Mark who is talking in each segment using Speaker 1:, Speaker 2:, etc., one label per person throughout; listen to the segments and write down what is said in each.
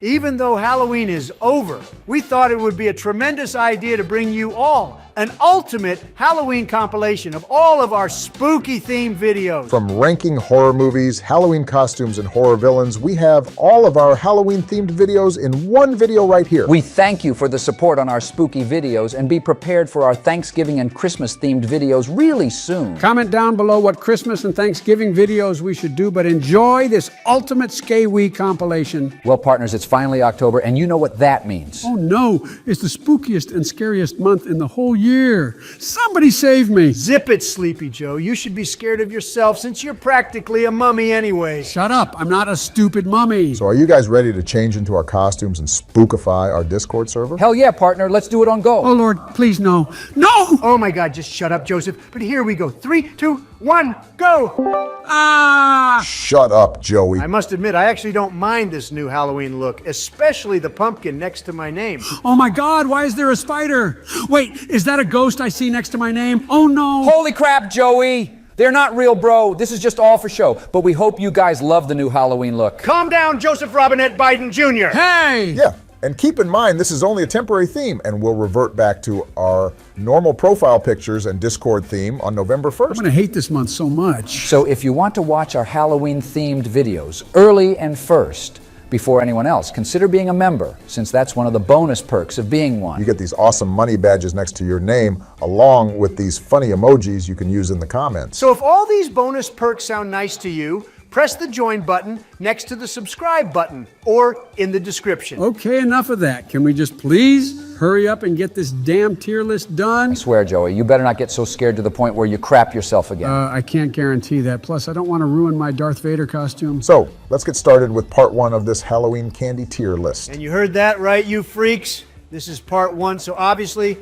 Speaker 1: Even though Halloween is over, we thought it would be a tremendous idea to bring you all an ultimate Halloween compilation of all of our spooky themed videos.
Speaker 2: From ranking horror movies, Halloween costumes, and horror villains, we have all of our Halloween themed videos in one video right here.
Speaker 3: We thank you for the support on our spooky videos and be prepared for our Thanksgiving and Christmas themed videos really soon.
Speaker 4: Comment down below what Christmas and Thanksgiving videos we should do, but enjoy this ultimate Skay-Wee compilation.
Speaker 3: Well, partners, it's finally October, and you know what that means.
Speaker 4: Oh no, it's the spookiest and scariest month in the whole year. Somebody save me.
Speaker 1: Zip it, Sleepy Joe. You should be scared of yourself since you're practically a mummy anyway.
Speaker 4: Shut up, I'm not a stupid mummy.
Speaker 2: So are you guys ready to change into our costumes and spookify our Discord server?
Speaker 3: Hell yeah, partner, let's do it on Go.
Speaker 4: Oh Lord, please no. No!
Speaker 1: Oh my God, just shut up, Joseph. But here we go. 3, 2, 1, go!
Speaker 4: Ah!
Speaker 2: Shut up, Joey.
Speaker 1: I must admit, I actually don't mind this new Halloween look, especially the pumpkin next to my name.
Speaker 4: Oh my God, why is there a spider? Wait, is that a ghost I see next to my name? Oh no!
Speaker 3: Holy crap, Joey! They're not real, bro. This is just all for show. But we hope you guys love the new Halloween look.
Speaker 1: Calm down, Joseph Robinette Biden Jr.
Speaker 4: Hey!
Speaker 2: Yeah, and keep in mind this is only a temporary theme and we'll revert back to our normal profile pictures and Discord theme on November 1st.
Speaker 4: I'm gonna hate this month so much.
Speaker 3: So if you want to watch our Halloween-themed videos early and first, before anyone else, consider being a member, since that's one of the bonus perks of being one.
Speaker 2: You get these awesome money badges next to your name, along with these funny emojis you can use in the comments.
Speaker 1: So if all these bonus perks sound nice to you, press the join button next to the subscribe button or in the description.
Speaker 4: Okay, enough of that. Can we just please hurry up and get this damn tier list done?
Speaker 3: I swear, Joey, you better not get so scared to the point where you crap yourself again.
Speaker 4: I can't guarantee that. Plus, I don't want to ruin my Darth Vader costume.
Speaker 2: So, let's get started with part 1 of this Halloween candy tier list.
Speaker 1: And you heard that right, you freaks? This is part 1, so obviously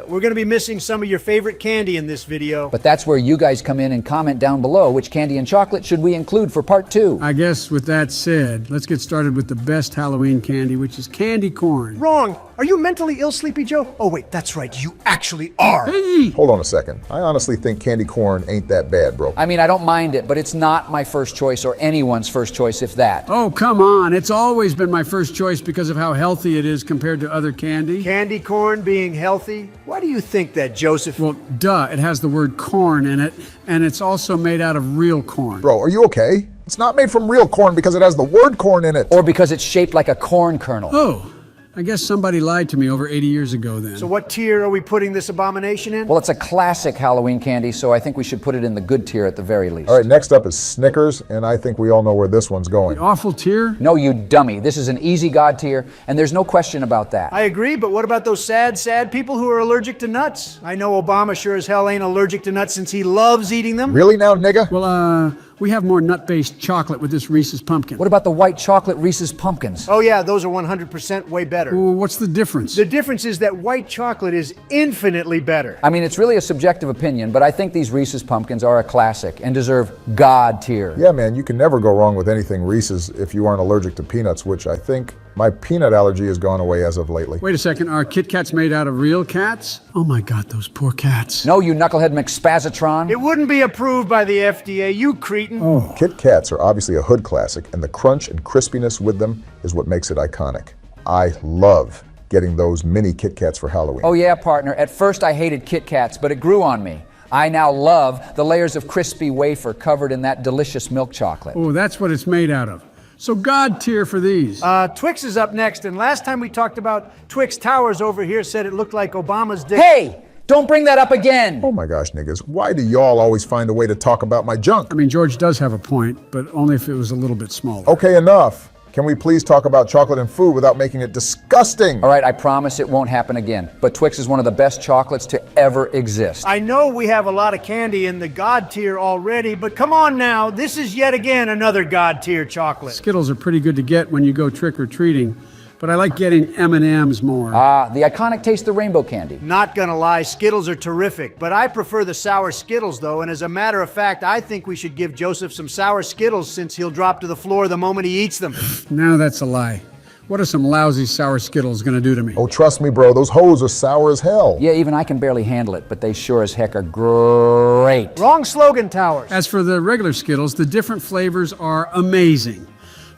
Speaker 1: we're going to be missing some of your favorite candy in this video.
Speaker 3: But that's where you guys come in and comment down below which candy and chocolate should we include for part 2.
Speaker 4: I guess with that said, let's get started with the best Halloween candy, which is candy corn.
Speaker 1: Wrong. Are you mentally ill, Sleepy Joe? Oh wait, that's right, you actually are.
Speaker 4: Hey!
Speaker 2: Hold on a second. I honestly think candy corn ain't that bad, bro.
Speaker 3: I mean, I don't mind it, but it's not my first choice or anyone's first choice, if that.
Speaker 4: Oh, come on. It's always been my first choice because of how healthy it is compared to other candy.
Speaker 1: Candy corn being healthy? Why do you think that, Joseph?
Speaker 4: Well, duh, it has the word corn in it, and it's also made out of real corn.
Speaker 2: Bro, are you okay? It's not made from real corn because it has the word corn in it.
Speaker 3: Or because it's shaped like a corn kernel.
Speaker 4: Oh, I guess somebody lied to me over 80 years ago then.
Speaker 1: So what tier are we putting this abomination in?
Speaker 3: Well, it's a classic Halloween candy, so I think we should put it in the good tier at the very least.
Speaker 2: All right, next up is Snickers, and I think we all know where this one's going.
Speaker 4: The awful tier?
Speaker 3: No, you dummy. This is an easy God tier, and there's no question about that.
Speaker 1: I agree, but what about those sad people who are allergic to nuts? I know Obama sure as hell ain't allergic to nuts since he loves eating them.
Speaker 2: Really now, nigga?
Speaker 4: Well, we have more nut-based chocolate with this Reese's pumpkin.
Speaker 3: What about the white chocolate Reese's Pumpkins?
Speaker 1: Oh yeah, those are 100% way better.
Speaker 4: Well, what's the difference?
Speaker 1: The difference is that white chocolate is infinitely better.
Speaker 3: I mean, it's really a subjective opinion, but I think these Reese's Pumpkins are a classic and deserve God tier.
Speaker 2: Yeah, man, you can never go wrong with anything Reese's if you aren't allergic to peanuts, which I think my peanut allergy has gone away as of lately.
Speaker 4: Wait a second, are Kit Kats made out of real cats? Oh my God, those poor cats.
Speaker 3: No, you knucklehead McSpazatron.
Speaker 1: It wouldn't be approved by the FDA, you cretin.
Speaker 4: Oh.
Speaker 2: Kit Kats are obviously a hood classic, and the crunch and crispiness with them is what makes it iconic. I love getting those mini Kit Kats for Halloween.
Speaker 3: Oh yeah, partner. At first I hated Kit Kats, but it grew on me. I now love the layers of crispy wafer covered in that delicious milk chocolate.
Speaker 4: Oh, that's what it's made out of. So God tier for these.
Speaker 1: Twix is up next, and last time we talked about Twix Towers over here said it looked like Obama's dick.
Speaker 3: Hey! Don't bring that up again!
Speaker 2: Oh my gosh, niggas, why do y'all always find a way to talk about my junk?
Speaker 4: I mean, George does have a point, but only if it was a little bit smaller.
Speaker 2: Okay, enough. Can we please talk about chocolate and food without making it disgusting?
Speaker 3: All right, I promise it won't happen again. But Twix is one of the best chocolates to ever exist.
Speaker 1: I know we have a lot of candy in the God tier already, but come on now, this is yet again another God tier chocolate.
Speaker 4: Skittles are pretty good to get when you go trick-or-treating, but I like getting M&Ms more.
Speaker 3: The iconic Taste the Rainbow candy.
Speaker 1: Not gonna lie, Skittles are terrific, but I prefer the sour Skittles though, and as a matter of fact, I think we should give Joseph some sour Skittles since he'll drop to the floor the moment he eats them.
Speaker 4: Now that's a lie. What are some lousy sour Skittles gonna do to me?
Speaker 2: Oh, trust me, bro, those hoes are sour as hell.
Speaker 3: Yeah, even I can barely handle it, but they sure as heck are great.
Speaker 1: Wrong slogan, Towers.
Speaker 4: As for the regular Skittles, the different flavors are amazing.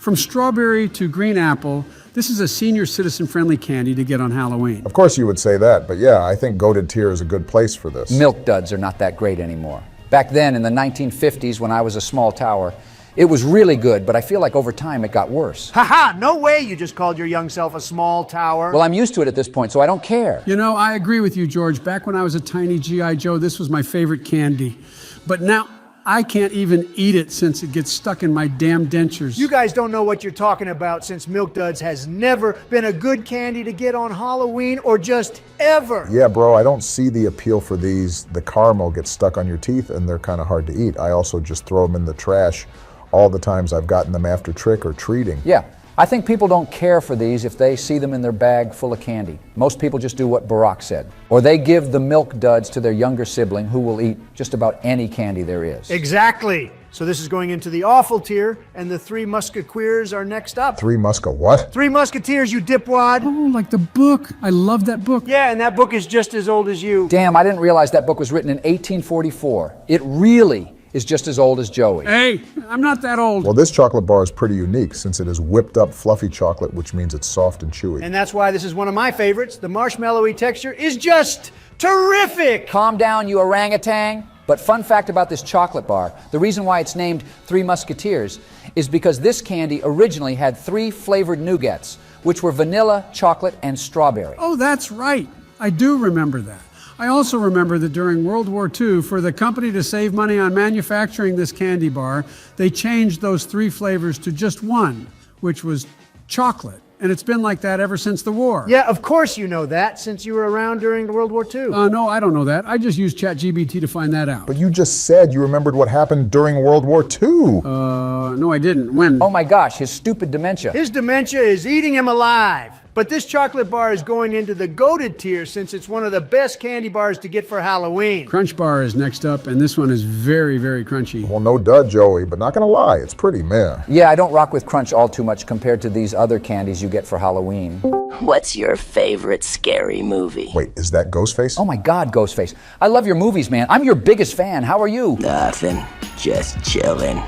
Speaker 4: From strawberry to green apple, This is a senior citizen-friendly candy to get on Halloween.
Speaker 2: Of course you would say that, but yeah, I think goated tier is a good place for this.
Speaker 3: Milk duds are not that great anymore. Back then, in the 1950s, when I was a small tower, it was really good, but I feel like over time it got worse.
Speaker 1: Ha! No way you just called your young self a small tower.
Speaker 3: Well, I'm used to it at this point, so I don't care.
Speaker 4: You know, I agree with you, George. Back when I was a tiny G.I. Joe, this was my favorite candy. But now, I can't even eat it since it gets stuck in my damn dentures.
Speaker 1: You guys don't know what you're talking about, since Milk Duds has never been a good candy to get on Halloween, or just ever.
Speaker 2: Yeah, bro, I don't see the appeal for these. The caramel gets stuck on your teeth and they're kind of hard to eat. I also just throw them in the trash all the times I've gotten them after trick or treating.
Speaker 3: Yeah, I think people don't care for these if they see them in their bag full of candy. Most people just do what Barack said. Or they give the Milk Duds to their younger sibling who will eat just about any candy there is.
Speaker 1: Exactly. So this is going into the awful tier, and the Three Musketeers are next up.
Speaker 2: Three what?
Speaker 1: Three Musketeers, you dipwad.
Speaker 4: Oh, like the book. I love that book.
Speaker 1: Yeah, and that book is just as old as you.
Speaker 3: Damn, I didn't realize that book was written in 1844. It really is just as old as Joey.
Speaker 4: Hey, I'm not that old.
Speaker 2: Well, this chocolate bar is pretty unique since it is whipped up fluffy chocolate, which means it's soft and chewy.
Speaker 1: And that's why this is one of my favorites. The marshmallowy texture is just terrific.
Speaker 3: Calm down, you orangutan. But fun fact about this chocolate bar, the reason why it's named Three Musketeers is because this candy originally had 3 flavored nougats, which were vanilla, chocolate, and strawberry.
Speaker 4: Oh, that's right. I do remember that. I also remember that during World War II, for the company to save money on manufacturing this candy bar, they changed those 3 flavors to just one, which was chocolate. And it's been like that ever since the war.
Speaker 1: Yeah, of course you know that, since you were around during World War II.
Speaker 4: No, I don't know that. I just used ChatGPT to find that out.
Speaker 2: But you just said you remembered what happened during World War II.
Speaker 4: No, I didn't. When?
Speaker 3: Oh my gosh, his stupid dementia.
Speaker 1: His dementia is eating him alive. But this chocolate bar is going into the goated tier, since it's one of the best candy bars to get for Halloween.
Speaker 4: Crunch Bar is next up, and this one is very, very crunchy.
Speaker 2: Well, no dud, Joey, but not gonna lie, it's pretty meh.
Speaker 3: Yeah, I don't rock with Crunch all too much compared to these other candies you get for Halloween.
Speaker 5: What's your favorite scary movie?
Speaker 2: Wait, is that Ghostface?
Speaker 3: Oh my God, Ghostface. I love your movies, man. I'm your biggest fan. How are you?
Speaker 5: Nothing. Just chillin'.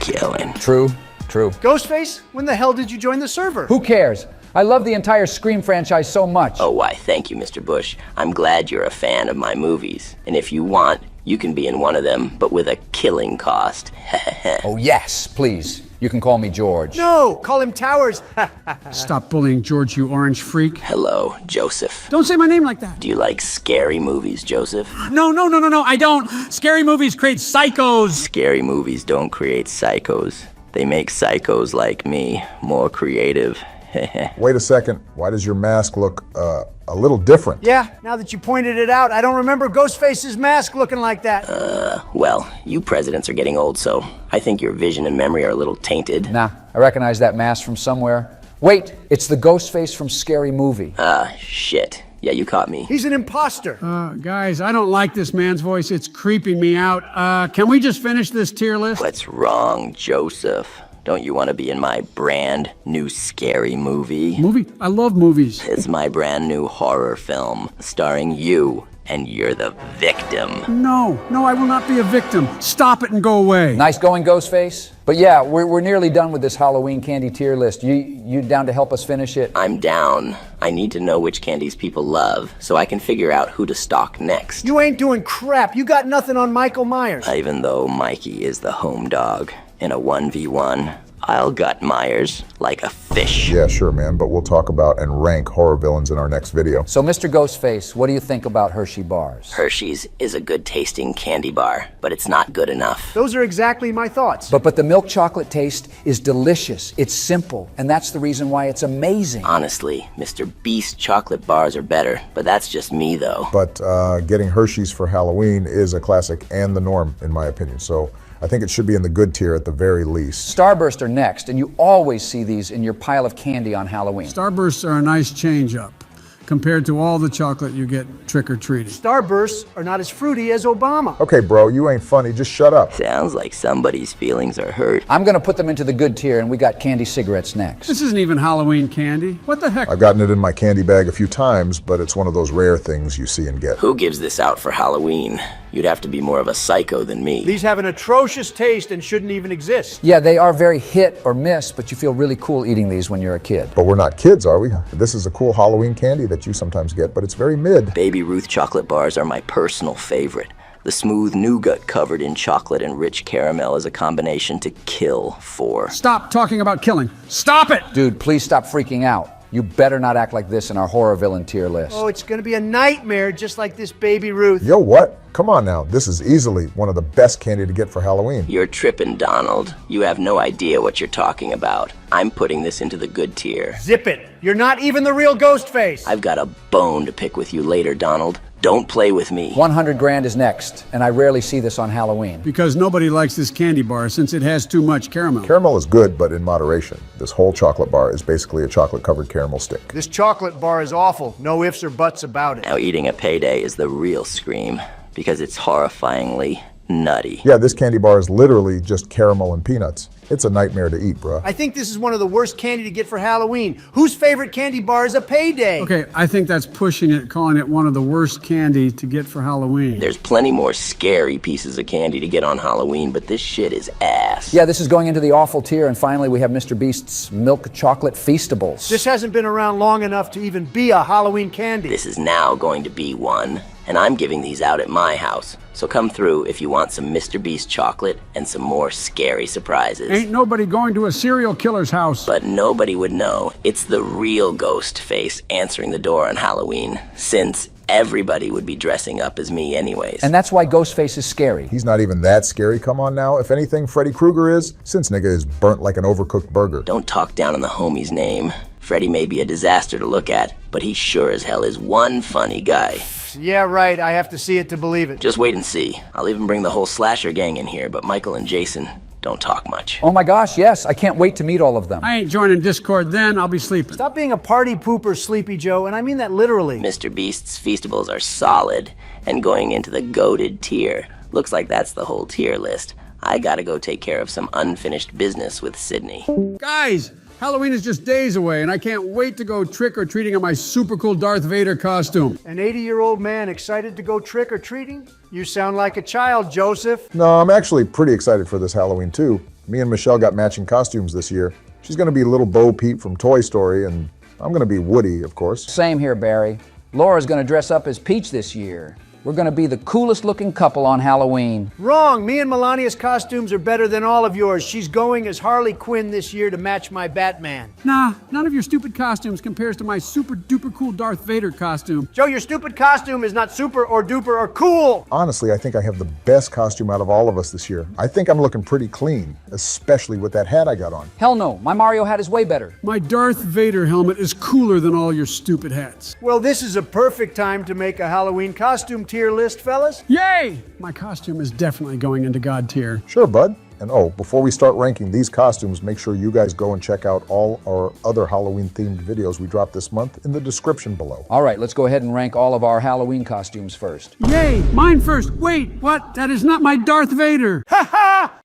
Speaker 5: Killing.
Speaker 3: True.
Speaker 1: Ghostface, when the hell did you join the server?
Speaker 3: Who cares? I love the entire Scream franchise so much.
Speaker 5: Oh, why, thank you, Mr. Bush. I'm glad you're a fan of my movies. And if you want, you can be in one of them, but with a killing cost.
Speaker 3: Oh, yes, please. You can call me George.
Speaker 1: No, call him Towers.
Speaker 4: Stop bullying George, you orange freak.
Speaker 5: Hello, Joseph.
Speaker 4: Don't say my name like that.
Speaker 5: Do you like scary movies, Joseph?
Speaker 4: No, I don't. Scary movies create psychos.
Speaker 5: Scary movies don't create psychos. They make psychos like me more creative.
Speaker 2: Wait a second, why does your mask look a little different?
Speaker 1: Yeah, now that you pointed it out, I don't remember Ghostface's mask looking like that.
Speaker 5: Well, you presidents are getting old, so I think your vision and memory are a little tainted.
Speaker 3: Nah, I recognize that mask from somewhere. Wait, it's the Ghostface from Scary Movie.
Speaker 5: Shit. Yeah, you caught me.
Speaker 1: He's an imposter.
Speaker 4: Guys, I don't like this man's voice. It's creeping me out. Can we just finish this tier list?
Speaker 5: What's wrong, Joseph? Don't you want to be in my brand new scary movie?
Speaker 4: Movie? I love movies.
Speaker 5: It's my brand new horror film starring you, and you're the victim.
Speaker 4: No, I will not be a victim. Stop it and go away.
Speaker 3: Nice going, Ghostface. But yeah, we're nearly done with this Halloween candy tier list. You down to help us finish it?
Speaker 5: I'm down. I need to know which candies people love, so I can figure out who to stock next.
Speaker 1: You ain't doing crap. You got nothing on Michael Myers.
Speaker 5: Even though Mikey is the home dog, in a 1v1, I'll gut Myers like a fish.
Speaker 2: Yeah, sure, man, but we'll talk about and rank horror villains in our next video.
Speaker 3: So, Mr. Ghostface, what do you think about Hershey bars?
Speaker 5: Hershey's is a good tasting candy bar, but it's not good enough.
Speaker 1: Those are exactly my thoughts.
Speaker 3: But the milk chocolate taste is delicious. It's simple, and that's the reason why it's amazing.
Speaker 5: Honestly, Mr. Beast chocolate bars are better, but that's just me, though.
Speaker 2: But getting Hershey's for Halloween is a classic and the norm, in my opinion. So I think it should be in the good tier at the very least.
Speaker 3: Starburst are next, and you always see these in your pile of candy on Halloween.
Speaker 4: Starbursts are a nice change up. compared to all the chocolate you get trick-or-treating.
Speaker 1: Starbursts are not as fruity as Obama.
Speaker 2: Okay, bro, you ain't funny. Just shut up.
Speaker 5: Sounds like somebody's feelings are hurt.
Speaker 3: I'm going to put them into the good tier, and we got candy cigarettes next.
Speaker 4: This isn't even Halloween candy. What the heck?
Speaker 2: I've gotten it in my candy bag a few times, but it's one of those rare things you see and get.
Speaker 5: Who gives this out for Halloween? You'd have to be more of a psycho than me.
Speaker 1: These have an atrocious taste and shouldn't even exist.
Speaker 3: Yeah, they are very hit or miss, but you feel really cool eating these when you're a kid.
Speaker 2: But we're not kids, are we? This is a cool Halloween candy that you sometimes get, but it's very mid.
Speaker 5: Baby Ruth chocolate bars are my personal favorite. The smooth nougat covered in chocolate and rich caramel is a combination to kill for.
Speaker 4: Stop talking about killing. Stop it!
Speaker 3: Dude, please stop freaking out. You better not act like this in our horror villain tier list.
Speaker 1: Oh, it's gonna be a nightmare just like this Baby Ruth.
Speaker 2: Yo, what? Come on now. This is easily one of the best candy to get for Halloween.
Speaker 5: You're tripping, Donald. You have no idea what you're talking about. I'm putting this into the good tier.
Speaker 1: Zip it. You're not even the real Ghostface.
Speaker 5: I've got a bone to pick with you later, Donald. Don't play with me.
Speaker 3: 100 grand is next, and I rarely see this on Halloween.
Speaker 4: Because nobody likes this candy bar since it has too much caramel.
Speaker 2: Caramel is good, but in moderation. This whole chocolate bar is basically a chocolate-covered caramel stick.
Speaker 1: This chocolate bar is awful. No ifs or buts about it.
Speaker 5: Now eating a payday is the real scream, because it's horrifyingly nutty.
Speaker 2: Yeah, this candy bar is literally just caramel and peanuts. It's a nightmare to eat, bruh.
Speaker 1: I think this is one of the worst candy to get for Halloween. Whose favorite candy bar is a payday?
Speaker 4: Okay, I think that's pushing it, calling it one of the worst candy to get for Halloween.
Speaker 5: There's plenty more scary pieces of candy to get on Halloween, but this shit is ass.
Speaker 3: Yeah, this is going into the awful tier, and finally we have Mr. Beast's Milk Chocolate Feastables.
Speaker 1: This hasn't been around long enough to even be a Halloween candy.
Speaker 5: This is now going to be one, and I'm giving these out at my house. So come through if you want some Mr. Beast chocolate and some more scary surprises.
Speaker 4: Ain't nobody going to a serial killer's house.
Speaker 5: But nobody would know it's the real ghost face answering the door on Halloween, since everybody would be dressing up as me anyways.
Speaker 3: And that's why Ghostface is scary.
Speaker 2: He's not even that scary, come on now. If anything, Freddy Krueger is, since nigga is burnt like an overcooked burger.
Speaker 5: Don't talk down on the homie's name. Freddy may be a disaster to look at, but he sure as hell is one funny guy.
Speaker 1: Yeah, right. I have to see it to believe it.
Speaker 5: Just wait and see. I'll even bring the whole slasher gang in here, but Michael and Jason don't talk much.
Speaker 3: Oh my gosh, yes. I can't wait to meet all of them.
Speaker 4: I ain't joining Discord then, I'll be sleeping.
Speaker 1: Stop being a party pooper, Sleepy Joe, and I mean that literally.
Speaker 5: Mr. Beast's Feastables are solid, and going into the goated tier. Looks like that's the whole tier list. I gotta go take care of some unfinished business with Sydney.
Speaker 4: Guys, Halloween is just days away, and I can't wait to go trick-or-treating in my super cool Darth Vader costume.
Speaker 1: An 80-year-old man excited to go trick-or-treating? You sound like a child, Joseph.
Speaker 2: No, I'm actually pretty excited for this Halloween too. Me and Michelle got matching costumes this year. She's gonna be little Bo Peep from Toy Story, and I'm gonna be Woody, of course.
Speaker 3: Same here, Barry. Laura's gonna dress up as Peach this year. We're gonna be the coolest looking couple on Halloween.
Speaker 1: Wrong. Me and Melania's costumes are better than all of yours. She's going as Harley Quinn this year to match my Batman.
Speaker 4: Nah, none of your stupid costumes compares to my super duper cool Darth Vader costume.
Speaker 1: Joe, your stupid costume is not super or duper or cool.
Speaker 2: Honestly, I think I have the best costume out of all of us this year. I think I'm looking pretty clean, especially with that hat I got on.
Speaker 3: Hell no, my Mario hat is way better.
Speaker 4: My Darth Vader helmet is cooler than all your stupid hats.
Speaker 1: Well, this is a perfect time to make a Halloween costume tier list, fellas.
Speaker 4: Yay! My costume is definitely going into God tier.
Speaker 2: Sure, bud. And oh, before we start ranking these costumes, make sure you guys go and check out all our other Halloween-themed videos we dropped this month in the description below.
Speaker 3: All right, let's go ahead and rank all of our Halloween costumes first.
Speaker 4: Yay! Mine first! Wait, what? That is not my Darth Vader!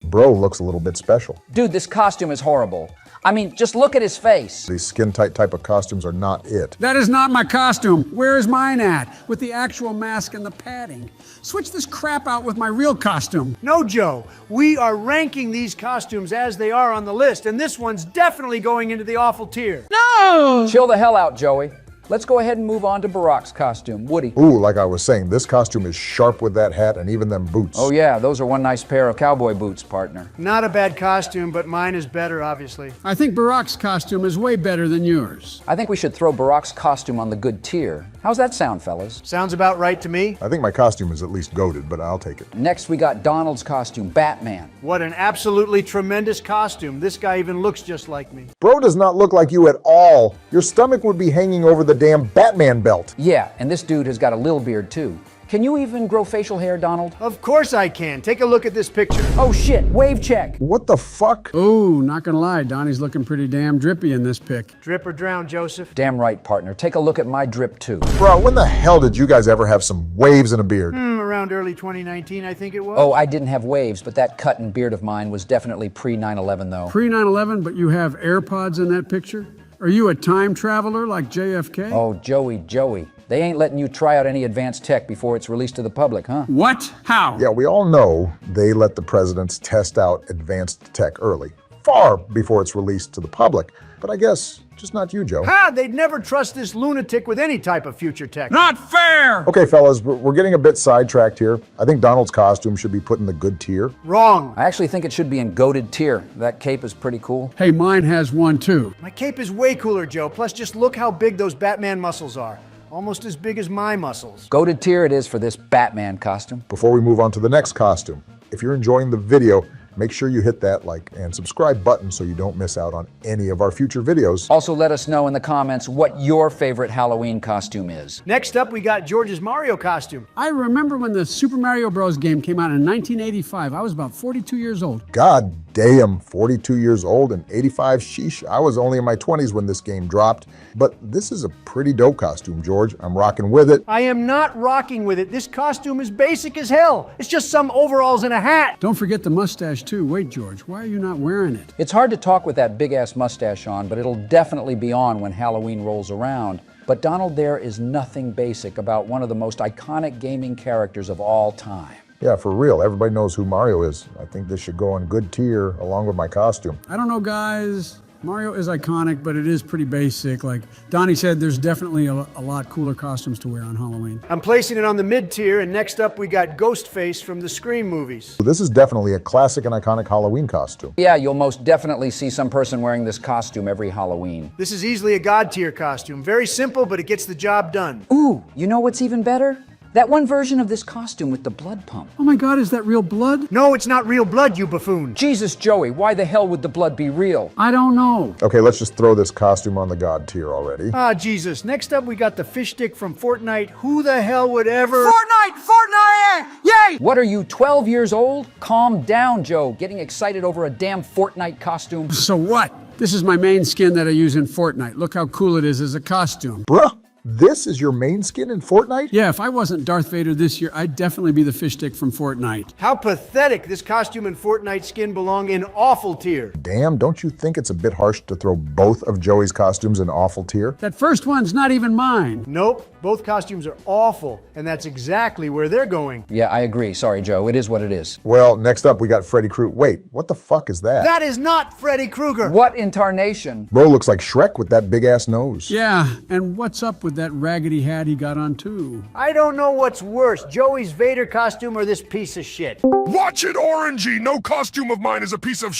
Speaker 2: Bro looks a little bit special.
Speaker 3: Dude, this costume is horrible. I mean, just look at his face.
Speaker 2: These skin-tight type of costumes are not it.
Speaker 4: That is not my costume. Where is mine at? With the actual mask and the padding. Switch this crap out with my real costume.
Speaker 1: No, Joe. We are ranking these costumes as they are on the list, and this one's definitely going into the awful tier.
Speaker 4: No!
Speaker 3: Chill the hell out, Joey. Let's go ahead and move on to Barack's costume. Woody.
Speaker 2: Ooh, like I was saying, this costume is sharp with that hat and even them boots.
Speaker 3: Oh yeah, those are one nice pair of cowboy boots, partner.
Speaker 1: Not a bad costume, but mine is better, obviously.
Speaker 4: I think Barack's costume is way better than yours.
Speaker 3: I think we should throw Barack's costume on the good tier. How's that sound, fellas?
Speaker 1: Sounds about right to me.
Speaker 2: I think my costume is at least goated, but I'll take it.
Speaker 3: Next, we got Donald's costume, Batman.
Speaker 1: What an absolutely tremendous costume. This guy even looks just like me.
Speaker 2: Bro does not look like you at all. Your stomach would be hanging over the damn Batman belt.
Speaker 3: Yeah, and this dude has got a little beard too. Can you even grow facial hair, Donald?
Speaker 1: Of course I can. Take a look at this picture.
Speaker 3: Oh shit, wave check.
Speaker 2: What the fuck?
Speaker 4: Oh, not gonna lie, Donnie's looking pretty damn drippy in this pic.
Speaker 1: Drip or drown, Joseph.
Speaker 3: Damn right, partner. Take a look at my drip too.
Speaker 2: Bro, when the hell did you guys ever have some waves and a beard?
Speaker 1: Around early 2019, I think it was.
Speaker 3: Oh, I didn't have waves, but that cut and beard of mine was definitely pre-9/11 though.
Speaker 4: Pre 9/11, but you have AirPods in that picture? Are you a time traveler like JFK?
Speaker 3: Oh, Joey. They ain't letting you try out any advanced tech before it's released to the public, huh?
Speaker 4: What? How?
Speaker 2: Yeah, we all know they let the presidents test out advanced tech early, far before it's released to the public. But I guess just not you, Joe.
Speaker 1: Ha! They'd never trust this lunatic with any type of future tech.
Speaker 4: Not fair!
Speaker 2: Okay, fellas, we're getting a bit sidetracked here. I think Donald's costume should be put in the good tier.
Speaker 1: Wrong.
Speaker 3: I actually think it should be in goated tier. That cape is pretty cool.
Speaker 4: Hey, mine has one too.
Speaker 1: My cape is way cooler, Joe. Plus, just look how big those Batman muscles are. Almost as big as my muscles.
Speaker 3: Goated tier it is for this Batman costume.
Speaker 2: Before we move on to the next costume, if you're enjoying the video, make sure you hit that like and subscribe button so you don't miss out on any of our future videos.
Speaker 3: Also, let us know in the comments what your favorite Halloween costume is.
Speaker 1: Next up, we got George's Mario costume.
Speaker 4: I remember when the Super Mario Bros. Game came out in 1985. I was about 42 years old.
Speaker 2: God damn, 42 years old and 85, sheesh. I was only in my 20s when this game dropped. But this is a pretty dope costume, George. I'm rocking with it.
Speaker 1: I am not rocking with it. This costume is basic as hell. It's just some overalls and a hat.
Speaker 4: Don't forget the mustache too. Wait, George, why are you not wearing it?
Speaker 3: It's hard to talk with that big-ass mustache on, but it'll definitely be on when Halloween rolls around. But Donald, there is nothing basic about one of the most iconic gaming characters of all time.
Speaker 2: Yeah, for real. Everybody knows who Mario is. I think this should go on good tier along with my costume.
Speaker 4: I don't know, guys. Mario is iconic, but it is pretty basic. Like Donnie said, there's definitely a lot cooler costumes to wear on Halloween.
Speaker 1: I'm placing it on the mid tier, and next up we got Ghostface from the Scream movies.
Speaker 2: This is definitely a classic and iconic Halloween costume.
Speaker 3: Yeah, you'll most definitely see some person wearing this costume every Halloween.
Speaker 1: This is easily a God tier costume. Very simple, but it gets the job done.
Speaker 3: Ooh, you know what's even better? That one version of this costume with the blood pump.
Speaker 4: Oh my God, is that real blood?
Speaker 1: No, it's not real blood, you buffoon.
Speaker 3: Jesus, Joey, why the hell would the blood be real?
Speaker 4: I don't know.
Speaker 2: Okay, let's just throw this costume on the God tier already.
Speaker 1: Ah, Jesus. Next up, we got the fish stick from Fortnite. Who the hell would ever...
Speaker 4: Fortnite! Yay!
Speaker 3: What are you, 12 years old? Calm down, Joe. Getting excited over a damn Fortnite costume.
Speaker 4: So what? This is my main skin that I use in Fortnite. Look how cool it is as a costume.
Speaker 2: Bruh, this is your main skin in Fortnite?
Speaker 4: Yeah, if I wasn't Darth Vader this year, I'd definitely be the fish stick from Fortnite.
Speaker 1: How pathetic. This costume and Fortnite skin belong in awful tier.
Speaker 2: Damn, don't you think it's a bit harsh to throw both of Joey's costumes in awful tier?
Speaker 4: That first one's not even mine.
Speaker 1: Nope. Both costumes are awful, and that's exactly where they're going.
Speaker 3: Yeah, I agree. Sorry, Joe. It is what it is.
Speaker 2: Well, next up we got Freddy Krueger. Wait, what the fuck is that?
Speaker 1: That is not Freddy Krueger.
Speaker 3: What in tarnation?
Speaker 2: Bro looks like Shrek with that big ass nose.
Speaker 4: Yeah, and what's up with that raggedy hat he got on too?
Speaker 1: I don't know what's worse, Joey's Vader costume or this piece of shit.
Speaker 6: Watch it, Orangey! No costume of mine is a piece of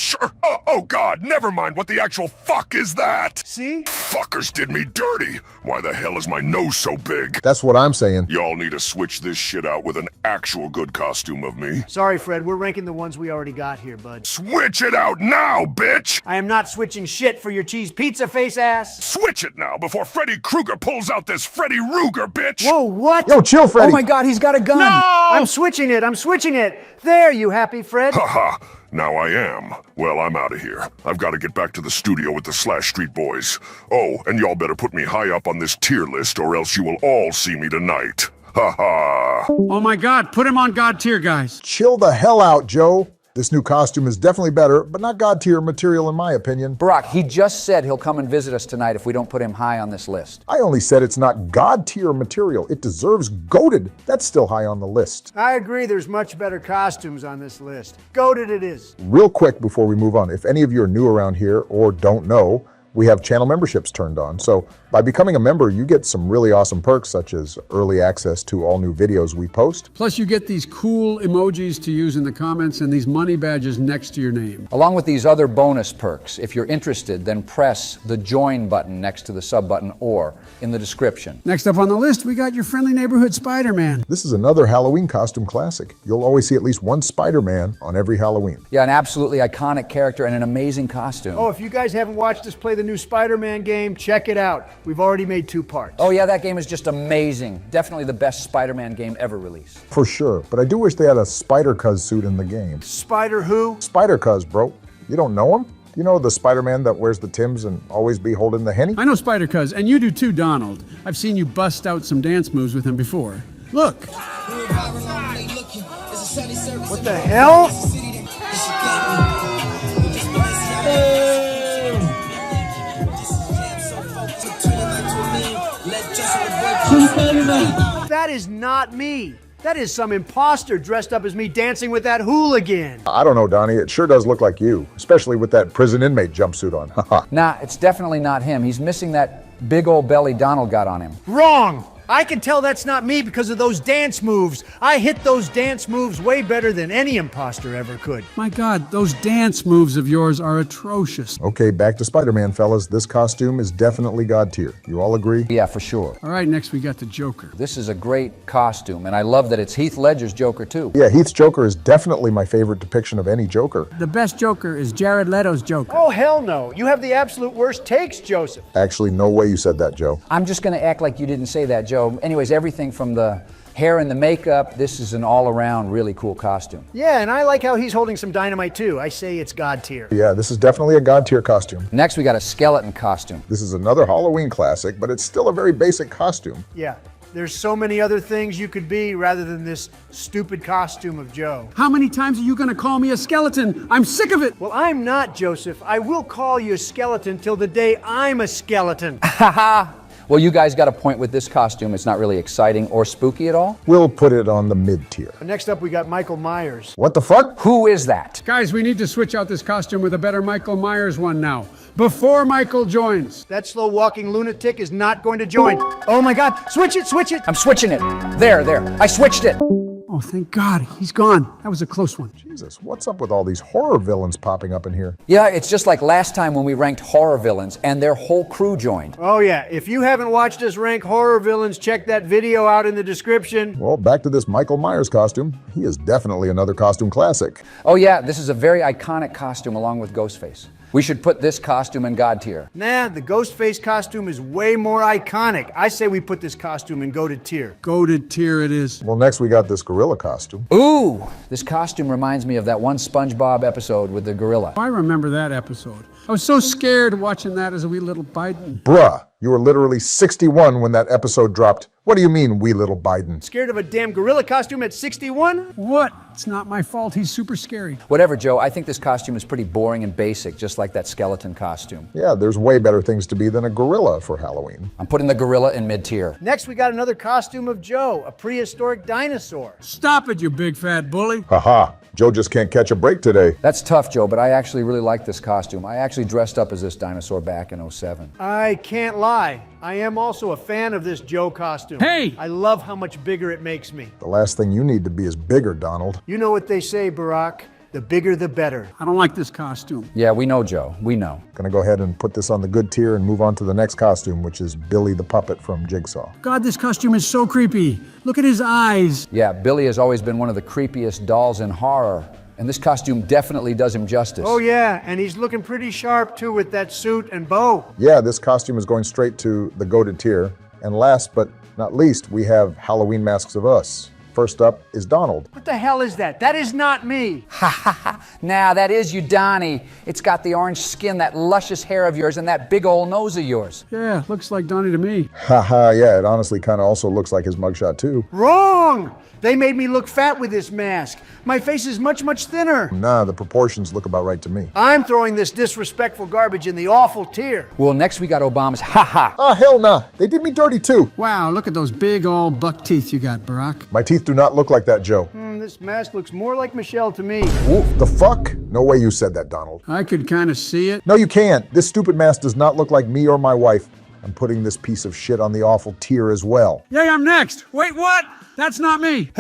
Speaker 6: oh God, never mind. What the actual fuck is that?
Speaker 1: See?
Speaker 6: Fuckers did me dirty. Why the hell is my nose so big?
Speaker 2: That's what I'm saying.
Speaker 6: Y'all need to switch this shit out with an actual good costume of me.
Speaker 1: Sorry, Fred. We're ranking the ones we already got here, bud.
Speaker 6: Switch it out now, bitch!
Speaker 1: I am not switching shit for your cheese pizza face ass.
Speaker 6: Switch it now before Freddy Krueger pulls out this Freddy Ruger, bitch!
Speaker 1: Whoa, what?
Speaker 2: Yo, chill, Freddy.
Speaker 3: Oh my God, he's got a gun!
Speaker 1: I'm switching it. I'm switching it. There, you happy, Fred?
Speaker 6: Haha, now I am. Well, I'm out of here. I've got to get back to the studio with the Slash Street Boys. Oh, and y'all better put me high up on this tier list or else you will all see me tonight. Haha.
Speaker 4: Oh my God, put him on God tier, guys.
Speaker 2: Chill the hell out, Joe. This new costume is definitely better, but not God tier material in my opinion.
Speaker 3: Brock, he just said he'll come and visit us tonight if we don't put him high on this list.
Speaker 2: I only said it's not God tier material. It deserves goated. That's still high on the list.
Speaker 1: I agree there's much better costumes on this list. Goated it is.
Speaker 2: Real quick before we move on, if any of you are new around here or don't know, we have channel memberships turned on. So by becoming a member, you get some really awesome perks such as early access to all new videos we post.
Speaker 4: Plus you get these cool emojis to use in the comments and these money badges next to your name.
Speaker 3: Along with these other bonus perks, if you're interested, then press the join button next to the sub button or in the description.
Speaker 4: Next up on the list, we got your friendly neighborhood Spider-Man.
Speaker 2: This is another Halloween costume classic. You'll always see at least one Spider-Man on every Halloween.
Speaker 3: Yeah, an absolutely iconic character and an amazing costume.
Speaker 1: Oh, if you guys haven't watched us play the new Spider-Man game, check it out. We've already made 2 parts.
Speaker 3: Oh yeah, that game is just amazing. Definitely the best Spider-Man game ever released.
Speaker 2: For sure, but I do wish they had a Spider-Cuz suit in the game.
Speaker 1: Spider who?
Speaker 2: Spider-Cuz, bro. You don't know him? You know the Spider-Man that wears the Timbs and always be holding the Henny?
Speaker 4: I know Spider-Cuz, and you do too, Donald. I've seen you bust out some dance moves with him before. Look.
Speaker 1: What the hell? That is not me. That is some imposter dressed up as me dancing with that hooligan.
Speaker 2: I don't know, Donnie. It sure does look like you, especially with that prison inmate jumpsuit on. Haha.
Speaker 3: Nah, it's definitely not him. He's missing that big old belly Donald got on him.
Speaker 1: Wrong! I can tell that's not me because of those dance moves. I hit those dance moves way better than any imposter ever could.
Speaker 4: My God, those dance moves of yours are atrocious.
Speaker 2: Okay, back to Spider-Man, fellas. This costume is definitely God tier. You all agree?
Speaker 3: Yeah, for sure.
Speaker 4: All right, next we got the Joker.
Speaker 3: This is a great costume, and I love that it's Heath Ledger's Joker too.
Speaker 2: Yeah, Heath's Joker is definitely my favorite depiction of any Joker.
Speaker 4: The best Joker is Jared Leto's Joker.
Speaker 1: Oh, hell no. You have the absolute worst takes, Joseph.
Speaker 2: Actually, no way you said that, Joe.
Speaker 3: I'm just gonna act like you didn't say that, Joe. Anyways, everything from the hair and the makeup, this is an all-around really cool costume.
Speaker 1: Yeah, and I like how he's holding some dynamite too. I say it's God tier.
Speaker 2: Yeah, this is definitely a God tier costume.
Speaker 3: Next, we got a skeleton costume.
Speaker 2: This is another Halloween classic, but it's still a very basic costume.
Speaker 1: Yeah, there's so many other things you could be rather than this stupid costume of Joe.
Speaker 4: How many times are you going to call me a skeleton? I'm sick of it.
Speaker 1: Well, I'm not, Joseph. I will call you a skeleton till the day I'm a skeleton.
Speaker 3: Haha! Well, you guys got a point with this costume. It's not really exciting or spooky at all.
Speaker 2: We'll put it on the mid tier.
Speaker 1: Next up, we got Michael Myers.
Speaker 2: What the fuck?
Speaker 3: Who is that?
Speaker 4: Guys, we need to switch out this costume with a better Michael Myers one now. Before Michael joins.
Speaker 1: That slow-walking lunatic is not going to join. Oh my God, switch it, switch it.
Speaker 3: I'm switching it. There. I switched it.
Speaker 4: Oh, thank God, he's gone. That was a close one.
Speaker 2: Jesus, what's up with all these horror villains popping up in here?
Speaker 3: Yeah, it's just like last time when we ranked horror villains and their whole crew joined.
Speaker 1: Oh yeah, if you haven't watched us rank horror villains, check that video out in the description.
Speaker 2: Well, back to this Michael Myers costume. He is definitely another costume classic.
Speaker 3: Oh yeah, this is a very iconic costume along with Ghostface. We should put this costume in God tier.
Speaker 1: Nah, the Ghostface costume is way more iconic. I say we put this costume in goated tier.
Speaker 4: Goated tier it is.
Speaker 2: Well, next we got this gorilla costume.
Speaker 3: Ooh, this costume reminds me of that one SpongeBob episode with the gorilla.
Speaker 4: I remember that episode. I was so scared watching that as a wee little Biden.
Speaker 2: Bruh, you were literally 61 when that episode dropped. What do you mean, wee little Biden?
Speaker 1: Scared of a damn gorilla costume at 61?
Speaker 4: What? It's not my fault. He's super scary.
Speaker 3: Whatever, Joe, I think this costume is pretty boring and basic, just like that skeleton costume.
Speaker 2: Yeah, there's way better things to be than a gorilla for Halloween.
Speaker 3: I'm putting the gorilla in mid-tier.
Speaker 1: Next, we got another costume of Joe, a prehistoric dinosaur.
Speaker 4: Stop it, you big fat bully.
Speaker 2: Haha, Joe just can't catch a break today.
Speaker 3: That's tough, Joe, but I actually really like this costume. I actually dressed up as this dinosaur back in '07.
Speaker 1: I can't lie. I am also a fan of this Joe costume.
Speaker 4: Hey!
Speaker 1: I love how much bigger it makes me.
Speaker 2: The last thing you need to be is bigger, Donald.
Speaker 1: You know what they say, Barack. The bigger the better.
Speaker 4: I don't like this costume.
Speaker 3: Yeah, we know, Joe. We know.
Speaker 2: Gonna go ahead and put this on the good tier and move on to the next costume, which is Billy the Puppet from Jigsaw.
Speaker 4: God, this costume is so creepy. Look at his eyes.
Speaker 3: Yeah, Billy has always been one of the creepiest dolls in horror, and this costume definitely does him justice.
Speaker 1: Oh yeah, and he's looking pretty sharp too with that suit and bow.
Speaker 2: Yeah, this costume is going straight to the goated tier. And last but not least, we have Halloween Masks of Us. First up is Donald.
Speaker 1: What the hell is that? That is not me.
Speaker 3: Now that is you, Donnie. It's got the orange skin, that luscious hair of yours, and that big old nose of yours.
Speaker 4: Yeah, looks like Donnie to me.
Speaker 2: Haha, yeah, it honestly kind of also looks like his mugshot too.
Speaker 1: Wrong! They made me look fat with this mask. My face is much, much thinner.
Speaker 2: Nah, the proportions look about right to me.
Speaker 1: I'm throwing this disrespectful garbage in the awful tier.
Speaker 3: Well, next we got Obama's ha-ha.
Speaker 2: Ah, hell nah, they did me dirty too.
Speaker 4: Wow, look at those big old buck teeth you got, Barack.
Speaker 2: My teeth do not look like that, Joe.
Speaker 1: This mask looks more like Michelle to me.
Speaker 2: The fuck? No way you said that, Donald.
Speaker 4: I could kind of see it.
Speaker 2: No, you can't. This stupid mask does not look like me or my wife. I'm putting this piece of shit on the awful tier as well.
Speaker 4: Yay, I'm next. Wait, what? That's not me.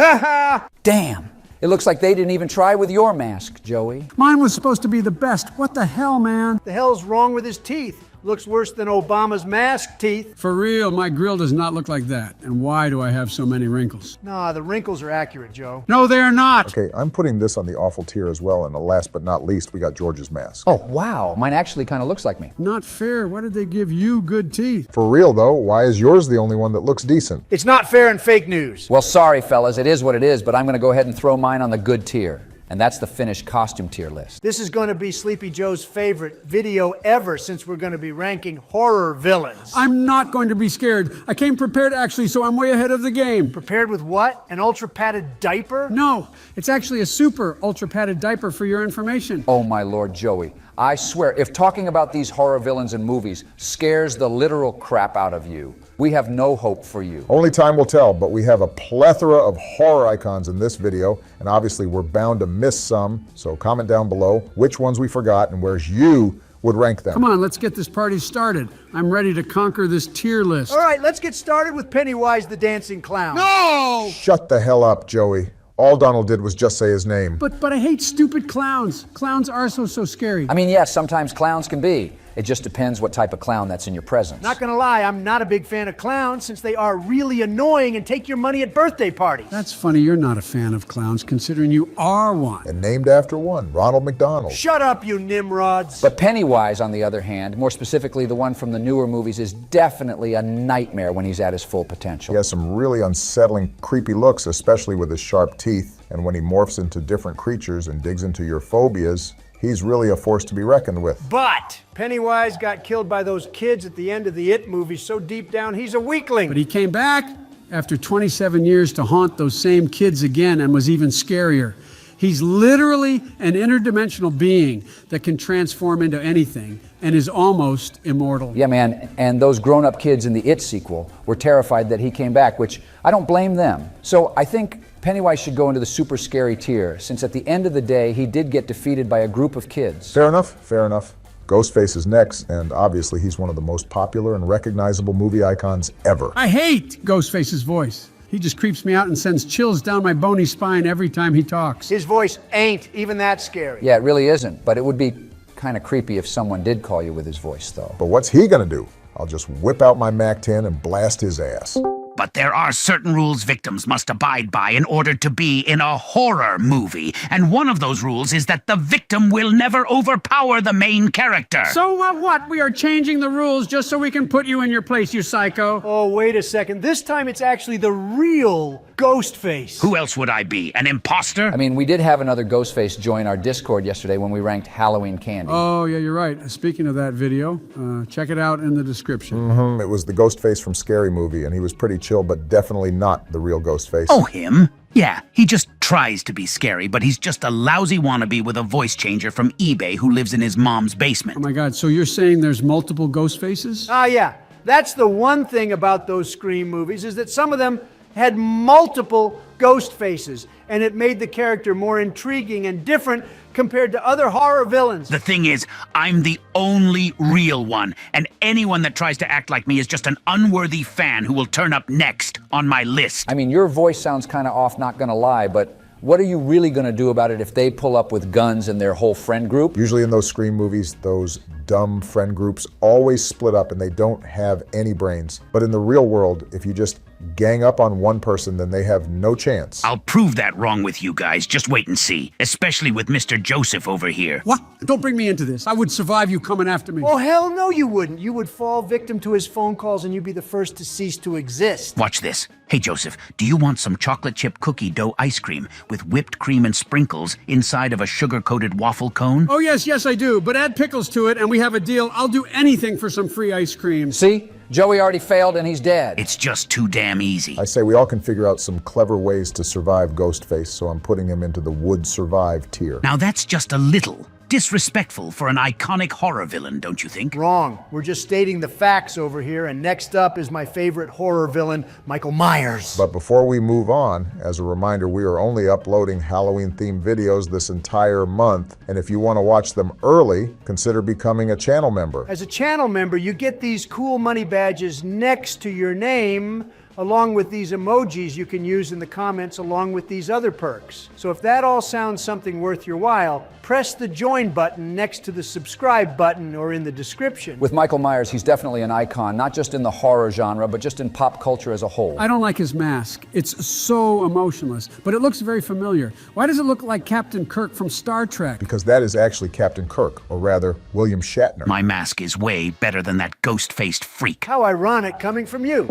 Speaker 3: Damn. It looks like they didn't even try with your mask, Joey.
Speaker 4: Mine was supposed to be the best. What the hell, man?
Speaker 1: The hell's wrong with his teeth? Looks worse than Obama's mask teeth.
Speaker 4: For real, my grill does not look like that. And why do I have so many wrinkles?
Speaker 1: Nah, the wrinkles are accurate, Joe.
Speaker 4: No, they're not.
Speaker 2: Okay, I'm putting this on the awful tier as well, and last but not least, we got George's mask.
Speaker 3: Oh, wow. Mine actually kind of looks like me.
Speaker 4: Not fair. Why did they give you good teeth?
Speaker 2: For real though, why is yours the only one that looks decent?
Speaker 1: It's not fair and fake news.
Speaker 3: Well, sorry, fellas. It is what it is, but I'm going to go ahead and throw mine on the good tier. And that's the finished costume tier list.
Speaker 1: This is going to be Sleepy Joe's favorite video ever, since we're going to be ranking horror villains.
Speaker 4: I'm not going to be scared. I came prepared actually, so I'm way ahead of the game.
Speaker 1: Prepared with what? An ultra padded diaper?
Speaker 4: No, it's actually a super ultra padded diaper for your information.
Speaker 3: Oh, my Lord, Joey. I swear, if talking about these horror villains in movies scares the literal crap out of you, we have no hope for you.
Speaker 2: Only time will tell, but we have a plethora of horror icons in this video, and obviously we're bound to miss some, so comment down below which ones we forgot and where you would rank them.
Speaker 4: Come on, let's get this party started. I'm ready to conquer this tier list.
Speaker 1: All right, let's get started with Pennywise the Dancing Clown.
Speaker 4: No!
Speaker 2: Shut the hell up, Joey. All Donald did was just say his name.
Speaker 4: But I hate stupid clowns. Clowns are so scary.
Speaker 3: I mean, yes, sometimes clowns can be. It just depends what type of clown that's in your presence.
Speaker 1: Not gonna lie, I'm not a big fan of clowns, since they are really annoying and take your money at birthday parties.
Speaker 4: That's funny, you're not a fan of clowns, considering you are one.
Speaker 2: And named after one, Ronald McDonald.
Speaker 1: Shut up, you nimrods.
Speaker 3: But Pennywise, on the other hand, more specifically the one from the newer movies, is definitely a nightmare when he's at his full potential.
Speaker 2: He has some really unsettling, creepy looks, especially with his sharp teeth. And when he morphs into different creatures and digs into your phobias, he's really a force to be reckoned with.
Speaker 1: But Pennywise got killed by those kids at the end of the It movie, so deep down he's a weakling.
Speaker 4: But he came back after 27 years to haunt those same kids again and was even scarier. He's literally an interdimensional being that can transform into anything and is almost immortal.
Speaker 3: Yeah, man, and those grown-up kids in the It sequel were terrified that he came back, which I don't blame them. So I think Pennywise should go into the super scary tier, since at the end of the day, he did get defeated by a group of kids.
Speaker 2: Fair enough, fair enough. Ghostface is next, and obviously he's one of the most popular and recognizable movie icons ever.
Speaker 4: I hate Ghostface's voice. He just creeps me out and sends chills down my bony spine every time he talks.
Speaker 1: His voice ain't even that scary.
Speaker 3: Yeah, it really isn't, but it would be kind of creepy if someone did call you with his voice, though.
Speaker 2: But what's he gonna do? I'll just whip out my MAC-10 and blast his ass.
Speaker 7: But there are certain rules victims must abide by in order to be in a horror movie. And one of those rules is that the victim will never overpower the main character.
Speaker 4: So what? We are changing the rules just so we can put you in your place, you psycho.
Speaker 1: Oh, wait a second. This time it's actually the real Ghostface.
Speaker 7: Who else would I be? An imposter?
Speaker 3: I mean, we did have another Ghostface join our Discord yesterday when we ranked Halloween candy.
Speaker 4: Oh, yeah, you're right. Speaking of that video, check it out in the description.
Speaker 2: It was the Ghostface from Scary Movie, and he was pretty chill, but definitely not the real Ghostface.
Speaker 7: Oh, him? Yeah, he just tries to be scary, but he's just a lousy wannabe with a voice changer from eBay who lives in his mom's basement.
Speaker 4: Oh my God, so you're saying there's multiple Ghostfaces?
Speaker 1: Ah, yeah. That's the one thing about those Scream movies, is that some of them had multiple ghost faces, and it made the character more intriguing and different compared to other horror villains.
Speaker 7: The thing is, I'm the only real one, and anyone that tries to act like me is just an unworthy fan who will turn up next on my list.
Speaker 3: I mean, your voice sounds kind of off, not gonna lie, but what are you really gonna do about it if they pull up with guns and their whole friend group?
Speaker 2: Usually in those Scream movies, those dumb friend groups always split up and they don't have any brains. But in the real world, if you just gang up on one person, then they have no chance.
Speaker 7: I'll prove that wrong with you guys. Just wait and see. Especially with Mr. Joseph over here.
Speaker 4: What? Don't bring me into this. I would survive you coming after me.
Speaker 1: Oh, hell no you wouldn't. You would fall victim to his phone calls and you'd be the first to cease to exist.
Speaker 7: Watch this. Hey, Joseph, do you want some chocolate chip cookie dough ice cream with whipped cream and sprinkles inside of a sugar-coated waffle cone?
Speaker 4: Oh, yes, I do. But add pickles to it and we have a deal. I'll do anything for some free ice cream.
Speaker 3: See? Joey already failed and he's dead.
Speaker 7: It's just too damn easy.
Speaker 2: I say we all can figure out some clever ways to survive Ghostface, so I'm putting him into the would survive tier.
Speaker 7: Now that's just a little disrespectful for an iconic horror villain, don't you think?
Speaker 1: Wrong. We're just stating the facts over here, and next up is my favorite horror villain, Michael Myers.
Speaker 2: But before we move on, as a reminder, we are only uploading Halloween-themed videos this entire month, and if you want to watch them early, consider becoming a channel member.
Speaker 1: As a channel member, you get these cool money badges next to your name, along with these emojis you can use in the comments along with these other perks. So if that all sounds something worth your while, press the join button next to the subscribe button or in the description.
Speaker 3: With Michael Myers, he's definitely an icon, not just in the horror genre, but just in pop culture as a whole.
Speaker 4: I don't like his mask. It's so emotionless, but it looks very familiar. Why does it look like Captain Kirk from Star Trek?
Speaker 2: Because that is actually Captain Kirk, or rather, William Shatner.
Speaker 7: My mask is way better than that ghost-faced freak.
Speaker 1: How ironic coming from you.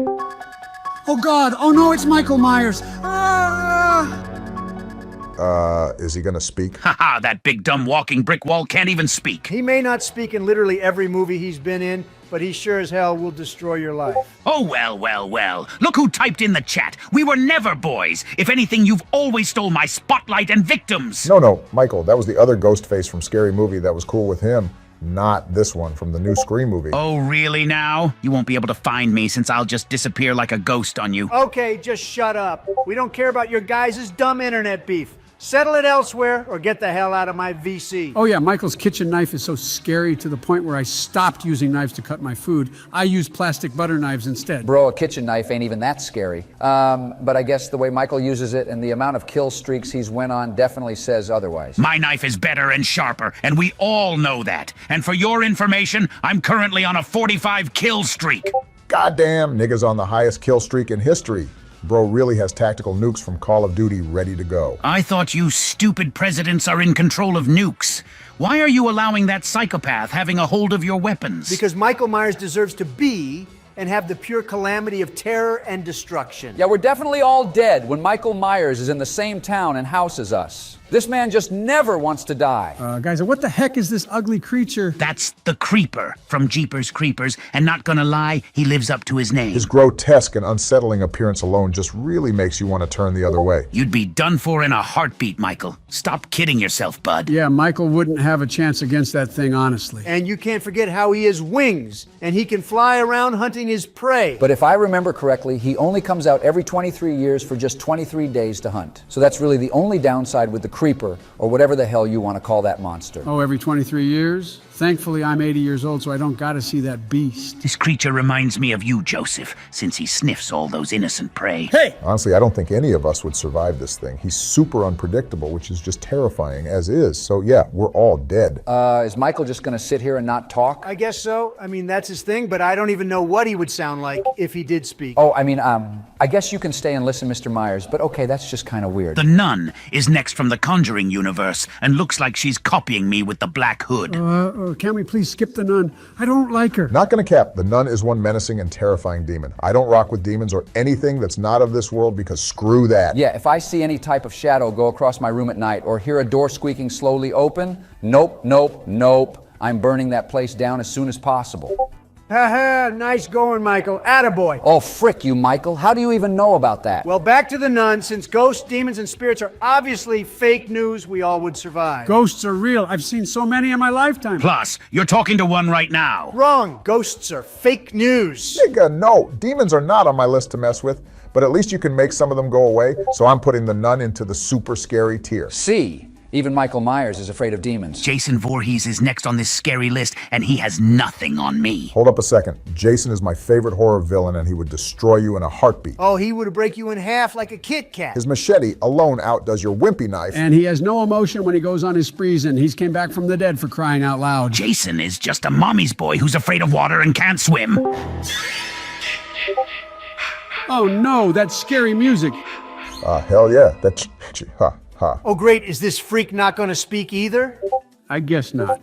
Speaker 4: Oh God, oh no, it's Michael Myers.
Speaker 2: Is he gonna speak?
Speaker 7: Haha, that big dumb walking brick wall can't even speak.
Speaker 1: He may not speak in literally every movie he's been in, but he sure as hell will destroy your life.
Speaker 7: Oh, well, well, well. Look who typed in the chat. We were never boys. If anything, you've always stole my spotlight and victims.
Speaker 2: No, Michael, that was the other Ghostface from Scary Movie that was cool with him. Not this one from the new Scream movie.
Speaker 7: Oh, really now? You won't be able to find me since I'll just disappear like a ghost on you.
Speaker 1: Okay, just shut up. We don't care about your guys' dumb internet beef. Settle it elsewhere or get the hell out of my VC.
Speaker 4: Oh yeah, Michael's kitchen knife is so scary to the point where I stopped using knives to cut my food. I use plastic butter knives instead.
Speaker 3: Bro, a kitchen knife ain't even that scary. But I guess the way Michael uses it and the amount of kill streaks he's went on definitely says otherwise.
Speaker 7: My knife is better and sharper, and we all know that. And for your information, I'm currently on a 45 kill streak.
Speaker 2: Goddamn, nigga's on the highest kill streak in history. Bro really has tactical nukes from Call of Duty ready to go.
Speaker 7: I thought you stupid presidents are in control of nukes. Why are you allowing that psychopath having a hold of your weapons?
Speaker 1: Because Michael Myers deserves to be and have the pure calamity of terror and destruction.
Speaker 3: Yeah, we're definitely all dead when Michael Myers is in the same town and house as us. This man just never wants to die.
Speaker 4: Guys, what the heck is this ugly creature?
Speaker 7: That's the Creeper from Jeepers Creepers, and not gonna lie, he lives up to his name.
Speaker 2: His grotesque and unsettling appearance alone just really makes you want to turn the other way.
Speaker 7: You'd be done for in a heartbeat, Michael. Stop kidding yourself, bud.
Speaker 4: Yeah, Michael wouldn't have a chance against that thing, honestly.
Speaker 1: And you can't forget how he has wings, and he can fly around hunting his prey.
Speaker 3: But if I remember correctly, he only comes out every 23 years for just 23 days to hunt. So that's really the only downside with the Creeper, or whatever the hell you want to call that monster.
Speaker 4: Oh, every 23 years? Thankfully, I'm 80 years old, so I don't gotta see that beast.
Speaker 7: This creature reminds me of you, Joseph, since he sniffs all those innocent prey.
Speaker 1: Hey!
Speaker 2: Honestly, I don't think any of us would survive this thing. He's super unpredictable, which is just terrifying as is. So yeah, we're all dead.
Speaker 3: Is Michael just gonna sit here and not talk?
Speaker 1: I guess so. I mean, that's his thing, but I don't even know what he would sound like if he did speak.
Speaker 3: Oh, I guess you can stay and listen, Mr. Myers, but okay, that's just kind of weird.
Speaker 7: The Nun is next from the Conjuring universe and looks like she's copying me with the black hood.
Speaker 4: Can we please skip the nun? I don't like her.
Speaker 2: Not gonna cap, the Nun is one menacing and terrifying demon. I don't rock with demons or anything that's not of this world because screw that.
Speaker 3: Yeah, if I see any type of shadow go across my room at night or hear a door squeaking slowly open, nope. I'm burning that place down as soon as possible.
Speaker 1: Haha, nice going, Michael. Attaboy.
Speaker 3: Oh, frick you, Michael. How do you even know about that?
Speaker 1: Well, back to the Nun. Since ghosts, demons, and spirits are obviously fake news, we all would survive.
Speaker 4: Ghosts are real. I've seen so many in my lifetime.
Speaker 7: Plus, you're talking to one right now.
Speaker 1: Wrong. Ghosts are fake news.
Speaker 2: Nigga, no, demons are not on my list to mess with, but at least you can make some of them go away, so I'm putting the Nun into the super scary tier.
Speaker 3: See, even Michael Myers is afraid of demons.
Speaker 7: Jason Voorhees is next on this scary list, and he has nothing on me.
Speaker 2: Hold up a second. Jason is my favorite horror villain, and he would destroy you in a heartbeat.
Speaker 1: Oh, he would break you in half like a Kit Kat.
Speaker 2: His machete alone outdoes your wimpy knife.
Speaker 4: And he has no emotion when he goes on his sprees, and he's came back from the dead for crying out loud.
Speaker 7: Jason is just a mommy's boy who's afraid of water and can't swim.
Speaker 4: Oh no, that's scary music.
Speaker 2: Hell yeah. That's ha.
Speaker 1: Oh, great. Is this freak not going to speak either?
Speaker 4: I guess not.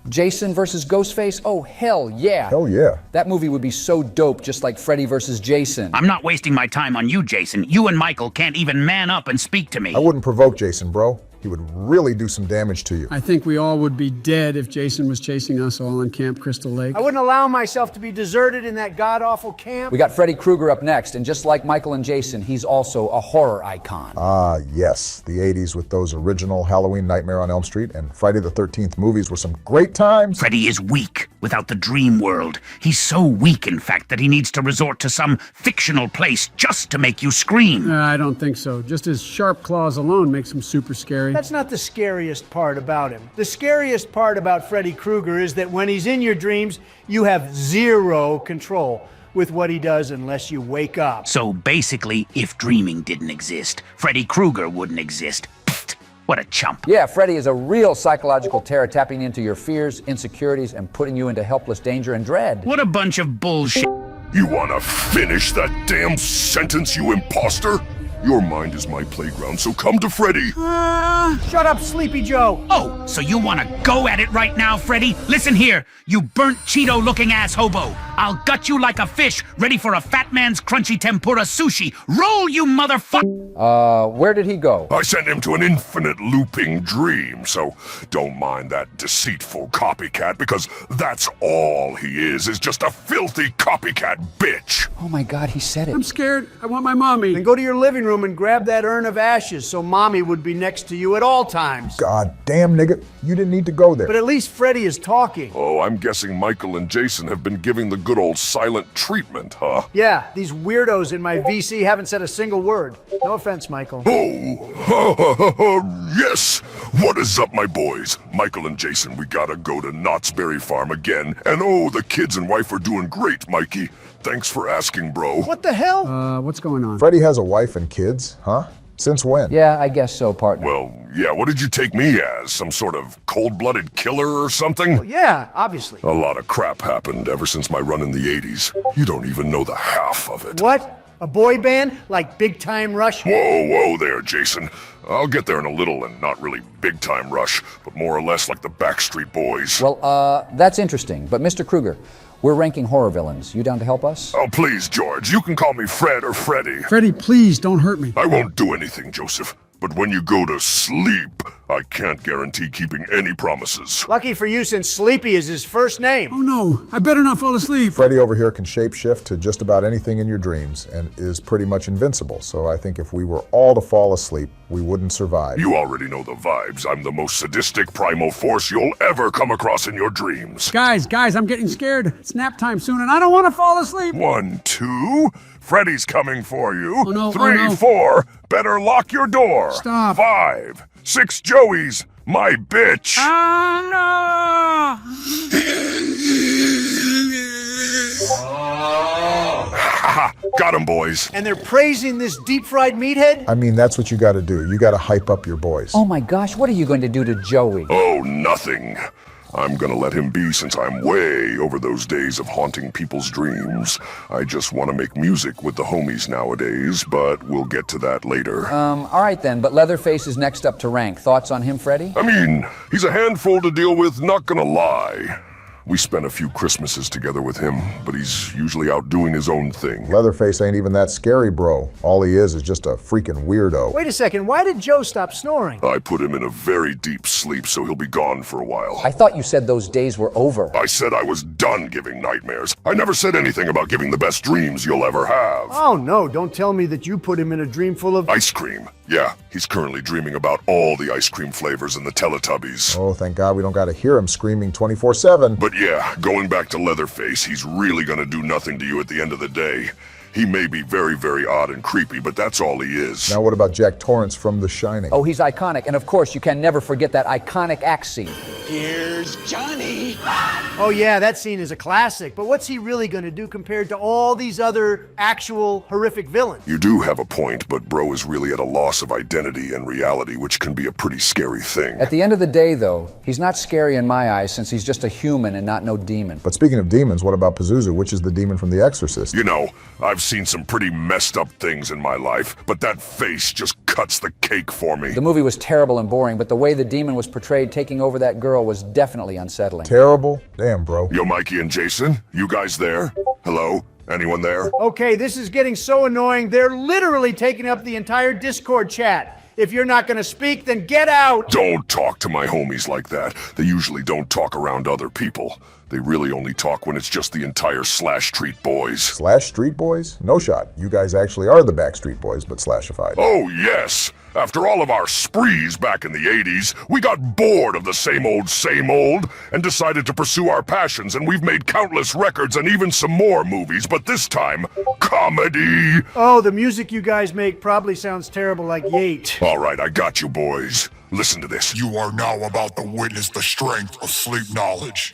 Speaker 3: Jason versus Ghostface? Oh, hell yeah.
Speaker 2: Hell yeah.
Speaker 3: That movie would be so dope, just like Freddy versus Jason.
Speaker 7: I'm not wasting my time on you, Jason. You and Michael can't even man up and speak to me.
Speaker 2: I wouldn't provoke Jason, bro. He would really do some damage to you.
Speaker 4: I think we all would be dead if Jason was chasing us all in Camp Crystal Lake.
Speaker 1: I wouldn't allow myself to be deserted in that god-awful camp.
Speaker 3: We got Freddy Krueger up next, and just like Michael and Jason, he's also a horror icon.
Speaker 2: Ah, yes. The 80s with those original Halloween Nightmare on Elm Street and Friday the 13th movies were some great times.
Speaker 7: Freddy is weak without the dream world. He's so weak, in fact, that he needs to resort to some fictional place just to make you scream.
Speaker 4: I don't think so. Just his sharp claws alone makes him super scary.
Speaker 1: That's not the scariest part about him. The scariest part about Freddy Krueger is that when he's in your dreams, you have zero control. with what he does unless you wake up.
Speaker 7: So basically, if dreaming didn't exist, Freddy Krueger wouldn't exist. Pfft, what a chump.
Speaker 3: Yeah, Freddy is a real psychological terror, tapping into your fears, insecurities, and putting you into helpless danger and dread.
Speaker 7: What a bunch of bullshit.
Speaker 6: You wanna finish that damn sentence, you imposter? Your mind is my playground, so come to Freddy.
Speaker 1: Shut up, Sleepy Joe.
Speaker 7: Oh, so you want to go at it right now, Freddy? Listen here, you burnt Cheeto-looking ass hobo. I'll gut you like a fish, ready for a fat man's crunchy tempura sushi. Roll, you motherfucker!
Speaker 3: Where did he go?
Speaker 6: I sent him to an infinite looping dream, so don't mind that deceitful copycat, because that's all he is just a filthy copycat bitch.
Speaker 3: Oh my God, he said it.
Speaker 4: I'm scared. I want my mommy.
Speaker 1: Then go to your living room and grab that urn of ashes so Mommy would be next to you at all times.
Speaker 2: God damn, nigga, you didn't need to go there.
Speaker 1: But at least Freddy is talking.
Speaker 6: Oh, I'm guessing Michael and Jason have been giving the good old silent treatment, huh?
Speaker 1: Yeah, these weirdos in my VC haven't said a single word. No offense, Michael.
Speaker 6: Oh, yes. What is up, my boys? Michael and Jason, we gotta go to Knott's Berry Farm again. And oh, the kids and wife are doing great, Mikey. Thanks for asking, bro.
Speaker 1: What the hell?
Speaker 4: What's going on?
Speaker 2: Freddy has a wife and kids, huh? Since when?
Speaker 3: Yeah, I guess so, partner.
Speaker 6: Well, yeah, what did you take me as? Some sort of cold-blooded killer or something?
Speaker 1: Yeah, obviously.
Speaker 6: A lot of crap happened ever since my run in the 80s. You don't even know the half of it.
Speaker 1: What? A boy band? Like Big Time Rush?
Speaker 6: Whoa there, Jason. I'll get there in a little and not really big-time rush, but more or less like the Backstreet Boys.
Speaker 3: Well, that's interesting. But Mr. Krueger, we're ranking horror villains. You down to help us?
Speaker 6: Oh, please, George. You can call me Fred or Freddy.
Speaker 4: Freddy, please don't hurt me.
Speaker 6: I won't do anything, Joseph. But when you go to sleep, I can't guarantee keeping any promises.
Speaker 1: Lucky for you, since Sleepy is his first name.
Speaker 4: Oh no, I better not fall asleep.
Speaker 2: Freddy over here can shapeshift to just about anything in your dreams and is pretty much invincible. So I think if we were all to fall asleep, we wouldn't survive.
Speaker 6: You already know the vibes. I'm the most sadistic primal force you'll ever come across in your dreams.
Speaker 4: Guys, I'm getting scared. It's nap time soon and I don't want to fall asleep.
Speaker 6: 1, 2. Freddy's coming for you.
Speaker 4: Oh, no,
Speaker 6: 3,
Speaker 4: oh, no.
Speaker 6: 4. Better lock your door.
Speaker 4: Stop.
Speaker 6: 5, 6 Joeys. My bitch. Got him, boys.
Speaker 1: And they're praising this deep-fried meathead?
Speaker 2: I mean, that's what you gotta do. You gotta hype up your boys.
Speaker 3: Oh my gosh, what are you going to do to Joey?
Speaker 6: Oh, nothing. I'm gonna let him be since I'm way over those days of haunting people's dreams. I just want to make music with the homies nowadays, but we'll get to that later.
Speaker 3: All right then, but Leatherface is next up to rank. Thoughts on him, Freddy?
Speaker 6: I mean, he's a handful to deal with, not gonna lie. We spent a few Christmases together with him, but he's usually out doing his own thing.
Speaker 2: Leatherface ain't even that scary, bro. All he is just a freaking weirdo.
Speaker 1: Wait a second, why did Joe stop snoring?
Speaker 6: I put him in a very deep sleep, so he'll be gone for a while.
Speaker 3: I thought you said those days were over.
Speaker 6: I said I was done giving nightmares. I never said anything about giving the best dreams you'll ever have.
Speaker 1: Oh no, don't tell me that you put him in a dream full of...
Speaker 6: Ice cream. Yeah, he's currently dreaming about all the ice cream flavors in the Teletubbies.
Speaker 2: Oh, thank God we don't gotta hear him screaming 24/7.
Speaker 6: But yeah, going back to Leatherface, he's really gonna do nothing to you at the end of the day. He may be very, very odd and creepy, but that's all he is.
Speaker 2: Now what about Jack Torrance from The Shining?
Speaker 3: Oh, he's iconic. And of course, you can never forget that iconic axe scene.
Speaker 8: Here's Johnny.
Speaker 1: Oh yeah, that scene is a classic, but what's he really gonna do compared to all these other actual horrific villains?
Speaker 6: You do have a point, but bro is really at a loss of identity and reality, which can be a pretty scary thing.
Speaker 3: At the end of the day, though, he's not scary in my eyes since he's just a human and not no demon.
Speaker 2: But speaking of demons, what about Pazuzu, which is the demon from The Exorcist?
Speaker 6: You know, I've seen some pretty messed up things in my life, but that face just cuts the cake for me.
Speaker 3: The movie was terrible and boring, but the way the demon was portrayed taking over that girl was definitely unsettling.
Speaker 2: Terrible? Damn, bro.
Speaker 6: Yo, Mikey and Jason, you guys there? Hello? Anyone there?
Speaker 1: Okay, this is getting so annoying, they're literally taking up the entire Discord chat. If you're not gonna speak, then get out!
Speaker 6: Don't talk to my homies like that. They usually don't talk around other people. They really only talk when it's just the entire Slash Street Boys.
Speaker 2: Slash Street Boys? No shot. You guys actually are the Backstreet Boys, but slashified.
Speaker 6: Oh, yes! After all of our sprees back in the 80s, we got bored of the same old, and decided to pursue our passions, and we've made countless records and even some more movies, but this time, comedy!
Speaker 1: Oh, the music you guys make probably sounds terrible like Yate.
Speaker 6: All right, I got you, boys. Listen to this.
Speaker 9: You are now about to witness the strength of sleep knowledge.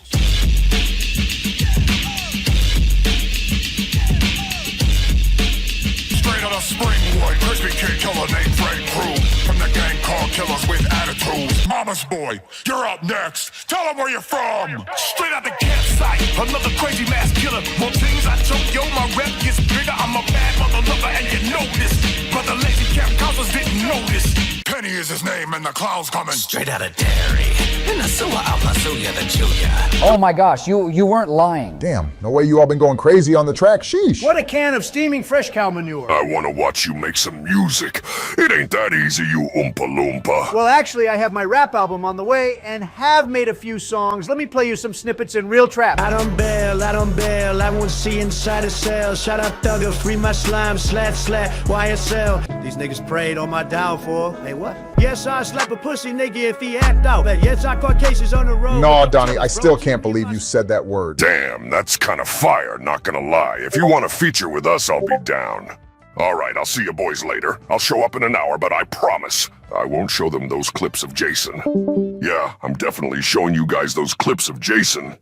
Speaker 9: Mama's boy, you're up next. Tell them where you're from. Straight out the campsite, another crazy mass killer. More things I choke, yo, my rep gets bigger. I'm a bad mother lover, and you know this. But the lazy camp counselors didn't notice. Penny is his name, and the clown's coming.
Speaker 8: Straight out of dairy. In the sewer, I'll pursue you, then chew ya.
Speaker 3: Oh my gosh, you weren't lying.
Speaker 2: Damn, no way you all been going crazy on the track. Sheesh.
Speaker 1: What a can of steaming fresh cow manure.
Speaker 6: I want to watch you make some music. It ain't that easy, you Oompa Loompa.
Speaker 1: Well, actually, I have my rap album on the way and have made a few songs. Let me play you some snippets in real trap.
Speaker 10: I don't bail, I won't see inside a cell. Shout out Thugger, free my slime, slat, YSL. These niggas prayed on my downfall. Hey, what? Yes, I slap a pussy nigga if he act out. Yes, I caught cases on the road.
Speaker 2: No, Donnie, I still can't believe you said that word.
Speaker 6: Damn, that's kind of fire, not gonna lie. If you want to feature with us, I'll be down. All right, I'll see you boys later. I'll show up in an hour, but I promise I won't show them those clips of Jason. Yeah, I'm definitely showing you guys those clips of Jason.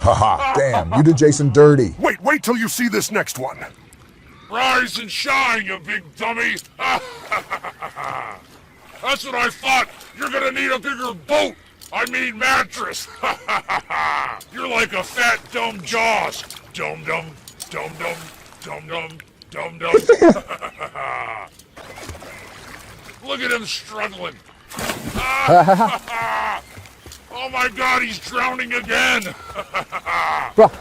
Speaker 2: Haha, damn, you did Jason dirty.
Speaker 6: Wait till you see this next one.
Speaker 9: Rise and shine, you big dummy. That's what I thought. You're gonna need a bigger boat. I mean mattress. You're like a fat, dumb Jaws. Dum-dum, dum-dum, dum-dum, dum-dum. Look at him struggling. Oh my God, he's drowning again.
Speaker 3: Bro,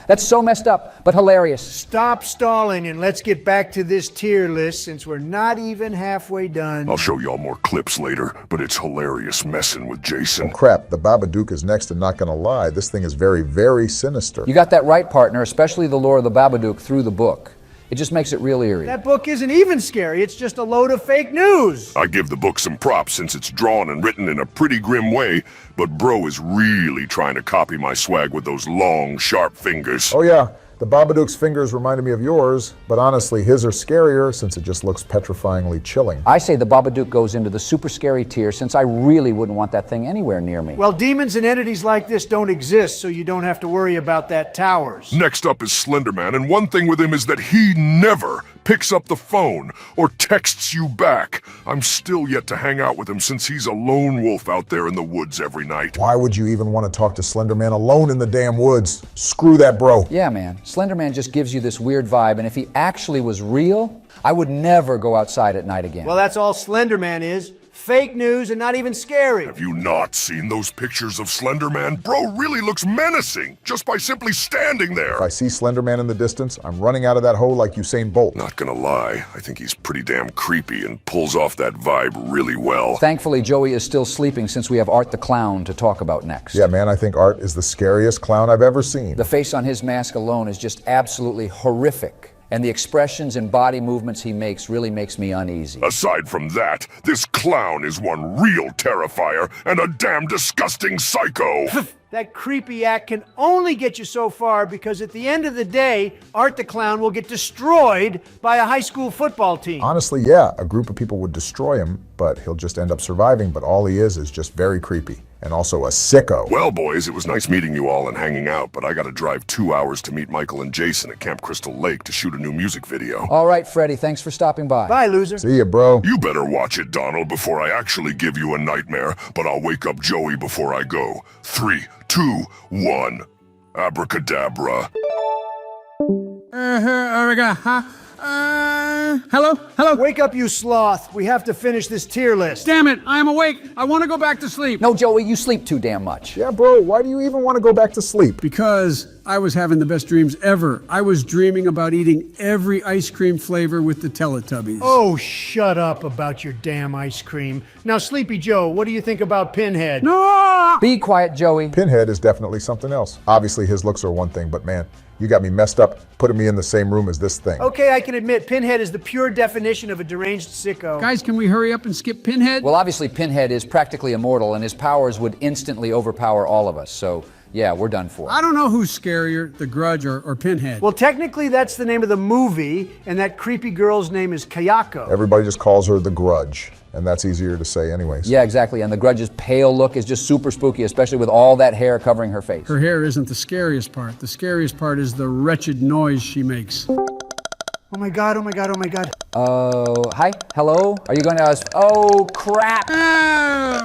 Speaker 3: that's so messed up, but hilarious.
Speaker 1: Stop stalling and let's get back to this tier list since we're not even halfway done.
Speaker 6: I'll show y'all more clips later, but it's hilarious messing with Jason.
Speaker 2: Crap, the Babadook is next and not gonna lie. This thing is very, very sinister.
Speaker 3: You got that right, partner, especially the lore of the Babadook through the book. It just makes it real eerie.
Speaker 1: That book isn't even scary, it's just a load of fake news.
Speaker 6: I give the book some props since it's drawn and written in a pretty grim way, but bro is really trying to copy my swag with those long, sharp fingers.
Speaker 2: Oh yeah, the Babadook's fingers reminded me of yours, but honestly his are scarier since it just looks petrifyingly chilling.
Speaker 3: I say the Babadook goes into the super scary tier since I really wouldn't want that thing anywhere near me.
Speaker 1: Well, demons and entities like this don't exist, so you don't have to worry about that towers.
Speaker 6: Next up is Slender Man, and one thing with him is that he never picks up the phone or texts you back. I'm still yet to hang out with him since he's a lone wolf out there in the woods every night.
Speaker 2: Why would you even want to talk to Slender Man alone in the damn woods? Screw that, bro.
Speaker 3: Yeah, man. Slender Man just gives you this weird vibe, and if he actually was real, I would never go outside at night again.
Speaker 1: Well, that's all Slender Man is. Fake news and not even scary.
Speaker 6: Have you not seen those pictures of Slender Man? Bro really looks menacing just by simply standing there.
Speaker 2: If I see Slender Man in the distance, I'm running out of that hole like Usain Bolt.
Speaker 6: Not gonna lie, I think he's pretty damn creepy and pulls off that vibe really well.
Speaker 3: Thankfully, Joey is still sleeping since we have Art the Clown to talk about next.
Speaker 2: Yeah, man, I think Art is the scariest clown I've ever seen.
Speaker 3: The face on his mask alone is just absolutely horrific. And the expressions and body movements he makes really makes me uneasy.
Speaker 6: Aside from that, this clown is one real terrifier and a damn disgusting psycho.
Speaker 1: That creepy act can only get you so far because at the end of the day, Art the Clown will get destroyed by a high school football team.
Speaker 2: Honestly, yeah, a group of people would destroy him, but he'll just end up surviving, but all he is just very creepy. And also a sicko.
Speaker 6: Well, boys, it was nice meeting you all and hanging out, but I gotta drive 2 hours to meet Michael and Jason at Camp Crystal Lake to shoot a new music video.
Speaker 3: All right, Freddie, thanks for stopping by.
Speaker 1: Bye, loser.
Speaker 2: See ya, bro.
Speaker 6: You better watch it, Donald, before I actually give you a nightmare, but I'll wake up Joey before I go. 3, 2, 1. Abracadabra.
Speaker 4: Hello?
Speaker 1: Wake up, you sloth. We have to finish this tier list.
Speaker 4: Damn it, I am awake. I want to go back to sleep.
Speaker 3: No, Joey, you sleep too damn much.
Speaker 2: Yeah, bro, why do you even want to go back to sleep?
Speaker 4: Because I was having the best dreams ever. I was dreaming about eating every ice cream flavor with the Teletubbies.
Speaker 1: Oh, shut up about your damn ice cream. Now, Sleepy Joe, what do you think about Pinhead?
Speaker 4: No!
Speaker 3: Be quiet, Joey.
Speaker 2: Pinhead is definitely something else. Obviously, his looks are one thing, but man, you got me messed up putting me in the same room as this thing.
Speaker 1: Okay, I can admit, Pinhead is the pure definition of a deranged sicko.
Speaker 4: Guys, can we hurry up and skip Pinhead?
Speaker 3: Well, obviously, Pinhead is practically immortal, and his powers would instantly overpower all of us, so yeah, we're done for.
Speaker 4: I don't know who's scarier, The Grudge or Pinhead.
Speaker 1: Well, technically, that's the name of the movie, and that creepy girl's name is Kayako.
Speaker 2: Everybody just calls her The Grudge, and that's easier to say anyways.
Speaker 3: Yeah, exactly, and The Grudge's pale look is just super spooky, especially with all that hair covering her face.
Speaker 4: Her hair isn't the scariest part. The scariest part is the wretched noise she makes.
Speaker 1: Oh my God, oh my God, oh my God.
Speaker 3: Hi? Hello? Are you going to ask? Oh, crap.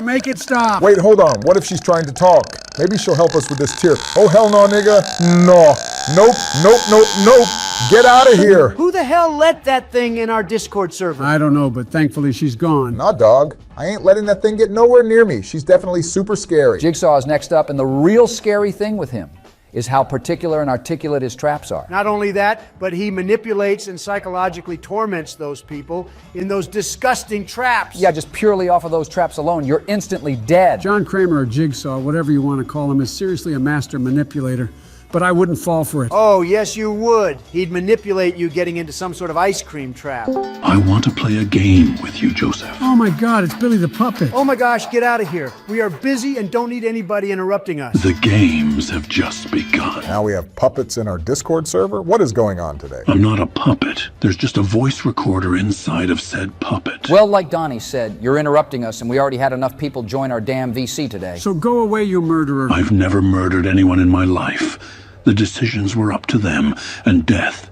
Speaker 4: Make it stop.
Speaker 2: Wait, hold on. What if she's trying to talk? Maybe she'll help us with this tear. Oh, hell no, nigga. No. Nope, nope, nope, nope. Get out of here.
Speaker 1: Who the hell let that thing in our Discord server?
Speaker 4: I don't know, but thankfully she's gone.
Speaker 2: Nah, dog. I ain't letting that thing get nowhere near me. She's definitely super scary.
Speaker 3: Jigsaw is next up, and the real scary thing with him is how particular and articulate his traps are.
Speaker 1: Not only that, but he manipulates and psychologically torments those people in those disgusting traps.
Speaker 3: Yeah, just purely off of those traps alone, you're instantly dead.
Speaker 4: John Kramer, or Jigsaw, whatever you want to call him, is seriously a master manipulator. But I wouldn't fall for it.
Speaker 1: Oh, yes, you would. He'd manipulate you getting into some sort of ice cream trap.
Speaker 9: I want to play a game with you, Joseph.
Speaker 4: Oh my God, it's Billy the Puppet.
Speaker 1: Oh my gosh, get out of here. We are busy and don't need anybody interrupting us.
Speaker 9: The games have just begun.
Speaker 2: Now we have puppets in our Discord server? What is going on today?
Speaker 9: I'm not a puppet. There's just a voice recorder inside of said puppet.
Speaker 3: Well, like Donnie said, you're interrupting us, and we already had enough people join our damn VC today.
Speaker 4: So go away, you murderer.
Speaker 9: I've never murdered anyone in my life. The decisions were up to them, and death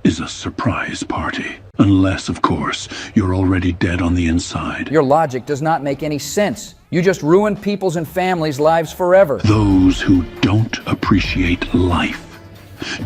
Speaker 9: is a surprise party. Unless, of course, you're already dead on the inside.
Speaker 3: Your logic does not make any sense. You just ruin people's and families' lives forever.
Speaker 9: Those who don't appreciate life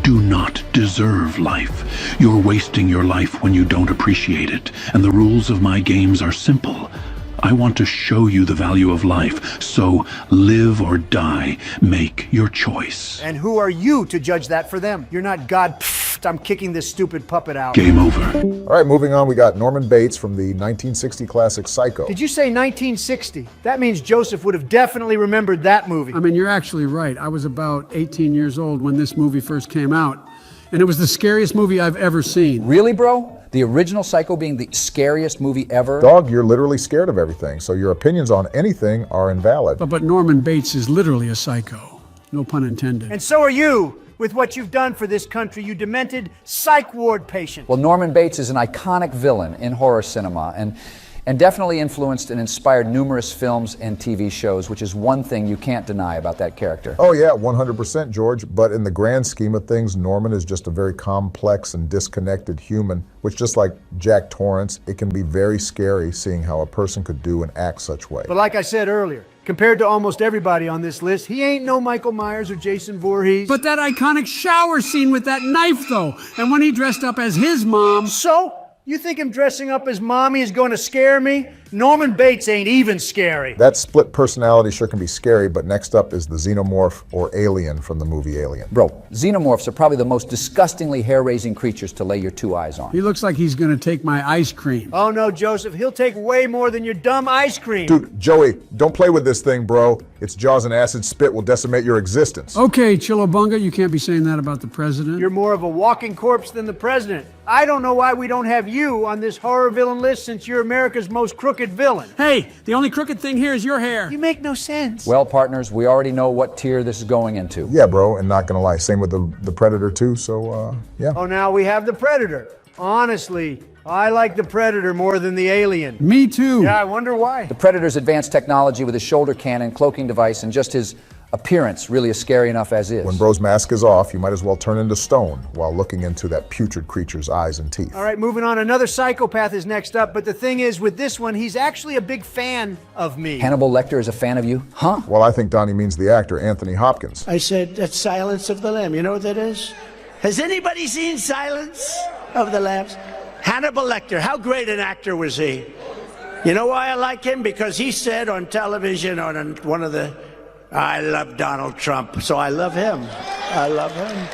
Speaker 9: do not deserve life. You're wasting your life when you don't appreciate it, and the rules of my games are simple. I want to show you the value of life, so live or die. Make your choice.
Speaker 1: And who are you to judge that for them? You're not God. Pfft, I'm kicking this stupid puppet out.
Speaker 9: Game over.
Speaker 2: All right, moving on, we got Norman Bates from the 1960 classic Psycho.
Speaker 1: Did you say 1960? That means Joseph would have definitely remembered that movie.
Speaker 4: I mean, you're actually right. I was about 18 years old when this movie first came out, and it was the scariest movie I've ever seen.
Speaker 3: Really, bro? The original Psycho being the scariest movie ever?
Speaker 2: Dog, you're literally scared of everything, so your opinions on anything are invalid.
Speaker 4: But Norman Bates is literally a psycho. No pun intended.
Speaker 1: And so are you, with what you've done for this country, you demented psych ward patient.
Speaker 3: Well, Norman Bates is an iconic villain in horror cinema, and definitely influenced and inspired numerous films and TV shows, which is one thing you can't deny about that character.
Speaker 2: Oh yeah, 100%, George. But in the grand scheme of things, Norman is just a very complex and disconnected human, which, just like Jack Torrance, it can be very scary seeing how a person could do and act such way.
Speaker 1: But like I said earlier, compared to almost everybody on this list, he ain't no Michael Myers or Jason Voorhees.
Speaker 4: But that iconic shower scene with that knife, though, and when he dressed up as his mom.
Speaker 1: So? You think him dressing up as mommy is going to scare me? Norman Bates ain't even scary.
Speaker 2: That split personality sure can be scary, but next up is the xenomorph or alien from the movie Alien.
Speaker 3: Bro, xenomorphs are probably the most disgustingly hair-raising creatures to lay your two eyes on.
Speaker 4: He looks like he's going to take my ice cream.
Speaker 1: Oh no, Joseph, he'll take way more than your dumb ice cream.
Speaker 2: Dude, Joey, don't play with this thing, bro. Its jaws and acid spit will decimate your existence.
Speaker 4: Okay, Chillabunga, you can't be saying that about the president.
Speaker 1: You're more of a walking corpse than the president. I don't know why we don't have you on this horror villain list, since you're America's most crooked villain.
Speaker 4: Hey, the only crooked thing here is your hair.
Speaker 1: You make no sense.
Speaker 3: Well, partners, we already know what tier this is going into.
Speaker 2: Yeah, bro, and not gonna lie, same with the Predator too, so yeah.
Speaker 1: Oh, now we have the Predator. Honestly, I like the Predator more than the Alien.
Speaker 4: Me too.
Speaker 1: Yeah, I wonder why.
Speaker 3: The Predator's advanced technology with his shoulder cannon, cloaking device, and just his appearance really is scary enough as is.
Speaker 2: When bro's mask is off, you might as well turn into stone while looking into that putrid creature's eyes and teeth.
Speaker 1: All right, moving on. Another psychopath is next up, but the thing is, with this one, he's actually a big fan of me.
Speaker 3: Hannibal Lecter is a fan of you? Huh?
Speaker 2: Well, I think Donnie means the actor, Anthony Hopkins.
Speaker 10: I said, that's Silence of the Lamb. You know what that is? Has anybody seen Silence of the Lambs? Hannibal Lecter, how great an actor was he? You know why I like him? Because he said on television, on one of the, I love Donald Trump, so I love him. I love him.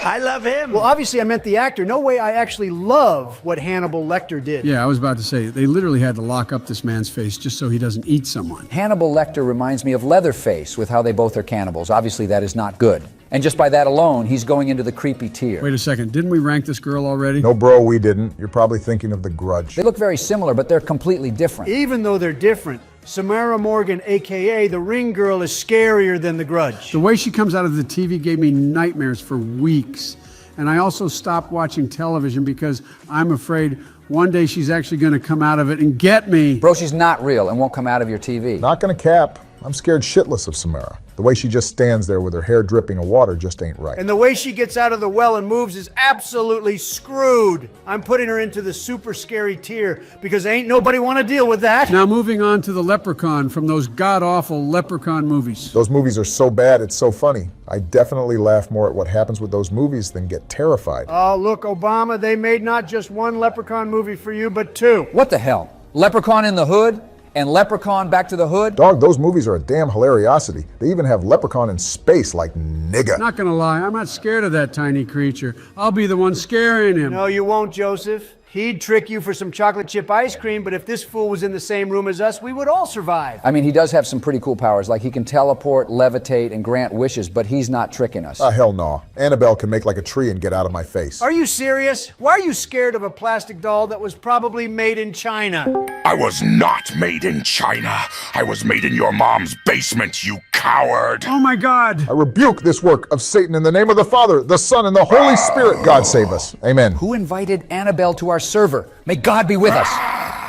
Speaker 10: I love him.
Speaker 1: Well, obviously I meant the actor. No way I actually love what Hannibal Lecter did.
Speaker 4: Yeah, I was about to say, they literally had to lock up this man's face just so he doesn't eat someone.
Speaker 3: Hannibal Lecter reminds me of Leatherface with how they both are cannibals. Obviously that is not good. And just by that alone, he's going into the creepy tier.
Speaker 4: Wait a second, didn't we rank this girl already?
Speaker 2: No, bro, we didn't. You're probably thinking of The Grudge.
Speaker 3: They look very similar, but they're completely different.
Speaker 1: Even though they're different, Samara Morgan, a.k.a. the Ring Girl, is scarier than The Grudge.
Speaker 4: The way she comes out of the TV gave me nightmares for weeks. And I also stopped watching television because I'm afraid one day she's actually going to come out of it and get me.
Speaker 3: Bro, she's not real and won't come out of your TV.
Speaker 2: Not gonna cap. I'm scared shitless of Samara. The way she just stands there with her hair dripping of water just ain't right.
Speaker 1: And the way she gets out of the well and moves is absolutely screwed. I'm putting her into the super scary tier because ain't nobody want to deal with that.
Speaker 4: Now moving on to the leprechaun from those god-awful leprechaun movies.
Speaker 2: Those movies are so bad, it's so funny. I definitely laugh more at what happens with those movies than get terrified.
Speaker 1: Oh, look, Obama, they made not just one leprechaun movie for you, but two.
Speaker 3: What the hell? Leprechaun in the Hood and Leprechaun Back to the Hood?
Speaker 2: Dog, those movies are a damn hilariosity. They even have Leprechaun in space like nigga.
Speaker 4: Not gonna lie, I'm not scared of that tiny creature. I'll be the one scaring him.
Speaker 1: No, you won't, Joseph. He'd trick you for some chocolate chip ice cream, but if this fool was in the same room as us, we would all survive.
Speaker 3: I mean, he does have some pretty cool powers, like he can teleport, levitate, and grant wishes, but he's not tricking us.
Speaker 2: Hell no. Annabelle can make like a tree and get out of my face.
Speaker 1: Are you serious? Why are you scared of a plastic doll that was probably made in China?
Speaker 6: I was not made in China. I was made in your mom's basement, you coward.
Speaker 4: Oh my God!
Speaker 2: I rebuke this work of Satan in the name of the Father, the Son, and the Holy Spirit. God save us. Amen.
Speaker 3: Who invited Annabelle to our server? May God be with us.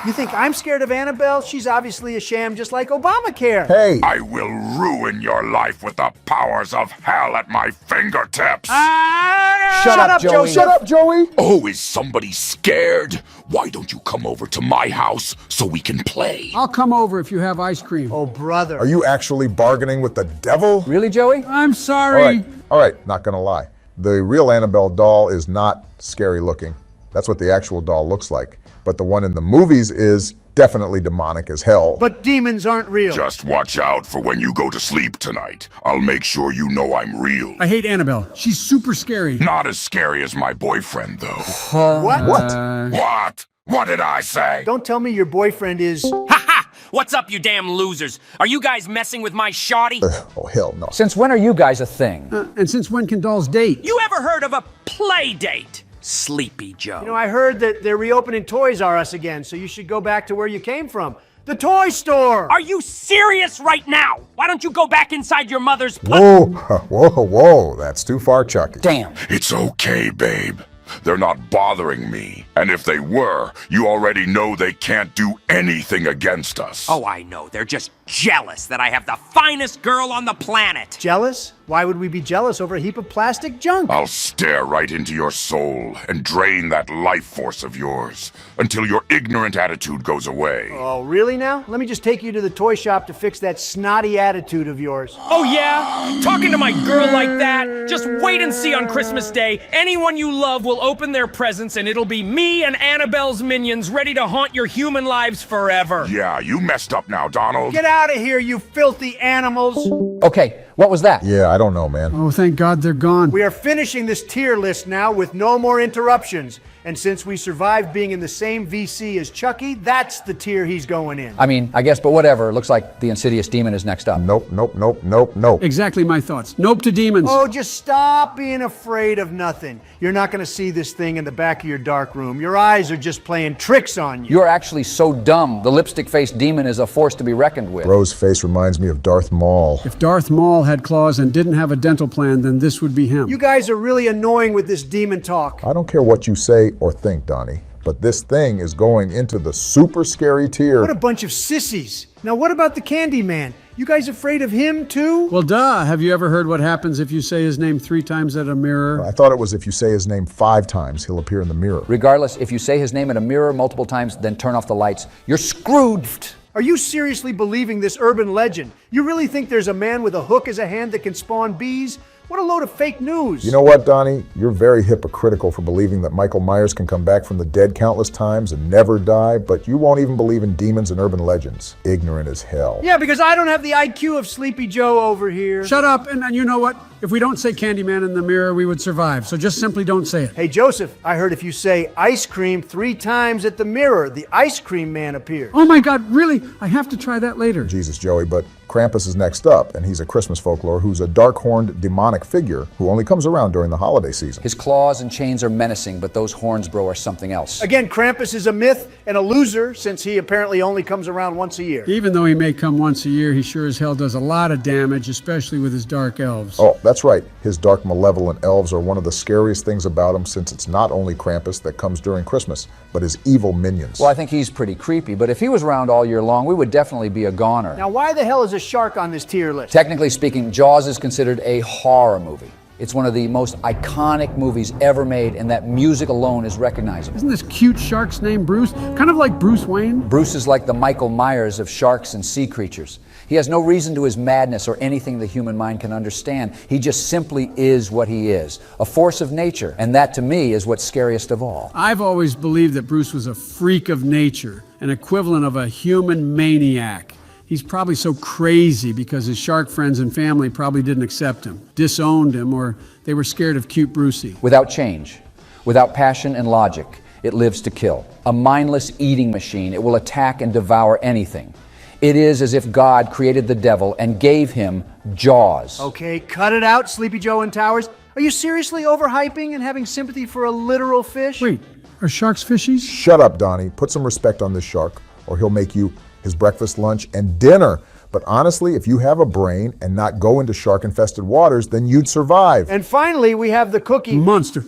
Speaker 1: You think I'm scared of Annabelle? She's obviously a sham just like Obamacare.
Speaker 2: Hey!
Speaker 6: I will ruin your life with the powers of hell at my fingertips.
Speaker 3: Shut up, Joey.
Speaker 2: Shut up, Joey!
Speaker 6: Oh, is somebody scared? Why don't you come over to my house so we can play?
Speaker 4: I'll come over if you have ice cream.
Speaker 1: Oh, brother.
Speaker 2: Are you actually bargaining with the devil?
Speaker 3: Really, Joey?
Speaker 4: I'm sorry.
Speaker 2: All right, not gonna lie. The real Annabelle doll is not scary looking. That's what the actual doll looks like. But the one in the movies is definitely demonic as hell.
Speaker 1: But demons aren't real.
Speaker 6: Just watch out for when you go to sleep tonight. I'll make sure you know I'm real.
Speaker 4: I hate Annabelle. She's super scary.
Speaker 6: Not as scary as my boyfriend, though.
Speaker 1: What?
Speaker 6: What? What did I say?
Speaker 1: Don't tell me your boyfriend is...
Speaker 11: What's up, you damn losers? Are you guys messing with my shawty?
Speaker 2: Oh, hell no.
Speaker 3: Since when are you guys a thing?
Speaker 4: And since when can dolls date?
Speaker 11: You ever heard of a play date? Sleepy Joe.
Speaker 1: You know, I heard that they're reopening Toys R Us again, so you should go back to where you came from. The toy store!
Speaker 11: Are you serious right now? Why don't you go back inside your mother's...
Speaker 2: Whoa, that's too far, Chucky.
Speaker 3: Damn.
Speaker 6: It's okay, babe. They're not bothering me. And if they were, you already know they can't do anything against us.
Speaker 11: Oh, I know. They're just jealous that I have the finest girl on the planet.
Speaker 1: Jealous? Why would we be jealous over a heap of plastic junk?
Speaker 6: I'll stare right into your soul and drain that life force of yours until your ignorant attitude goes away.
Speaker 1: Oh, really now? Let me just take you to the toy shop to fix that snotty attitude of yours.
Speaker 11: Oh, yeah? Talking to my girl like that? Just wait and see on Christmas Day. Anyone you love will open their presents and it'll be me and Annabelle's minions ready to haunt your human lives forever.
Speaker 6: Yeah, you messed up now, Donald.
Speaker 1: Get out of here, you filthy animals!
Speaker 3: Okay, what was that?
Speaker 2: Yeah, I don't know, man.
Speaker 4: Oh, thank God they're gone.
Speaker 1: We are finishing this tier list now with no more interruptions. And since we survived being in the same VC as Chucky, that's the tier he's going in.
Speaker 3: I mean, I guess, but whatever. It looks like the insidious demon is next up.
Speaker 2: Nope.
Speaker 4: Exactly my thoughts. Nope to demons.
Speaker 1: Oh, just stop being afraid of nothing. You're not going to see this thing in the back of your dark room. Your eyes are just playing tricks on you.
Speaker 3: You're actually so dumb. The lipstick-faced demon is a force to be reckoned with.
Speaker 2: Bro's face reminds me of Darth Maul.
Speaker 4: If Darth Maul had claws and didn't have a dental plan, then this would be him.
Speaker 1: You guys are really annoying with this demon talk.
Speaker 2: I don't care what you say or think, Donnie, but this thing is going into the super scary tier.
Speaker 1: What a bunch of sissies. Now what about the Candy Man? You guys afraid of him too?
Speaker 4: Well, duh. Have you ever heard what happens if you say his name 3 times at a mirror?
Speaker 2: I thought it was if you say his name 5 times, he'll appear in the mirror.
Speaker 3: Regardless, if you say his name in a mirror multiple times, then turn off the lights, you're screwed.
Speaker 1: Are you seriously believing this urban legend? You really think there's a man with a hook as a hand that can spawn bees? What a load of fake news.
Speaker 2: You know what, Donnie? You're very hypocritical for believing that Michael Myers can come back from the dead countless times and never die, but you won't even believe in demons and urban legends. Ignorant as hell.
Speaker 1: Yeah, because I don't have the IQ of Sleepy Joe over here.
Speaker 4: Shut up, and you know what? If we don't say Candyman in the mirror, we would survive, so just simply don't say it.
Speaker 1: Hey, Joseph, I heard if you say ice cream 3 times at the mirror, the ice cream man appears.
Speaker 4: Oh my God, really? I have to try that later.
Speaker 2: Jesus, Joey, but Krampus is next up, and he's a Christmas folklore who's a dark-horned demonic figure who only comes around during the holiday season.
Speaker 3: His claws and chains are menacing, but those horns, bro, are something else.
Speaker 1: Again, Krampus is a myth and a loser since he apparently only comes around once a year.
Speaker 4: Even though he may come once a year, he sure as hell does a lot of damage, especially with his dark elves.
Speaker 2: Oh, That's right, his dark malevolent elves are one of the scariest things about him, since it's not only Krampus that comes during Christmas, but his evil minions.
Speaker 3: Well, I think he's pretty creepy, but if he was around all year long, we would definitely be a goner.
Speaker 1: Now, why the hell is a shark on this tier list?
Speaker 3: Technically speaking, Jaws is considered a horror movie. It's one of the most iconic movies ever made, and that music alone is recognizable.
Speaker 4: Isn't this cute shark's name Bruce? Kind of like Bruce Wayne?
Speaker 3: Bruce is like the Michael Myers of sharks and sea creatures. He has no reason to his madness or anything the human mind can understand. He just simply is what he is, a force of nature, and that to me is what's scariest of all.
Speaker 4: I've always believed that Bruce was a freak of nature, an equivalent of a human maniac. He's probably so crazy because his shark friends and family probably didn't accept him, disowned him, or they were scared of cute Brucey.
Speaker 3: Without change, without passion and logic, it lives to kill. A mindless eating machine, it will attack and devour anything. It is as if God created the devil and gave him jaws.
Speaker 1: Okay, cut it out, Sleepy Joe and Towers. Are you seriously overhyping and having sympathy for a literal fish?
Speaker 4: Wait, are sharks fishies?
Speaker 2: Shut up, Donnie. Put some respect on this shark, or he'll make you his breakfast, lunch, and dinner. But honestly, if you have a brain and not go into shark-infested waters, then you'd survive.
Speaker 1: And finally, we have the cookie
Speaker 4: monster.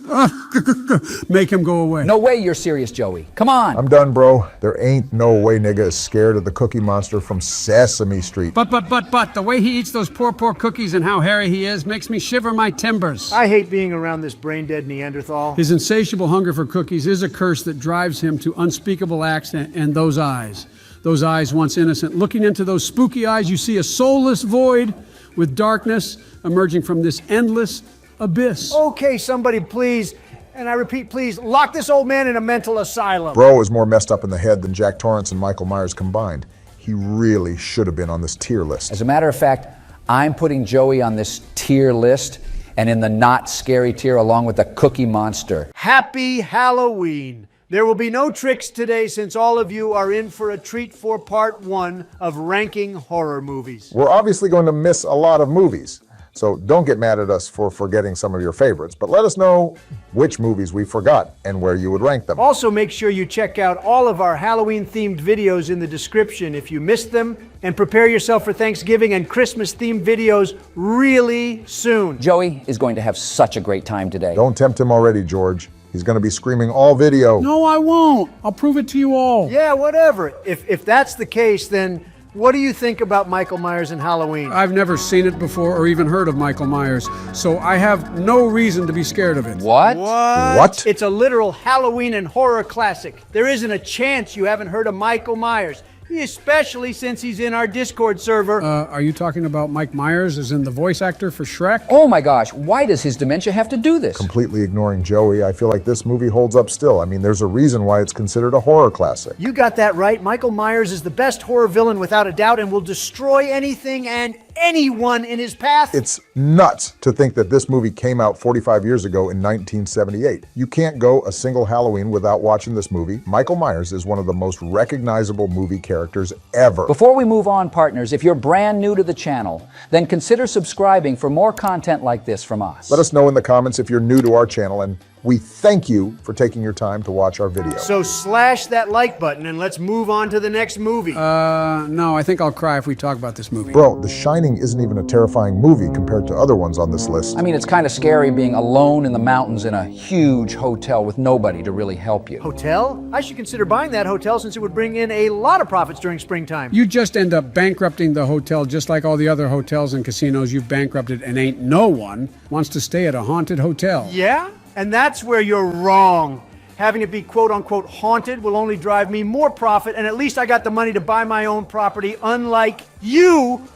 Speaker 4: Make him go away.
Speaker 3: No way you're serious, Joey. Come on.
Speaker 2: I'm done, bro. There ain't no way nigga is scared of the Cookie Monster from Sesame Street.
Speaker 4: But, the way he eats those poor cookies and how hairy he is makes me shiver my timbers.
Speaker 1: I hate being around this brain-dead Neanderthal.
Speaker 4: His insatiable hunger for cookies is a curse that drives him to unspeakable acts, and those eyes. Those eyes once innocent. Looking into those spooky eyes, you see a soulless void with darkness emerging from this endless abyss.
Speaker 1: Okay, somebody please, and I repeat, please, lock this old man in a mental asylum.
Speaker 2: Bro is more messed up in the head than Jack Torrance and Michael Myers combined. He really should have been on this tier list.
Speaker 3: As a matter of fact, I'm putting Joey on this tier list and in the not scary tier along with the Cookie Monster.
Speaker 1: Happy Halloween. There will be no tricks today since all of you are in for a treat for part 1 of ranking horror movies.
Speaker 2: We're obviously going to miss a lot of movies, so don't get mad at us for forgetting some of your favorites, but let us know which movies we forgot and where you would rank them.
Speaker 1: Also, make sure you check out all of our Halloween-themed videos in the description if you missed them, and prepare yourself for Thanksgiving and Christmas-themed videos really soon.
Speaker 3: Joey is going to have such a great time today.
Speaker 2: Don't tempt him already, George. He's going to be screaming all video.
Speaker 4: No, I won't. I'll prove it to you all.
Speaker 1: Yeah, whatever. If that's the case, then what do you think about Michael Myers and Halloween?
Speaker 4: I've never seen it before or even heard of Michael Myers, so I have no reason to be scared of it.
Speaker 3: What?
Speaker 2: What?
Speaker 1: It's a literal Halloween and horror classic. There isn't a chance you haven't heard of Michael Myers. Especially since he's in our Discord server.
Speaker 4: Are you talking about Mike Myers as in the voice actor for Shrek?
Speaker 3: Oh my gosh, why does his dementia have to do this?
Speaker 2: Completely ignoring Joey, I feel like this movie holds up still. I mean, there's a reason why it's considered a horror classic.
Speaker 1: You got that right. Michael Myers is the best horror villain without a doubt and will destroy anything and anyone in his path.
Speaker 2: It's nuts to think that this movie came out 45 years ago in 1978. You can't go a single Halloween without watching this movie. Michael Myers is one of the most recognizable movie characters ever.
Speaker 3: Before we move on, partners, if you're brand new to the channel, then consider subscribing for more content like this from us.
Speaker 2: Let us know in the comments if you're new to our channel, and we thank you for taking your time to watch our video.
Speaker 1: So slash that like button and let's move on to the next movie.
Speaker 4: No, I think I'll cry if we talk about this movie.
Speaker 2: Bro, The Shining isn't even a terrifying movie compared to other ones on this list.
Speaker 3: I mean, it's kind of scary being alone in the mountains in a huge hotel with nobody to really help you.
Speaker 1: Hotel? I should consider buying that hotel since it would bring in a lot of profits during springtime.
Speaker 4: You just end up bankrupting the hotel just like all the other hotels and casinos you've bankrupted, and ain't no one wants to stay at a haunted hotel.
Speaker 1: Yeah? And that's where you're wrong. Having it be quote-unquote haunted will only drive me more profit, and at least I got the money to buy my own property, unlike you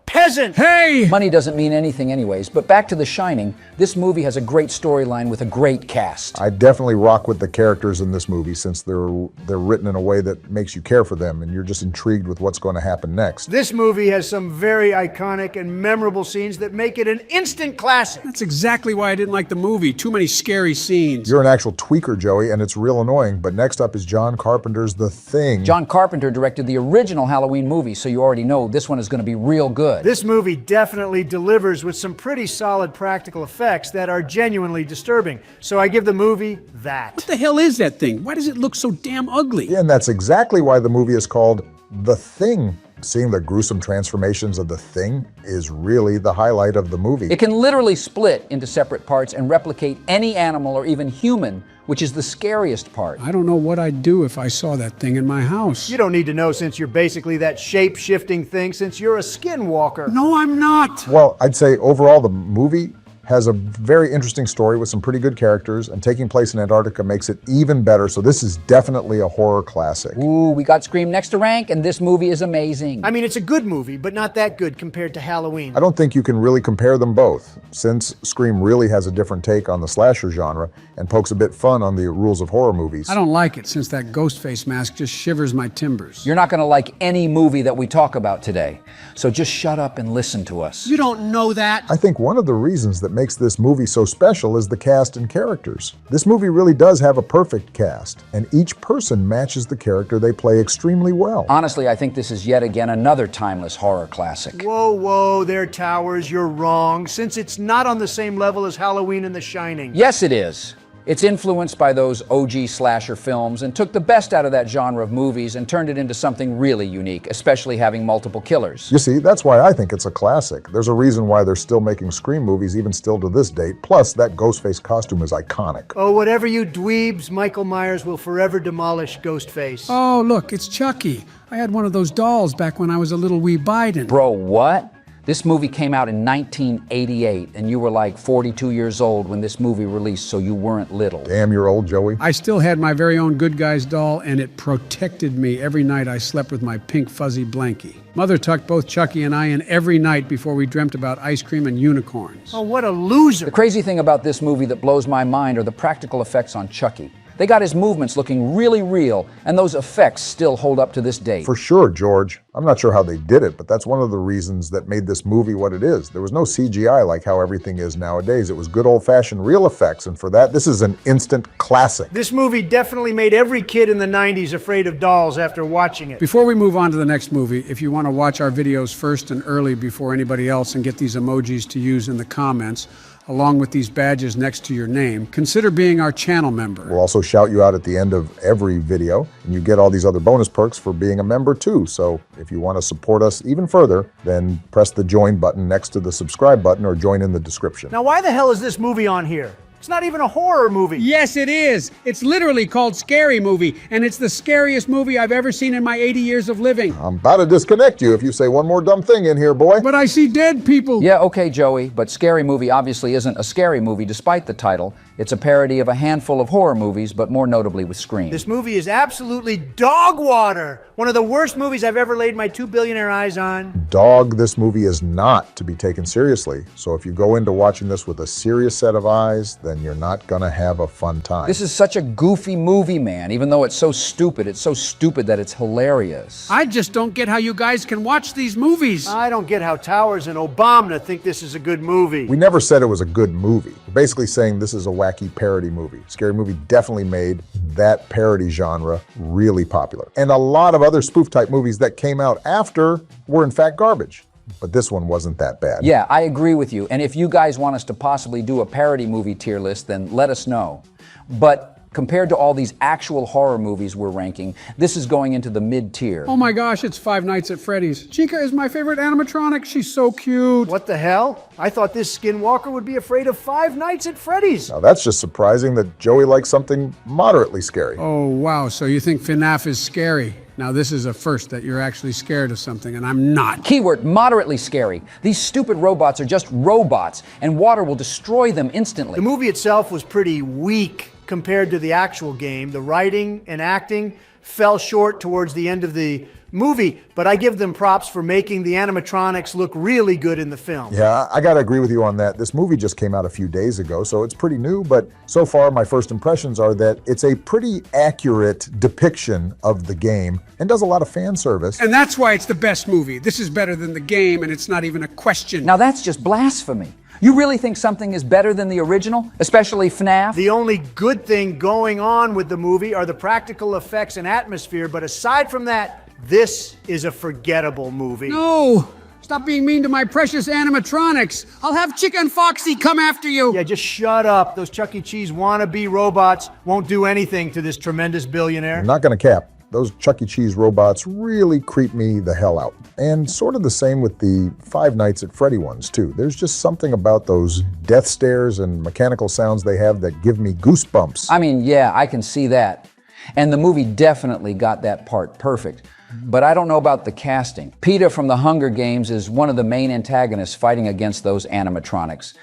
Speaker 1: peasant!
Speaker 4: Hey!
Speaker 3: Money doesn't mean anything anyways, but back to The Shining, this movie has a great storyline with a great cast.
Speaker 2: I definitely rock with the characters in this movie since they're written in a way that makes you care for them and you're just intrigued with what's going to happen next.
Speaker 1: This movie has some very iconic and memorable scenes that make it an instant classic.
Speaker 4: That's exactly why I didn't like the movie. Too many scary scenes.
Speaker 2: You're an actual tweaker, Joey, and it's real annoying, but next up is John Carpenter's The Thing.
Speaker 3: John Carpenter directed the original Halloween movie, so you already know this one is going to be real good.
Speaker 1: This movie definitely delivers with some pretty solid practical effects that are genuinely disturbing. So I give the movie that.
Speaker 4: What the hell is that thing? Why does it look so damn ugly?
Speaker 2: Yeah, and that's exactly why the movie is called The Thing, seeing the gruesome transformations of the Thing is really the highlight of the movie.
Speaker 3: It can literally split into separate parts and replicate any animal or even human, which is the scariest part.
Speaker 4: I don't know what I'd do if I saw that thing in my house.
Speaker 1: You don't need to know since you're basically that shape-shifting thing since you're a skinwalker.
Speaker 4: No, I'm not.
Speaker 2: Well, I'd say overall the movie has a very interesting story with some pretty good characters, and taking place in Antarctica makes it even better, so this is definitely a horror classic.
Speaker 3: Ooh, we got Scream next to rank, and this movie is amazing.
Speaker 1: I mean, it's a good movie, but not that good compared to Halloween.
Speaker 2: I don't think you can really compare them both, since Scream really has a different take on the slasher genre and pokes a bit fun on the rules of horror movies.
Speaker 4: I don't like it since that ghost face mask just shivers my timbers.
Speaker 3: You're not going to like any movie that we talk about today, so just shut up and listen to us.
Speaker 1: You don't know that.
Speaker 2: I think one of the reasons that makes this movie so special is the cast and characters. This movie really does have a perfect cast, and each person matches the character they play extremely well.
Speaker 3: Honestly, I think this is yet again another timeless horror classic.
Speaker 1: Whoa, whoa there, Towers, you're wrong, since it's not on the same level as Halloween and The Shining.
Speaker 3: Yes, it is. It's influenced by those OG slasher films and took the best out of that genre of movies and turned it into something really unique, especially having multiple killers.
Speaker 2: You see, that's why I think it's a classic. There's a reason why they're still making Scream movies even still to this date, plus that Ghostface costume is iconic.
Speaker 1: Oh, whatever you dweebs, Michael Myers will forever demolish Ghostface.
Speaker 4: Oh, look, it's Chucky. I had one of those dolls back when I was a little wee Biden.
Speaker 3: Bro, what? This movie came out in 1988, and you were like 42 years old when this movie released, so you weren't little.
Speaker 2: Damn, you're old, Joey.
Speaker 4: I still had my very own Good Guys doll, and it protected me every night I slept with my pink fuzzy blankie. Mother tucked both Chucky and I in every night before we dreamt about ice cream and unicorns.
Speaker 1: Oh, what a loser.
Speaker 3: The crazy thing about this movie that blows my mind are the practical effects on Chucky. They got his movements looking really real, and those effects still hold up to this day.
Speaker 2: For sure, George. I'm not sure how they did it, but that's one of the reasons that made this movie what it is. There was no CGI like how everything is nowadays. It was good old-fashioned real effects, and for that, this is an instant classic.
Speaker 1: This movie definitely made every kid in the 90s afraid of dolls after watching it.
Speaker 4: Before we move on to the next movie, if you want to watch our videos first and early before anybody else and get these emojis to use in the comments, along with these badges next to your name, consider being our channel member.
Speaker 2: We'll also shout you out at the end of every video, and you get all these other bonus perks for being a member too. So if you want to support us even further, then press the join button next to the subscribe button or join in the description.
Speaker 1: Now, why the hell is this movie on here? It's not even a horror movie.
Speaker 4: Yes, it is. It's literally called Scary Movie, and it's the scariest movie I've ever seen in my 80 years of living.
Speaker 2: I'm about to disconnect you if you say one more dumb thing in here, boy.
Speaker 4: But I see dead people.
Speaker 3: Yeah, okay, Joey, but Scary Movie obviously isn't a scary movie despite the title. It's a parody of a handful of horror movies, but more notably with Scream.
Speaker 1: This movie is absolutely dog water. One of the worst movies I've ever laid my 2 billionaire eyes on.
Speaker 2: Dog, this movie is not to be taken seriously. So if you go into watching this with a serious set of eyes, then you're not gonna have a fun time.
Speaker 3: This is such a goofy movie, man. Even though it's so stupid that it's hilarious.
Speaker 4: I just don't get how you guys can watch these movies.
Speaker 1: I don't get how Towers and Obama think this is a good movie.
Speaker 2: We never said it was a good movie. We're basically saying this is a wacky parody movie. Scary Movie definitely made that parody genre really popular. And a lot of other spoof-type movies that came out after were in fact garbage. But this one wasn't that bad.
Speaker 3: Yeah, I agree with you. And if you guys want us to possibly do a parody movie tier list, then let us know. But compared to all these actual horror movies we're ranking, this is going into the mid-tier.
Speaker 4: Oh my gosh, it's Five Nights at Freddy's. Chica is my favorite animatronic. She's so cute.
Speaker 1: What the hell? I thought this skinwalker would be afraid of Five Nights at Freddy's.
Speaker 2: Now that's just surprising that Joey likes something moderately scary.
Speaker 4: Oh wow, so you think FNAF is scary? Now this is a first that you're actually scared of something, and I'm not.
Speaker 3: Keyword, moderately scary. These stupid robots are just robots, and water will destroy them instantly.
Speaker 1: The movie itself was pretty weak compared to the actual game. The writing and acting fell short towards the end of the movie, but I give them props for making the animatronics look really good in the film.
Speaker 2: Yeah, I gotta agree with you on that. This movie just came out a few days ago, so it's pretty new, but so far my first impressions are that it's a pretty accurate depiction of the game and does a lot of fan service.
Speaker 4: And that's why it's the best movie. This is better than the game, and it's not even a question.
Speaker 3: Now that's just blasphemy. You really think something is better than the original, especially FNAF?
Speaker 1: The only good thing going on with the movie are the practical effects and atmosphere, but aside from that, this is a forgettable movie.
Speaker 4: No! Stop being mean to my precious animatronics. I'll have Chica and Foxy come after you.
Speaker 1: Yeah, just shut up. Those Chuck E. Cheese wannabe robots won't do anything to this tremendous billionaire.
Speaker 2: I'm not gonna cap. those Chuck E. Cheese robots really creep me the hell out. And sort of the same with the Five Nights at Freddy ones, too. There's just something about those death stares and mechanical sounds they have that give me goosebumps.
Speaker 3: I mean, yeah, I can see that. And the movie definitely got that part perfect. But I don't know about the casting. PETA from the Hunger Games is one of the main antagonists fighting against those animatronics.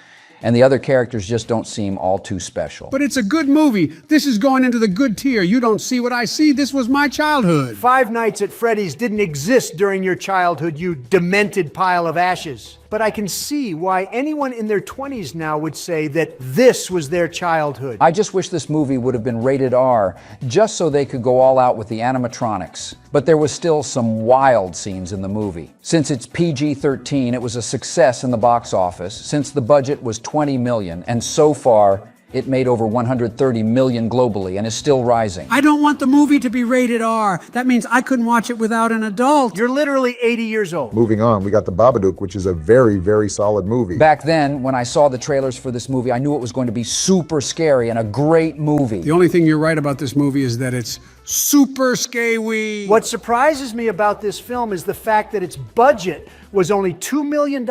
Speaker 3: And the other characters just don't seem all too special.
Speaker 4: But it's a good movie. This is going into the good tier. You don't see what I see. This was my childhood.
Speaker 1: Five Nights at Freddy's didn't exist during your childhood, you demented pile of ashes. But I can see why anyone in their 20s now would say that this was their childhood.
Speaker 3: I just wish this movie would have been rated R, just so they could go all out with the animatronics. But there was still some wild scenes in the movie. Since it's PG-13, it was a success in the box office, since the budget was $20 million, and so far, it made over $130 million globally and is still rising.
Speaker 4: I don't want the movie to be rated R. That means I couldn't watch it without an adult.
Speaker 1: You're literally 80 years old.
Speaker 2: Moving on, we got The Babadook, which is a very, very solid movie.
Speaker 3: Back then, when I saw the trailers for this movie, I knew it was going to be super scary and a great movie.
Speaker 4: The only thing you're right about this movie is that it's super scary.
Speaker 1: What surprises me about this film is the fact that its budget was only $2 million,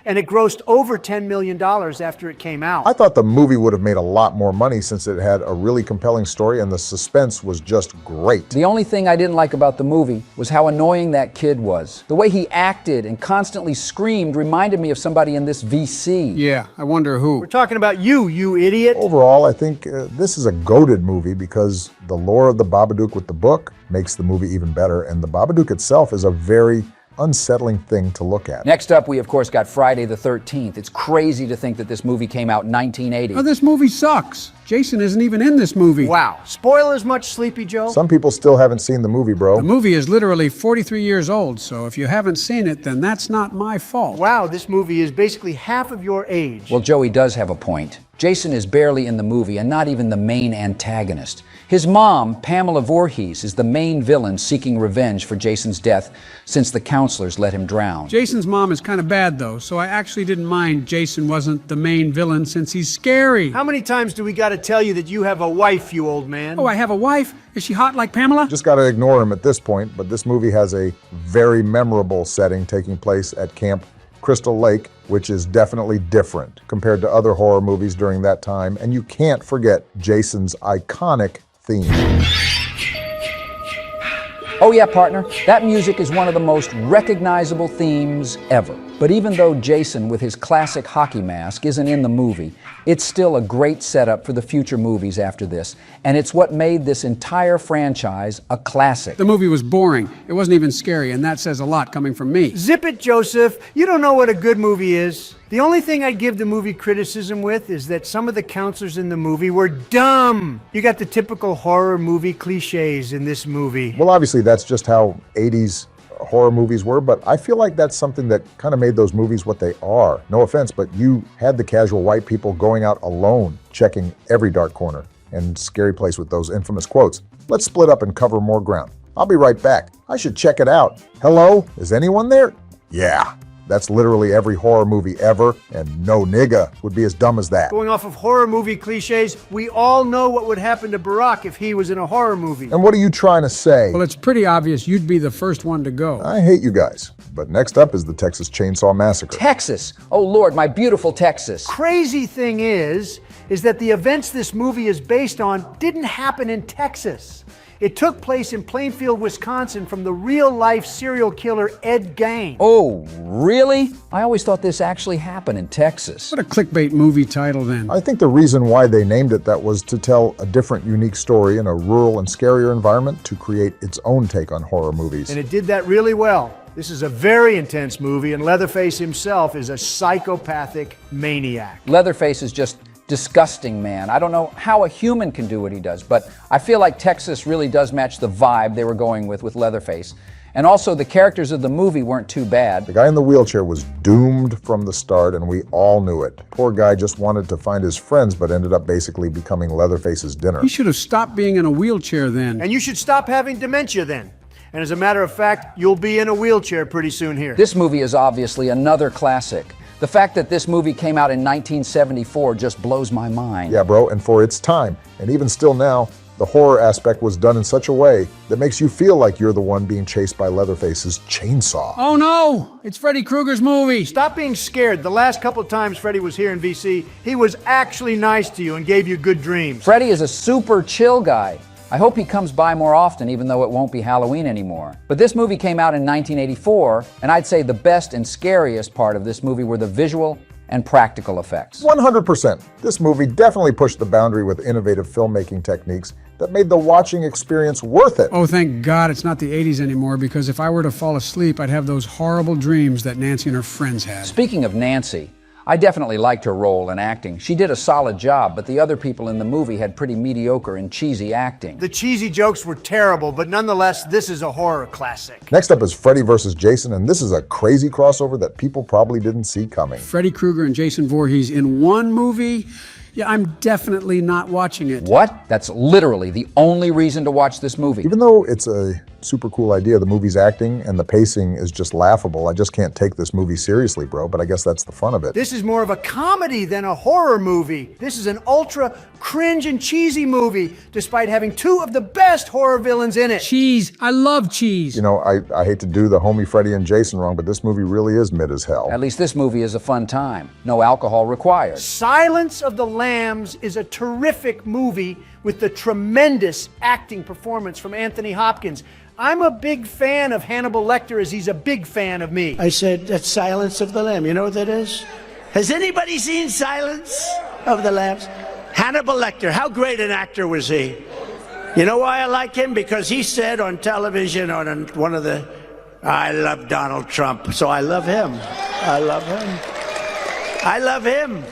Speaker 1: and it grossed over $10 million after it came out.
Speaker 2: I thought the movie would have made a lot more money since it had a really compelling story and the suspense was just great.
Speaker 3: The only thing I didn't like about the movie was how annoying that kid was. The way he acted and constantly screamed reminded me of somebody in this VC.
Speaker 4: Yeah, I wonder who.
Speaker 1: We're talking about you idiot.
Speaker 2: Overall, I think this is a goated movie because the lore of the Babadook with the book makes the movie even better, and the Babadook itself is a very unsettling thing to look at.
Speaker 3: Next up, we of course got Friday the 13th. It's crazy to think that this movie came out in 1980.
Speaker 4: Oh, this movie sucks. Jason isn't even in this movie.
Speaker 1: Wow. Spoilers much, Sleepy Joe?
Speaker 2: Some people still haven't seen the movie, bro.
Speaker 4: The movie is literally 43 years old, so if you haven't seen it, then that's not my fault.
Speaker 1: Wow, this movie is basically half of your age.
Speaker 3: Well, Joey does have a point. Jason is barely in the movie and not even the main antagonist. His mom, Pamela Voorhees, is the main villain seeking revenge for Jason's death since the counselors let him drown.
Speaker 4: Jason's mom is kind of bad, though, so I actually didn't mind Jason wasn't the main villain since he's scary.
Speaker 1: How many times do we gotta tell you that you have a wife, you old man?
Speaker 4: Oh, I have a wife? Is she hot like Pamela?
Speaker 2: Just gotta ignore him at this point, but this movie has a very memorable setting taking place at Camp Crystal Lake, which is definitely different compared to other horror movies during that time, and you can't forget Jason's iconic theme.
Speaker 3: Oh yeah, partner, that music is one of the most recognizable themes ever. But even though Jason, with his classic hockey mask, isn't in the movie, it's still a great setup for the future movies after this, and it's what made this entire franchise a classic.
Speaker 4: The movie was boring. It wasn't even scary, and that says a lot coming from me.
Speaker 1: Zip it, Joseph. You don't know what a good movie is. The only thing I'd give the movie criticism with is that some of the counselors in the movie were dumb. You got the typical horror movie cliches in this movie.
Speaker 2: Well, obviously that's just how 80s horror movies were, but I feel like that's something that kind of made those movies what they are. No offense, but you had the casual white people going out alone, checking every dark corner and scary place with those infamous quotes. Let's split up and cover more ground. I'll be right back. I should check it out. Hello? Is anyone there? Yeah. That's literally every horror movie ever, and no nigga would be as dumb as that.
Speaker 1: Going off of horror movie cliches, we all know what would happen to Barack if he was in a horror movie.
Speaker 2: And what are you trying to say?
Speaker 4: Well, it's pretty obvious you'd be the first one to go.
Speaker 2: I hate you guys. But next up is the Texas Chainsaw Massacre.
Speaker 3: Texas! Oh Lord, my beautiful Texas.
Speaker 1: Crazy thing is that the events this movie is based on didn't happen in Texas. It took place in Plainfield, Wisconsin from the real-life serial killer Ed Gein.
Speaker 3: Oh, really? I always thought this actually happened in Texas.
Speaker 4: What a clickbait movie title then.
Speaker 2: I think the reason why they named it that was to tell a different, unique story in a rural and scarier environment to create its own take on horror movies.
Speaker 1: And it did that really well. This is a very intense movie, and Leatherface himself is a psychopathic maniac.
Speaker 3: Leatherface is just disgusting, man. I don't know how a human can do what he does, but I feel like Texas really does match the vibe they were going with Leatherface. And also, the characters of the movie weren't too bad.
Speaker 2: The guy in the wheelchair was doomed from the start, and we all knew it. Poor guy just wanted to find his friends, but ended up basically becoming Leatherface's dinner.
Speaker 4: He should have stopped being in a wheelchair then.
Speaker 1: And you should stop having dementia then. And as a matter of fact, you'll be in a wheelchair pretty soon here.
Speaker 3: This movie is obviously another classic. The fact that this movie came out in 1974 just blows my mind.
Speaker 2: Yeah, bro, and for its time, and even still now, The horror aspect was done in such a way that makes you feel like you're the one being chased by Leatherface's chainsaw.
Speaker 4: Oh no! It's Freddy Krueger's movie!
Speaker 1: Stop being scared. The last couple of times Freddy was here in VC, he was actually nice to you and gave you good dreams.
Speaker 3: Freddy is a super chill guy. I hope he comes by more often, even though it won't be Halloween anymore. But this movie came out in 1984, and I'd say the best and scariest part of this movie were the visual and practical effects.
Speaker 2: 100%. This movie definitely pushed the boundary with innovative filmmaking techniques that made the watching experience worth it.
Speaker 4: Oh, thank God it's not the 80s anymore, because if I were to fall asleep, I'd have those horrible dreams that Nancy and her friends had.
Speaker 3: Speaking of Nancy, I definitely liked her role in acting. She did a solid job, but the other people in the movie had pretty mediocre and cheesy acting.
Speaker 1: The cheesy jokes were terrible, but nonetheless, this is a horror classic.
Speaker 2: Next up is Freddy vs. Jason, and this is a crazy crossover that people probably didn't see coming.
Speaker 4: Freddy Krueger and Jason Voorhees in one movie? Yeah, I'm definitely not watching it.
Speaker 3: What? That's literally the only reason to watch this movie.
Speaker 2: Even though it's a super cool idea, the movie's acting and the pacing is just laughable. I just can't take this movie seriously, bro, but I guess that's the fun of it.
Speaker 1: This is more of a comedy than a horror movie. This is an ultra cringe and cheesy movie, despite having two of the best horror villains in it.
Speaker 4: Cheese. I love cheese.
Speaker 2: You know, I hate to do the homie Freddy and Jason wrong, but this movie really is mid as hell.
Speaker 3: At least this movie is a fun time. No alcohol required.
Speaker 1: Silence of the Lambs is a terrific movie with the tremendous acting performance from Anthony Hopkins. I'm a big fan of Hannibal Lecter as he's a big fan of me.
Speaker 10: I said, that's Silence of the Lamb. You know what that is? Has anybody seen Silence of the Lambs? Hannibal Lecter, how great an actor was he? You know why I like him? Because he said on television, on one of the, I love Donald Trump, so I love him. I love him. I love him.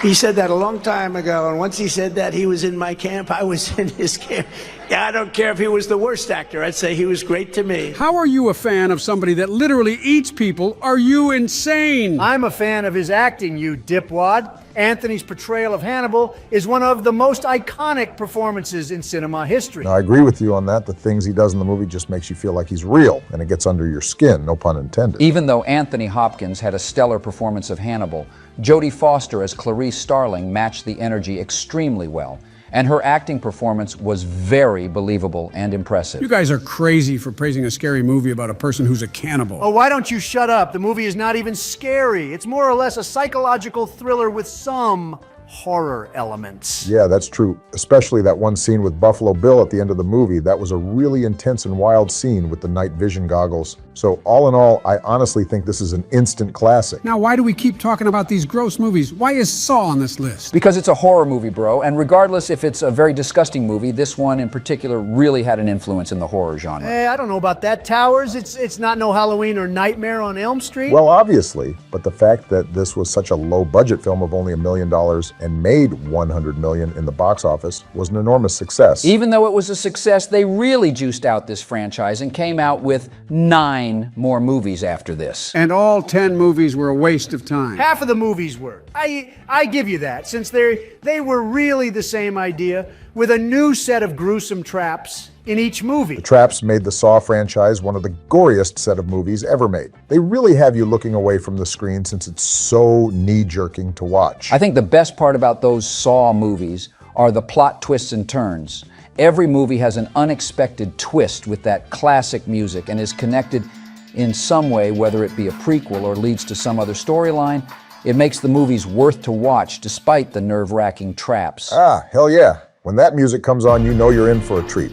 Speaker 10: He said that a long time ago, and once he said that, he was in my camp, I was in his camp. Yeah, I don't care if he was the worst actor, I'd say he was great to me.
Speaker 4: How are you a fan of somebody that literally eats people? Are you insane?
Speaker 1: I'm a fan of his acting, you dipwad. Anthony's portrayal of Hannibal is one of the most iconic performances in cinema history.
Speaker 2: Now, I agree with you on that. The things he does in the movie just makes you feel like he's real, and it gets under your skin, no pun intended.
Speaker 3: Even though Anthony Hopkins had a stellar performance of Hannibal, Jodie Foster as Clarice Starling matched the energy extremely well, and her acting performance was very believable and impressive.
Speaker 4: You guys are crazy for praising a scary movie about a person who's a cannibal.
Speaker 1: Oh, why don't you shut up? The movie is not even scary. It's more or less a psychological thriller with some horror elements.
Speaker 2: Yeah, that's true. Especially that one scene with Buffalo Bill at the end of the movie. That was a really intense and wild scene with the night vision goggles. So all in all, I honestly think this is an instant classic.
Speaker 4: Now, why do we keep talking about these gross movies? Why is Saw on this list?
Speaker 3: Because it's a horror movie, bro, and regardless if it's a very disgusting movie, this one in particular really had an influence in the horror genre.
Speaker 1: Hey, I don't know about that, Towers. It's not no Halloween or Nightmare on Elm Street.
Speaker 2: Well, obviously, but the fact that this was such a low-budget film of only $1 million and made $100 million in the box office was an enormous success.
Speaker 3: Even though it was a success, they really juiced out this franchise and came out with 9 more movies after this.
Speaker 4: And all 10 movies were a waste of time.
Speaker 1: Half of the movies were. I give you that, since they were really the same idea with a new set of gruesome traps in each movie.
Speaker 2: The traps made the Saw franchise one of the goriest set of movies ever made. They really have you looking away from the screen since it's so knee-jerking to watch.
Speaker 3: I think the best part about those Saw movies are the plot twists and turns. Every movie has an unexpected twist with that classic music and is connected in some way, whether it be a prequel or leads to some other storyline. It makes the movies worth to watch despite the nerve-wracking traps.
Speaker 2: Ah, hell yeah. When that music comes on, you know you're in for a treat.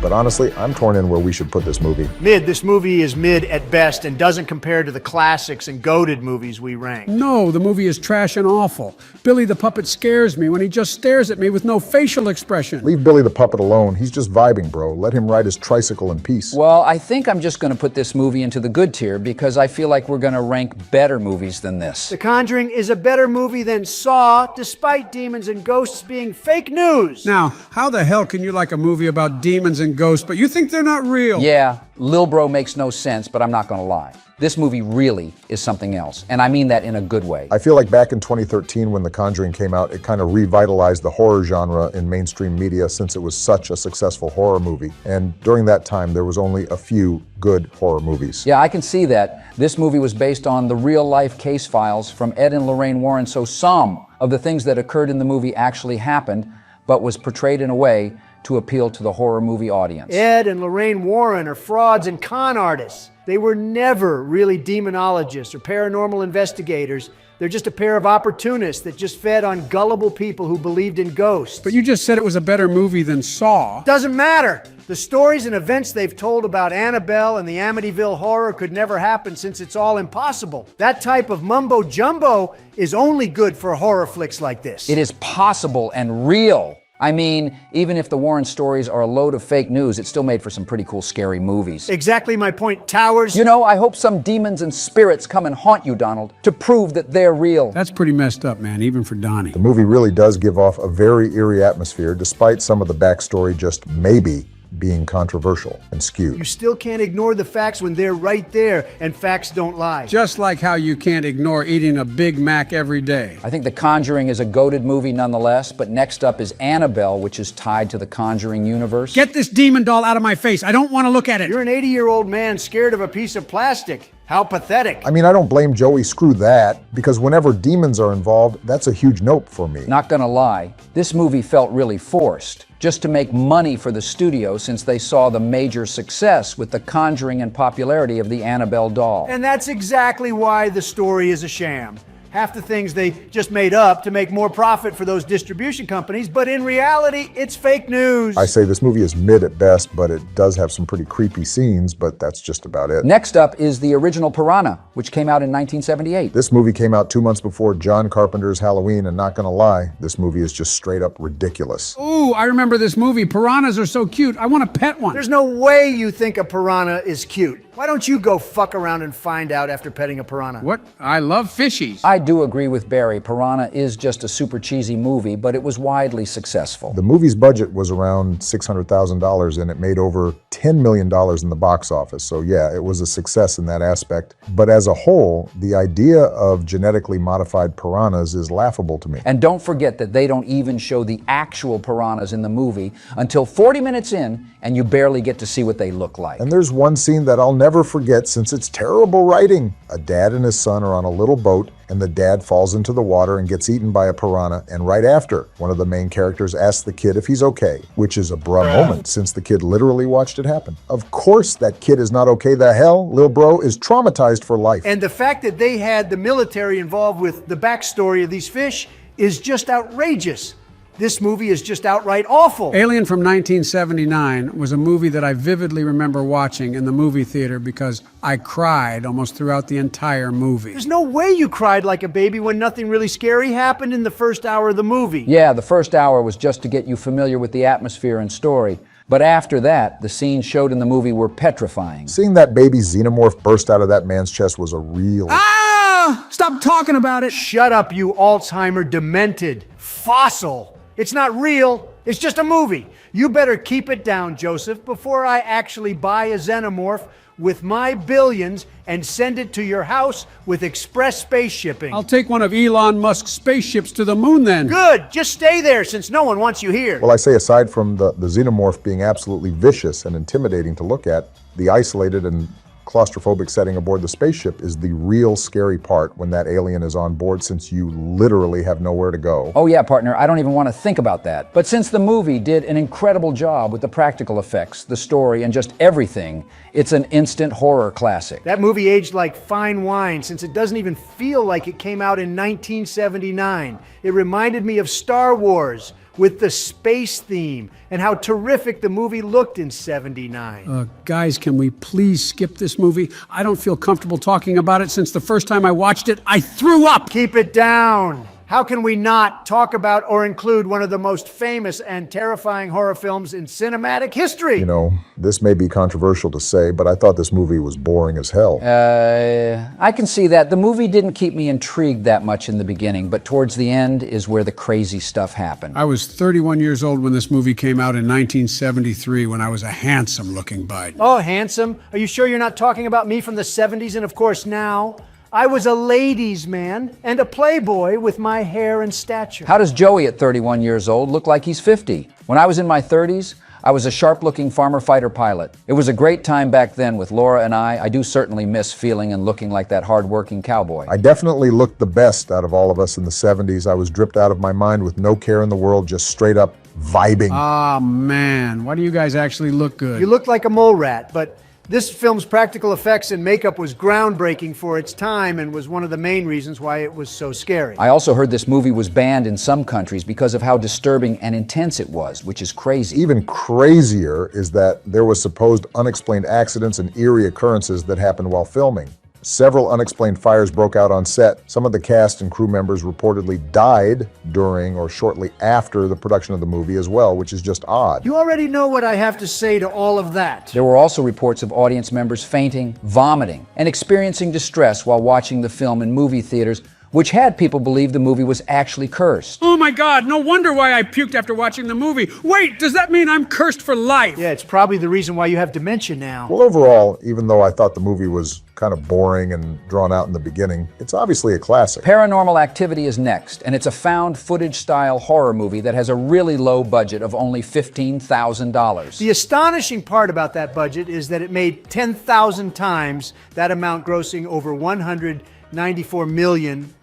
Speaker 2: But honestly, I'm torn in where we should put this movie.
Speaker 1: Mid. This movie is mid at best and doesn't compare to the classics and goated movies we rank.
Speaker 4: No, the movie is trash and awful. Billy the Puppet scares me when he just stares at me with no facial expression.
Speaker 2: Leave Billy the Puppet alone. He's just vibing, bro. Let him ride his tricycle in peace.
Speaker 3: Well, I think I'm just going to put this movie into the good tier because I feel like we're going to rank better movies than this.
Speaker 1: The Conjuring is a better movie than Saw, despite demons and ghosts being fake news.
Speaker 4: Now, how the hell can you like a movie about demons and ghosts, but you think they're not real?
Speaker 3: Yeah, Lil Bro makes no sense, but I'm not going to lie. This movie really is something else, and I mean that in a good way.
Speaker 2: I feel like back in 2013 when The Conjuring came out, it kind of revitalized the horror genre in mainstream media since it was such a successful horror movie. And during that time, there was only a few good horror movies.
Speaker 3: Yeah, I can see that. This movie was based on the real-life case files from Ed and Lorraine Warren, so some of the things that occurred in the movie actually happened, but was portrayed in a way to appeal to the horror movie audience.
Speaker 1: Ed and Lorraine Warren are frauds and con artists. They were never really demonologists or paranormal investigators. They're just a pair of opportunists that just fed on gullible people who believed in ghosts.
Speaker 4: But you just said it was a better movie than Saw.
Speaker 1: Doesn't matter. The stories and events they've told about Annabelle and the Amityville Horror could never happen since it's all impossible. That type of mumbo jumbo is only good for horror flicks like this.
Speaker 3: It is possible and real. I mean, even if the Warren stories are a load of fake news, it still made for some pretty cool, scary movies.
Speaker 1: Exactly my point, Towers.
Speaker 3: You know, I hope some demons and spirits come and haunt you, Donald, to prove that they're real.
Speaker 4: That's pretty messed up, man, even for Donnie.
Speaker 2: The movie really does give off a very eerie atmosphere, despite some of the backstory just maybe being controversial and skewed.
Speaker 1: You still can't ignore the facts when they're right there, and facts don't lie.
Speaker 4: Just like how you can't ignore eating a Big Mac every day.
Speaker 3: I think The Conjuring is a goated movie nonetheless, but next up is Annabelle, which is tied to the Conjuring universe.
Speaker 4: Get this demon doll out of my face. I don't want to look at it.
Speaker 1: You're an 80-year-old man scared of a piece of plastic. How pathetic.
Speaker 2: I mean, I don't blame Joey, screw that, because whenever demons are involved, that's a huge nope for me.
Speaker 3: Not gonna lie, this movie felt really forced, just to make money for the studio since they saw the major success with The Conjuring and popularity of the Annabelle doll.
Speaker 1: And that's exactly why the story is a sham. Half the things they just made up to make more profit for those distribution companies, but in reality, it's fake news.
Speaker 2: I say this movie is mid at best, but it does have some pretty creepy scenes, but that's just about it.
Speaker 3: Next up is the original Piranha, which came out in 1978.
Speaker 2: This movie came out 2 months before John Carpenter's Halloween, and not gonna lie, this movie is just straight up ridiculous.
Speaker 4: Ooh, I remember this movie. Piranhas are so cute. I want to pet one.
Speaker 1: There's no way you think a piranha is cute. Why don't you go fuck around and find out after petting a piranha?
Speaker 4: What? I love fishies.
Speaker 3: I do agree with Barry. Piranha is just a super cheesy movie, but it was widely successful.
Speaker 2: The movie's budget was around $600,000, and it made over $10 million in the box office. So yeah, it was a success in that aspect. But as a whole, the idea of genetically modified piranhas is laughable to me.
Speaker 3: And don't forget that they don't even show the actual piranhas in the movie until 40 minutes in, and you barely get to see what they look like.
Speaker 2: And there's one scene that I'll never forget since it's terrible writing. A dad and his son are on a little boat, and the dad falls into the water and gets eaten by a piranha, and right after, one of the main characters asks the kid if he's okay, which is a bruh moment since the kid literally watched it happen. Of course that kid is not okay. The hell, lil bro is traumatized for life.
Speaker 1: And the fact that they had the military involved with the backstory of these fish is just outrageous. This movie is just outright awful.
Speaker 4: Alien from 1979 was a movie that I vividly remember watching in the movie theater because I cried almost throughout the entire movie.
Speaker 1: There's no way you cried like a baby when nothing really scary happened in the first hour of the movie.
Speaker 3: Yeah, the first hour was just to get you familiar with the atmosphere and story. But after that, the scenes showed in the movie were petrifying.
Speaker 2: Seeing that baby xenomorph burst out of that man's chest was a real...
Speaker 4: Ah! Stop talking about it!
Speaker 1: Shut up, you Alzheimer demented fossil. It's not real. It's just a movie. You better keep it down, Joseph, before I actually buy a xenomorph with my billions and send it to your house with express space shipping.
Speaker 4: I'll take one of Elon Musk's spaceships to the moon then.
Speaker 1: Good. Just stay there since no one wants you here.
Speaker 2: Well, I say aside from the xenomorph being absolutely vicious and intimidating to look at, the isolated and claustrophobic setting aboard the spaceship is the real scary part when that alien is on board, since you literally have nowhere to go.
Speaker 3: Oh yeah, partner, I don't even want to think about that. But since the movie did an incredible job with the practical effects, the story, and just everything, it's an instant horror classic.
Speaker 1: That movie aged like fine wine, since it doesn't even feel like it came out in 1979. It reminded me of Star Wars, with the space theme, and how terrific the movie looked in '79.
Speaker 4: Guys, can we please skip this movie? I don't feel comfortable talking about it since the first time I watched it, I threw up!
Speaker 1: Keep it down! How can we not talk about or include one of the most famous and terrifying horror films in cinematic history?
Speaker 2: You know, this may be controversial to say, but I thought this movie was boring as hell.
Speaker 3: I can see that. The movie didn't keep me intrigued that much in the beginning, but towards the end is where the crazy stuff happened.
Speaker 4: I was 31 years old when this movie came out in 1973, when I was a handsome-looking Biden.
Speaker 1: Oh, handsome? Are you sure you're not talking about me from the '70s and of course now? I was a ladies' man and a playboy with my hair and stature.
Speaker 3: How does Joey at 31 years old look like he's 50? When I was in my 30s, I was a sharp-looking farmer fighter pilot. It was a great time back then with Laura and I do certainly miss feeling and looking like that hard-working cowboy.
Speaker 2: I definitely looked the best out of all of us in the '70s. I was dripped out of my mind with no care in the world, just straight up vibing.
Speaker 4: Ah, man. Why do you guys actually look good?
Speaker 1: You look like a mole rat, but this film's practical effects and makeup was groundbreaking for its time and was one of the main reasons why it was so scary.
Speaker 3: I also heard this movie was banned in some countries because of how disturbing and intense it was, which is crazy.
Speaker 2: Even crazier is that there was supposed unexplained accidents and eerie occurrences that happened while filming. Several unexplained fires broke out on set. Some of the cast and crew members reportedly died during or shortly after the production of the movie as well, which is just odd.
Speaker 1: You already know what I have to say to all of that.
Speaker 3: There were also reports of audience members fainting, vomiting, and experiencing distress while watching the film in movie theaters, which had people believe the movie was actually cursed.
Speaker 4: Oh my God, no wonder why I puked after watching the movie. Wait, does that mean I'm cursed for life?
Speaker 1: Yeah, it's probably the reason why you have dementia now.
Speaker 2: Well, overall, even though I thought the movie was kind of boring and drawn out in the beginning, it's obviously a classic.
Speaker 3: Paranormal Activity is next, and it's a found footage style horror movie that has a really low budget of only $15,000.
Speaker 1: The astonishing part about that budget is that it made 10,000 times that amount, grossing over $194 million,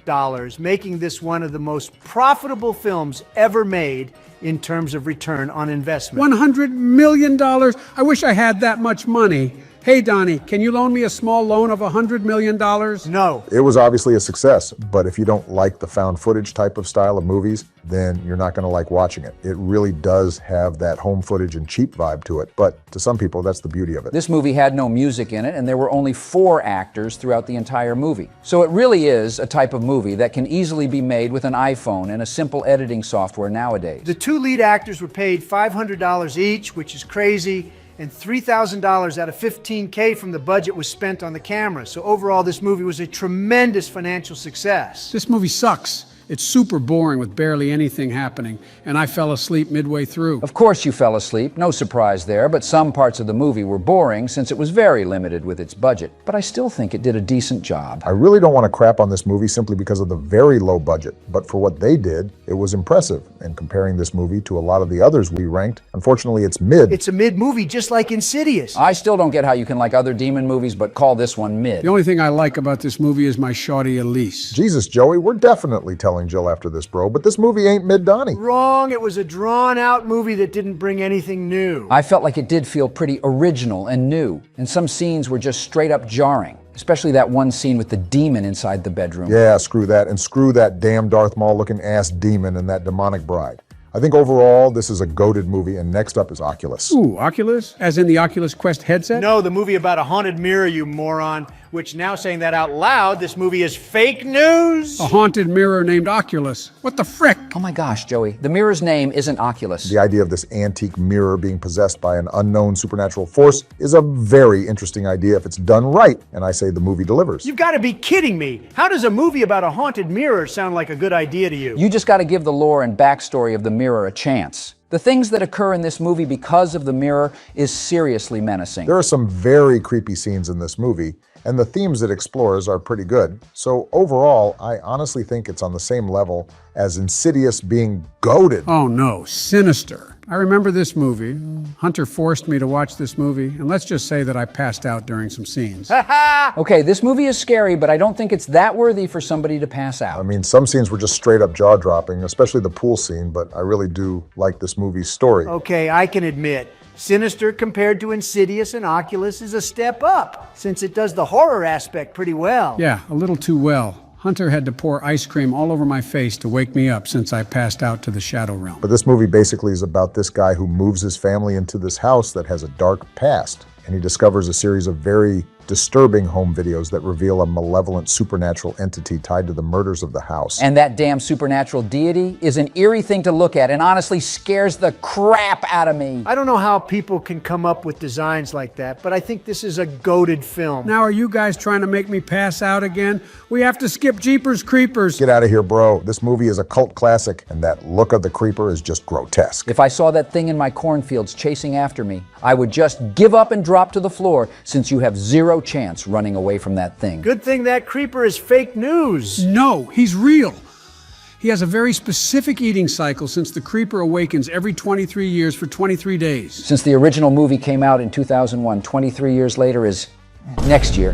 Speaker 1: making this one of the most profitable films ever made in terms of return on investment.
Speaker 4: $100 million? I wish I had that much money. Hey, Donnie, can you loan me a small loan of $100 million?
Speaker 1: No.
Speaker 2: It was obviously a success, but if you don't like the found footage type of style of movies, then you're not going to like watching it. It really does have that home footage and cheap vibe to it, but to some people, that's the beauty of it.
Speaker 3: This movie had no music in it, and there were only 4 actors throughout the entire movie. So it really is a type of movie that can easily be made with an iPhone and a simple editing software nowadays.
Speaker 1: The 2 lead actors were paid $500 each, which is crazy, and $3,000 out of $15K from the budget was spent on the camera. So overall, this movie was a tremendous financial success.
Speaker 4: This movie sucks. It's super boring with barely anything happening, and I fell asleep midway through.
Speaker 3: Of course you fell asleep, no surprise there, but some parts of the movie were boring since it was very limited with its budget. But I still think it did a decent job.
Speaker 2: I really don't want to crap on this movie simply because of the very low budget, but for what they did, it was impressive. And comparing this movie to a lot of the others we ranked, unfortunately it's mid.
Speaker 1: It's a mid movie, just like Insidious.
Speaker 3: I still don't get how you can like other demon movies but call this one mid.
Speaker 4: The only thing I like about this movie is my shawty Elise.
Speaker 2: Jesus, Joey, we're definitely telling Jill after this, bro, but this movie ain't mid Donnie.
Speaker 1: Wrong. It was a drawn-out movie that didn't bring anything new.
Speaker 3: I felt like it did feel pretty original and new, and some scenes were just straight up jarring. Especially that one scene with the demon inside the bedroom.
Speaker 2: Yeah, screw that, and screw that damn Darth Maul looking ass demon and that demonic bride. I think overall, this is a goated movie, and next up is Oculus.
Speaker 4: Ooh, Oculus? As in the Oculus Quest headset?
Speaker 1: No, the movie about a haunted mirror, you moron. Which, now saying that out loud, this movie is fake news.
Speaker 4: A haunted mirror named Oculus. What the frick?
Speaker 3: Oh my gosh, Joey. The mirror's name isn't Oculus.
Speaker 2: The idea of this antique mirror being possessed by an unknown supernatural force is a very interesting idea if it's done right, and I say the movie delivers.
Speaker 1: You've got to be kidding me. How does a movie about a haunted mirror sound like a good idea to you?
Speaker 3: You just got to give the lore and backstory of the mirror a chance. The things that occur in this movie because of the mirror is seriously menacing.
Speaker 2: There are some very creepy scenes in this movie, and the themes it explores are pretty good. So overall, I honestly think it's on the same level as Insidious being goated.
Speaker 4: Oh no, sinister. I remember this movie. Hunter forced me to watch this movie, and let's just say that I passed out during some scenes.
Speaker 3: Okay, this movie is scary, but I don't think it's that worthy for somebody to pass out.
Speaker 2: I mean, some scenes were just straight up jaw-dropping, especially the pool scene, but I really do like this movie's story.
Speaker 1: Okay, I can admit, Sinister compared to Insidious and Oculus is a step up, since it does the horror aspect pretty well.
Speaker 4: Yeah, a little too well. Hunter had to pour ice cream all over my face to wake me up since I passed out to the Shadow Realm.
Speaker 2: But this movie basically is about this guy who moves his family into this house that has a dark past, and he discovers a series of very disturbing home videos that reveal a malevolent supernatural entity tied to the murders of the house.
Speaker 3: And that damn supernatural deity is an eerie thing to look at and honestly scares the crap out of me.
Speaker 1: I don't know how people can come up with designs like that, but I think this is a goated film.
Speaker 4: Now are you guys trying to make me pass out again? We have to skip Jeepers Creepers.
Speaker 2: Get out of here, bro. This movie is a cult classic, and that look of the creeper is just grotesque.
Speaker 3: If I saw that thing in my cornfields chasing after me, I would just give up and drop to the floor since you have zero chance running away from that thing.
Speaker 1: Good thing that creeper is fake news.
Speaker 4: No, he's real. He has a very specific eating cycle since the creeper awakens every 23 years for 23 days.
Speaker 3: Since the original movie came out in 2001, 23 years later is next year.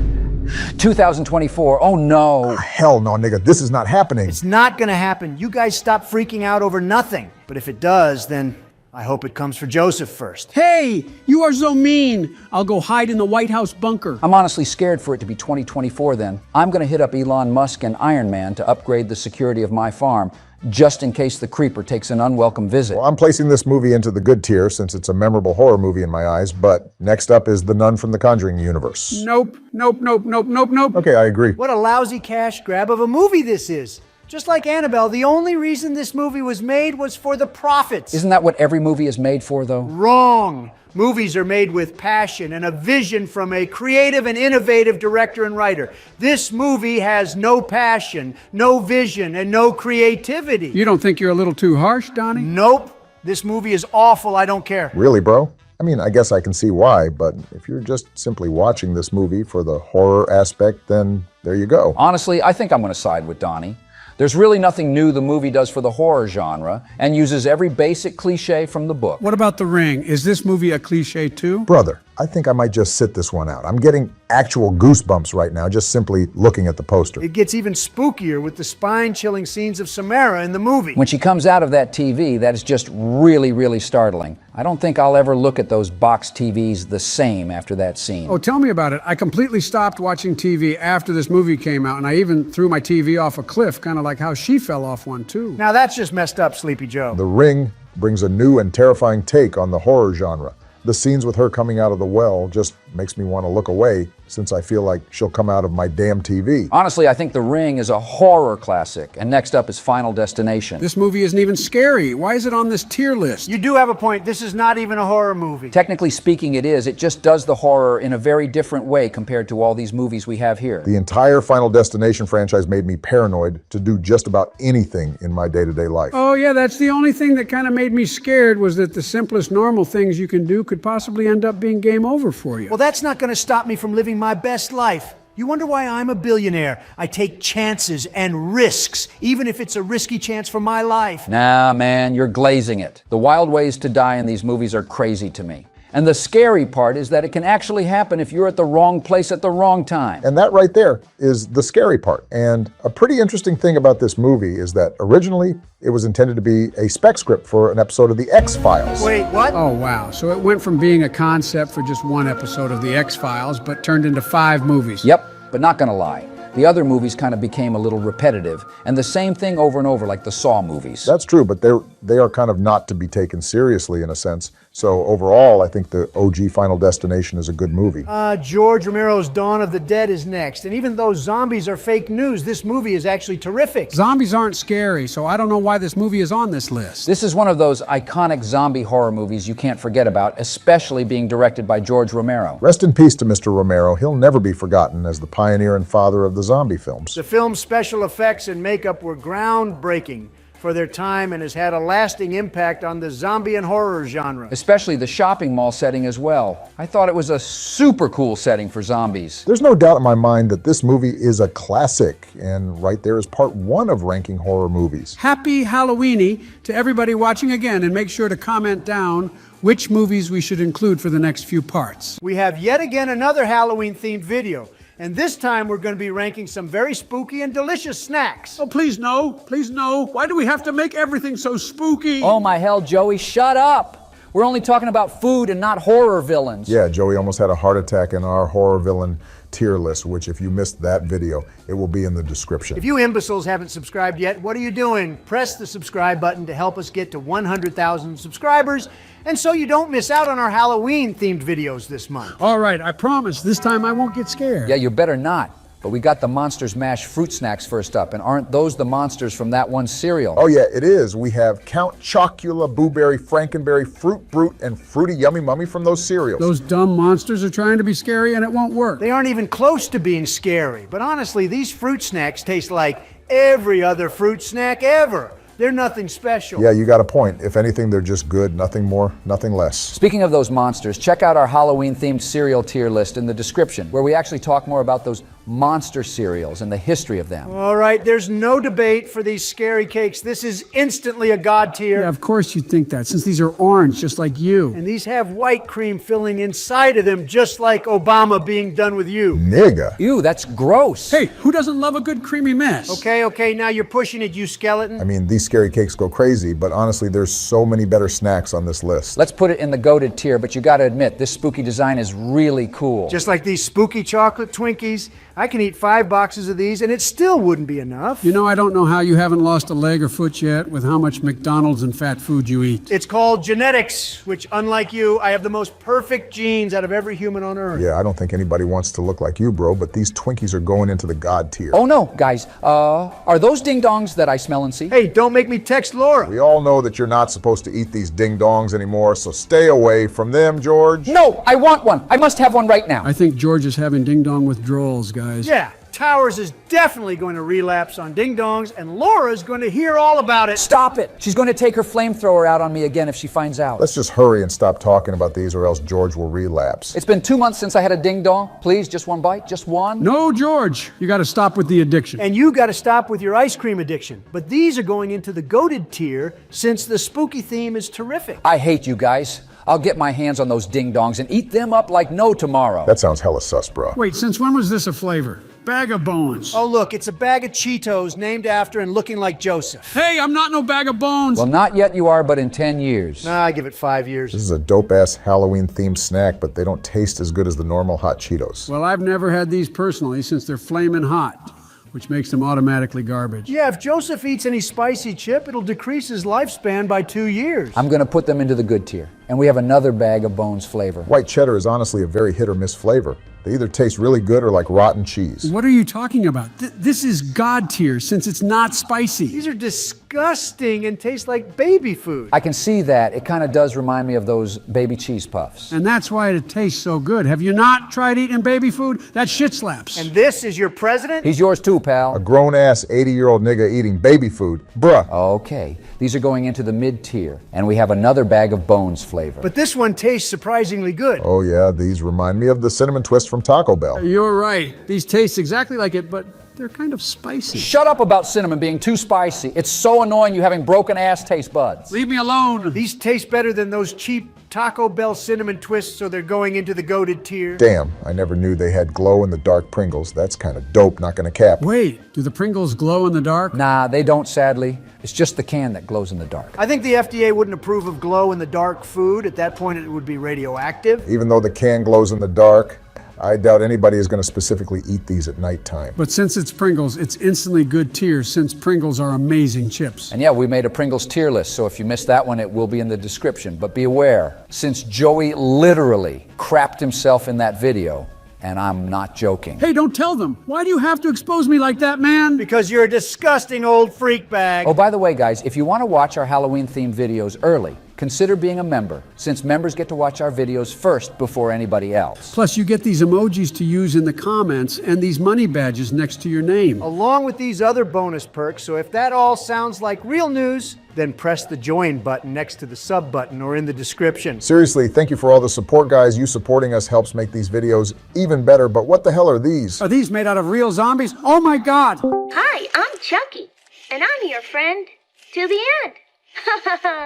Speaker 3: 2024, oh no.
Speaker 2: Hell no, nigga, this is not happening.
Speaker 1: It's not gonna happen. You guys stop freaking out over nothing. But if it does, then I hope it comes for Joseph first.
Speaker 4: Hey, you are so mean. I'll go hide in the White House bunker.
Speaker 3: I'm honestly scared for it to be 2024 then. I'm going to hit up Elon Musk and Iron Man to upgrade the security of my farm, just in case the creeper takes an unwelcome visit.
Speaker 2: Well, I'm placing this movie into the good tier since it's a memorable horror movie in my eyes, but next up is The Nun from the Conjuring universe.
Speaker 4: Nope.
Speaker 2: Okay, I agree.
Speaker 1: What a lousy cash grab of a movie this is. Just like Annabelle, the only reason this movie was made was for the profits.
Speaker 3: Isn't that what every movie is made for, though?
Speaker 1: Wrong. Movies are made with passion and a vision from a creative and innovative director and writer. This movie has no passion, no vision, and no creativity.
Speaker 4: You don't think you're a little too harsh, Donnie?
Speaker 1: Nope. This movie is awful. I don't care.
Speaker 2: Really, bro? I mean, I guess I can see why, but if you're just simply watching this movie for the horror aspect, then there you go.
Speaker 3: Honestly, I think I'm going to side with Donnie. There's really nothing new the movie does for the horror genre and uses every basic cliche from the book.
Speaker 4: What about The Ring? Is this movie a cliche too?
Speaker 2: Brother, I think I might just sit this one out. I'm getting actual goosebumps right now just simply looking at the poster.
Speaker 1: It gets even spookier with the spine-chilling scenes of Samara in the movie.
Speaker 3: When she comes out of that TV, that is just really, really startling. I don't think I'll ever look at those box TVs the same after that scene.
Speaker 4: Oh, tell me about it. I completely stopped watching TV after this movie came out, and I even threw my TV off a cliff, kind of like how she fell off one too.
Speaker 1: Now that's just messed up, Sleepy Joe.
Speaker 2: The Ring brings a new and terrifying take on the horror genre. The scenes with her coming out of the well just makes me want to look away since I feel like she'll come out of my damn TV.
Speaker 3: Honestly, I think The Ring is a horror classic, and next up is Final Destination.
Speaker 4: This movie isn't even scary. Why is it on this tier list?
Speaker 1: You do have a point. This is not even a horror movie.
Speaker 3: Technically speaking, it is. It just does the horror in a very different way compared to all these movies we have here.
Speaker 2: The entire Final Destination franchise made me paranoid to do just about anything in my day-to-day life.
Speaker 4: Oh yeah, that's the only thing that kind of made me scared was that the simplest normal things you can do could possibly end up being game over for you.
Speaker 1: Well, that's not going to stop me from living my best life. You wonder why I'm a billionaire. I take chances and risks, even if it's a risky chance for my life.
Speaker 3: Nah, man, you're glazing it. The wild ways to die in these movies are crazy to me. And the scary part is that it can actually happen if you're at the wrong place at the wrong time.
Speaker 2: And that right there is the scary part. And a pretty interesting thing about this movie is that originally it was intended to be a spec script for an episode of The X-Files.
Speaker 1: Wait, what?
Speaker 4: Oh wow, so it went from being a concept for just one episode of The X-Files, but turned into 5 movies.
Speaker 3: Yep, but not gonna lie. The other movies kind of became a little repetitive, and the same thing over and over like the Saw movies.
Speaker 2: That's true, but they are kind of not to be taken seriously in a sense. So overall, I think the OG Final Destination is a good movie.
Speaker 1: George Romero's Dawn of the Dead is next. And even though zombies are fake news, this movie is actually terrific.
Speaker 4: Zombies aren't scary, so I don't know why this movie is on this list.
Speaker 3: This is one of those iconic zombie horror movies you can't forget about, especially being directed by George Romero.
Speaker 2: Rest in peace to Mr. Romero. He'll never be forgotten as the pioneer and father of the zombie films.
Speaker 1: The film's special effects and makeup were groundbreaking for their time and has had a lasting impact on the zombie and horror genre.
Speaker 3: Especially the shopping mall setting as well. I thought it was a super cool setting for zombies.
Speaker 2: There's no doubt in my mind that this movie is a classic, and right there is part 1 of ranking horror movies.
Speaker 4: Happy Halloweeny to everybody watching again, and make sure to comment down which movies we should include for the next few parts.
Speaker 1: We have yet again another Halloween-themed video. And this time we're going to be ranking some very spooky and delicious snacks.
Speaker 4: Oh, please no. Please no. Why do we have to make everything so spooky?
Speaker 3: Oh my hell, Joey, shut up. We're only talking about food and not horror villains.
Speaker 2: Yeah, Joey almost had a heart attack in our horror villain tier list, which if you missed that video, it will be in the description.
Speaker 1: If you imbeciles haven't subscribed yet, what are you doing? Press the subscribe button to help us get to 100,000 subscribers, and so you don't miss out on our Halloween-themed videos this month.
Speaker 4: All right, I promise this time I won't get scared.
Speaker 3: Yeah, you better not. But we got the Monsters Mash fruit snacks first up, and aren't those the monsters from that one cereal?
Speaker 2: Oh yeah, it is. We have Count Chocula, Blueberry, Frankenberry, Fruit Brute, and Fruity Yummy Mummy from those cereals.
Speaker 4: Those dumb monsters are trying to be scary and it won't work.
Speaker 1: They aren't even close to being scary, but honestly, these fruit snacks taste like every other fruit snack ever. They're nothing special.
Speaker 2: Yeah, you got a point. If anything, they're just good, nothing more, nothing less.
Speaker 3: Speaking of those monsters, check out our Halloween-themed cereal tier list in the description, where we actually talk more about those monster cereals and the history of them.
Speaker 1: All right, there's no debate for these scary cakes. This is instantly a god tier.
Speaker 4: Yeah, of course you'd think that, since these are orange, just like you.
Speaker 1: And these have white cream filling inside of them, just like Obama being done with you.
Speaker 2: Nigga.
Speaker 3: Ew, that's gross.
Speaker 4: Hey, who doesn't love a good creamy mess?
Speaker 1: Okay, now you're pushing it, you skeleton.
Speaker 2: I mean, these scary cakes go crazy, but honestly, there's so many better snacks on this list.
Speaker 3: Let's put it in the goated tier, but you gotta admit, this spooky design is really cool.
Speaker 1: Just like these spooky chocolate Twinkies, I can eat 5 boxes of these and it still wouldn't be enough.
Speaker 4: You know, I don't know how you haven't lost a leg or foot yet with how much McDonald's and fat food you eat.
Speaker 1: It's called genetics, which unlike you, I have the most perfect genes out of every human on earth.
Speaker 2: Yeah, I don't think anybody wants to look like you, bro, but these Twinkies are going into the god tier.
Speaker 3: Oh no, guys, are those ding-dongs that I smell and see?
Speaker 1: Hey, don't make me text Laura.
Speaker 2: We all know that you're not supposed to eat these ding-dongs anymore, so stay away from them, George.
Speaker 3: No, I want one. I must have one right now.
Speaker 4: I think George is having ding-dong withdrawals, guys.
Speaker 1: Yeah, Towers is definitely going to relapse on ding-dongs, and Laura's going to hear all about it.
Speaker 3: Stop it. She's going to take her flamethrower out on me again if she finds out.
Speaker 2: Let's just hurry and stop talking about these or else George will relapse.
Speaker 3: It's been 2 months since I had a ding-dong. Please, just one bite, just one.
Speaker 4: No, George, you got to stop with the addiction.
Speaker 1: And you got to stop with your ice cream addiction. But these are going into the goated tier since the spooky theme is terrific.
Speaker 3: I hate you guys. I'll get my hands on those ding-dongs and eat them up like no tomorrow.
Speaker 2: That sounds hella sus, bro.
Speaker 4: Wait, since when was this a flavor? Bag of bones.
Speaker 1: Oh, look, it's a bag of Cheetos named after and looking like Joseph.
Speaker 4: Hey, I'm not no bag of bones.
Speaker 3: Well, not yet you are, but in 10 years.
Speaker 1: Nah, I give it 5 years.
Speaker 2: This is a dope-ass Halloween-themed snack, but they don't taste as good as the normal hot Cheetos.
Speaker 4: Well, I've never had these personally since they're flaming hot, which makes them automatically garbage.
Speaker 1: Yeah, if Joseph eats any spicy chip, it'll decrease his lifespan by 2 years.
Speaker 3: I'm going to put them into the good tier. And we have another bag of bones flavor.
Speaker 2: White cheddar is honestly a very hit-or-miss flavor. They either taste really good or like rotten cheese.
Speaker 4: What are you talking about? This is God tier since it's not spicy.
Speaker 1: These are disgusting and taste like baby food.
Speaker 3: I can see that. It kind of does remind me of those baby cheese puffs.
Speaker 4: And that's why it tastes so good. Have you not tried eating baby food? That shit slaps.
Speaker 1: And this is your president?
Speaker 3: He's yours too, pal.
Speaker 2: A grown-ass 80-year-old nigga eating baby food. Bruh.
Speaker 3: Okay. These are going into the mid-tier. And we have another bag of bones flavor.
Speaker 1: But this one tastes surprisingly good.
Speaker 2: Oh yeah, these remind me of the cinnamon twist from Taco Bell.
Speaker 4: You're right. These taste exactly like it, but they're kind of spicy.
Speaker 3: Shut up about cinnamon being too spicy. It's so annoying you having broken-ass taste buds.
Speaker 4: Leave me alone.
Speaker 1: These taste better than those cheap Taco Bell cinnamon twists, so they're going into the goated tier.
Speaker 2: Damn, I never knew they had glow-in-the-dark Pringles. That's kind of dope, not gonna cap.
Speaker 4: Wait, do the Pringles glow in the dark?
Speaker 3: Nah, they don't, sadly. It's just the can that glows in the dark.
Speaker 1: I think the FDA wouldn't approve of glow-in-the-dark food. At that point, it would be radioactive.
Speaker 2: Even though the can glows in the dark, I doubt anybody is going to specifically eat these at nighttime.
Speaker 4: But since it's Pringles, it's instantly good tier since Pringles are amazing chips.
Speaker 3: And yeah, we made a Pringles tier list, so if you missed that one, it will be in the description. But be aware, since Joey literally crapped himself in that video, and I'm not joking.
Speaker 4: Hey, don't tell them. Why do you have to expose me like that, man?
Speaker 1: Because you're a disgusting old freak bag.
Speaker 3: Oh, by the way, guys, if you want to watch our Halloween-themed videos early, consider being a member, since members get to watch our videos first before anybody else.
Speaker 4: Plus, you get these emojis to use in the comments and these money badges next to your name.
Speaker 1: Along with these other bonus perks, so if that all sounds like real news, then press the join button next to the sub button or in the description.
Speaker 2: Seriously, thank you for all the support, guys. You supporting us helps make these videos even better, but what the hell are these?
Speaker 4: Are these made out of real zombies? Oh my God!
Speaker 12: Hi, I'm Chucky, and I'm your friend till the end.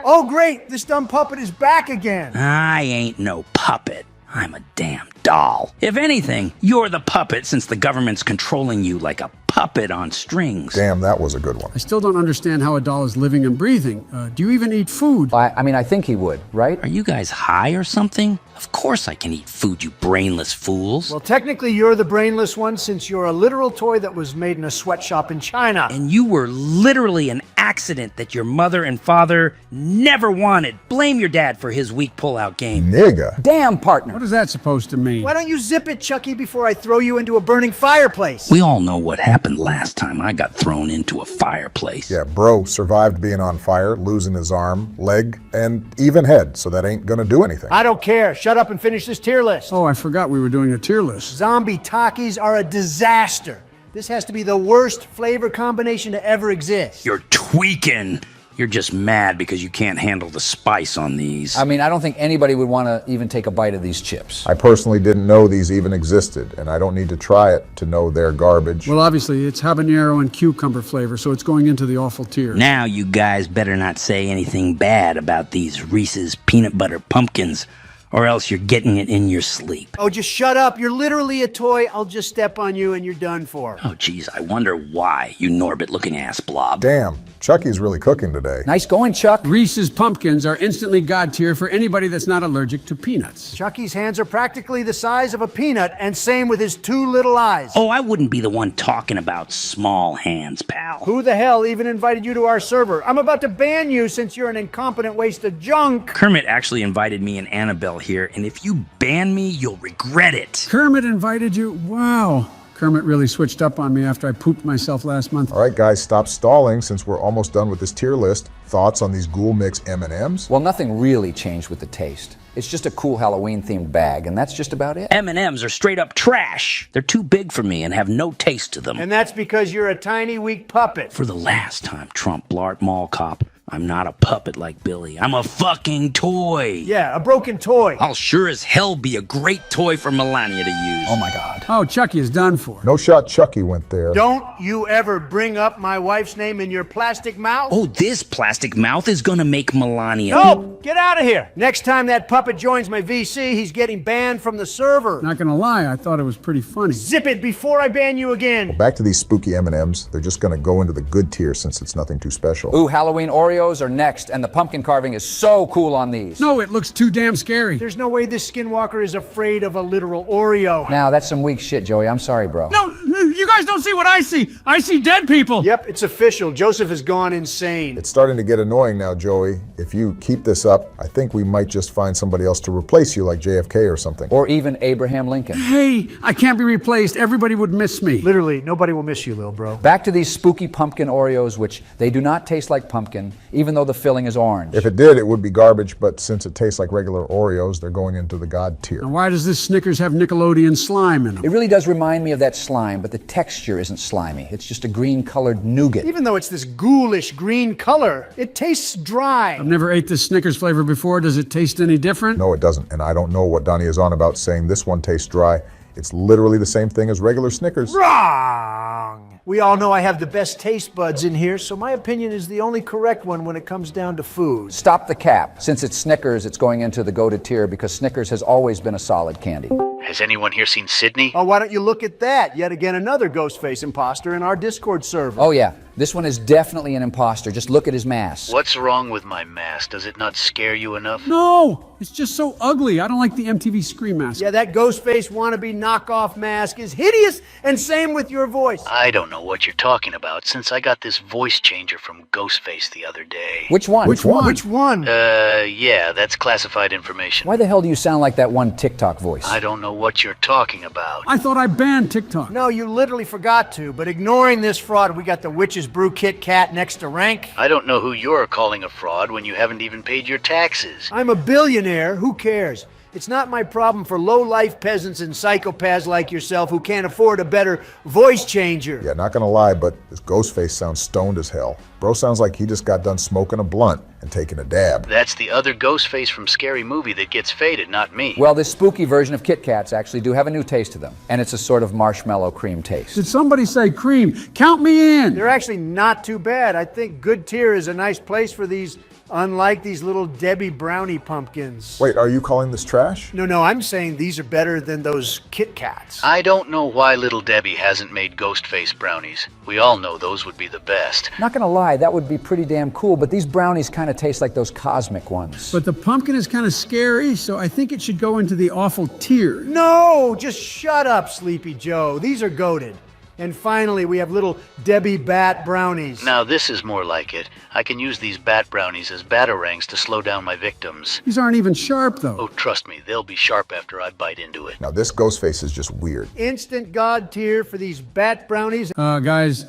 Speaker 1: Oh great, this dumb puppet is back again.
Speaker 7: I ain't no puppet. I'm a damn doll. If anything, you're the puppet since the government's controlling you like a puppet on strings.
Speaker 2: Damn, that was a good one.
Speaker 4: I still don't understand how a doll is living and breathing. Do you even eat food?
Speaker 3: I mean, I think he would, right?
Speaker 7: Are you guys high or something? Of course I can eat food, you brainless fools.
Speaker 1: Well, technically you're the brainless one since you're a literal toy that was made in a sweatshop in China.
Speaker 7: And you were literally an accident that your mother and father never wanted. Blame your dad for his weak pull-out game.
Speaker 2: Nigga.
Speaker 3: Damn, partner.
Speaker 4: What is that supposed to mean?
Speaker 1: Why don't you zip it, Chucky, before I throw you into a burning fireplace?
Speaker 7: We all know what happened last time I got thrown into a fireplace.
Speaker 2: Yeah, bro survived being on fire, losing his arm, leg, and even head, so that ain't gonna do anything.
Speaker 1: I don't care. Shut up and finish this tier list.
Speaker 4: Oh, I forgot we were doing a tier list.
Speaker 1: Zombie Takis are a disaster. This has to be the worst flavor combination to ever exist.
Speaker 7: You're tweaking. You're just mad because you can't handle the spice on these.
Speaker 3: I mean, I don't think anybody would want to even take a bite of these chips.
Speaker 2: I personally didn't know these even existed, and I don't need to try it to know they're garbage.
Speaker 4: Well, obviously, it's habanero and cucumber flavor, so it's going into the awful tier.
Speaker 7: Now you guys better not say anything bad about these Reese's peanut butter pumpkins, or else you're getting it in your sleep.
Speaker 1: Oh, just shut up. You're literally a toy. I'll just step on you and you're done for.
Speaker 7: Oh, geez, I wonder why, you Norbit-looking ass blob.
Speaker 2: Damn, Chucky's really cooking today.
Speaker 3: Nice going, Chuck.
Speaker 4: Reese's Pumpkins are instantly God tier for anybody that's not allergic to peanuts.
Speaker 1: Chucky's hands are practically the size of a peanut, and same with his 2 little eyes.
Speaker 7: Oh, I wouldn't be the one talking about small hands, pal.
Speaker 1: Who the hell even invited you to our server? I'm about to ban you since you're an incompetent waste of junk.
Speaker 7: Kermit actually invited me and Annabelle here, and if you ban me, you'll regret it.
Speaker 4: Kermit invited you? Wow. Kermit really switched up on me after I pooped myself last month.
Speaker 2: All right, guys, stop stalling since we're almost done with this tier list. Thoughts on these Ghoul Mix M&Ms?
Speaker 3: Well, nothing really changed with the taste. It's just a cool Halloween-themed bag, and that's just about it.
Speaker 7: M&Ms are straight up trash. They're too big for me and have no taste to them.
Speaker 1: And that's because you're a tiny, weak puppet.
Speaker 7: For the last time, Trump Blart Mall Cop, I'm not a puppet like Billy. I'm a fucking toy.
Speaker 1: Yeah, a broken toy.
Speaker 7: I'll sure as hell be a great toy for Melania to use.
Speaker 3: Oh my God.
Speaker 4: Oh, Chucky is done for.
Speaker 2: No shot Chucky went there.
Speaker 1: Don't you ever bring up my wife's name in your plastic mouth.
Speaker 7: Oh, this plastic mouth is gonna make Melania.
Speaker 1: No, get out of here. Next time that puppet joins my VC, he's getting banned from the server.
Speaker 4: Not gonna lie, I thought it was pretty funny.
Speaker 1: Zip it before I ban you again.
Speaker 2: Back to these spooky M&Ms. They're just gonna go into the good tier since it's nothing too special.
Speaker 3: Ooh, Halloween Oreos are next, and the pumpkin carving is so cool on these.
Speaker 4: No, it looks too damn scary.
Speaker 1: There's no way this skinwalker is afraid of a literal Oreo.
Speaker 3: Now, that's some weak shit, Joey. I'm sorry, bro.
Speaker 4: No, you guys don't see what I see. I see dead people.
Speaker 1: Yep, it's official. Joseph has gone insane.
Speaker 2: It's starting to get annoying now, Joey. If you keep this up, I think we might just find somebody else to replace you like JFK or something.
Speaker 3: Or even Abraham Lincoln.
Speaker 4: Hey, I can't be replaced. Everybody would miss me.
Speaker 1: Literally, nobody will miss you, little bro.
Speaker 3: Back to these spooky pumpkin Oreos, which they do not taste like pumpkin, even though the filling is orange.
Speaker 2: If it did, it would be garbage, but since it tastes like regular Oreos, they're going into the God tier.
Speaker 4: Now, why does this Snickers have Nickelodeon slime in them?
Speaker 3: It really does remind me of that slime, but the texture isn't slimy. It's just a green-colored nougat.
Speaker 1: Even though it's this ghoulish green color, it tastes dry.
Speaker 4: I've never ate this Snickers flavor before. Does it taste any different?
Speaker 2: No, it doesn't, and I don't know what Donnie is on about saying this one tastes dry. It's literally the same thing as regular Snickers.
Speaker 1: Wrong! We all know I have the best taste buds in here, so my opinion is the only correct one when it comes down to food.
Speaker 3: Stop the cap. Since it's Snickers, it's going into the goated tier because Snickers has always been a solid candy.
Speaker 13: Has anyone here seen Sydney?
Speaker 1: Oh, why don't you look at that? Yet again, another Ghostface imposter in our Discord server.
Speaker 3: Oh yeah, this one is definitely an imposter. Just look at his mask.
Speaker 13: What's wrong with my mask? Does it not scare you enough?
Speaker 4: No, it's just so ugly. I don't like the MTV Scream mask.
Speaker 1: Yeah, that Ghostface wannabe knockoff mask is hideous, and same with your voice.
Speaker 13: I don't know what you're talking about since I got this voice changer from Ghostface the other day.
Speaker 3: Which one?
Speaker 1: Which one?
Speaker 13: Yeah, that's classified information.
Speaker 3: Why the hell do you sound like that one TikTok voice?
Speaker 13: I don't know what you're talking about.
Speaker 4: I thought I banned TikTok.
Speaker 1: No, you literally forgot to, but ignoring this fraud, we got the Witch's Brew Kit Kat next to rank.
Speaker 13: I don't know who you're calling a fraud when you haven't even paid your taxes.
Speaker 1: I'm a billionaire, who cares? It's not my problem for low-life peasants and psychopaths like yourself who can't afford a better voice changer.
Speaker 2: Yeah, not gonna lie, but this Ghostface sounds stoned as hell. Bro sounds like he just got done smoking a blunt and taking a dab.
Speaker 13: That's the other Ghostface from Scary Movie that gets faded, not me.
Speaker 3: Well, this spooky version of Kit Kats actually do have a new taste to them, and it's a sort of marshmallow cream taste.
Speaker 4: Did somebody say cream? Count me in.
Speaker 1: They're actually not too bad. I think good tier is a nice place for these, unlike these little Debbie brownie pumpkins.
Speaker 2: Wait, are you calling this trash?
Speaker 1: No, I'm saying these are better than those Kit Kats.
Speaker 13: I don't know why Little Debbie hasn't made Ghostface brownies. We all know those would be the best.
Speaker 3: Not gonna lie, that would be pretty damn cool, but these brownies kind of taste like those cosmic ones.
Speaker 4: But the pumpkin is kind of scary, so I think it should go into the awful tier.
Speaker 1: No, just shut up, Sleepy Joe. These are goated. And finally, we have little Debbie Bat brownies.
Speaker 13: Now this is more like it. I can use these bat brownies as batarangs to slow down my victims.
Speaker 4: These aren't even sharp, though.
Speaker 13: Oh, trust me, they'll be sharp after I bite into it.
Speaker 2: Now this Ghostface is just weird.
Speaker 1: Instant God tier for these bat brownies.
Speaker 4: Guys,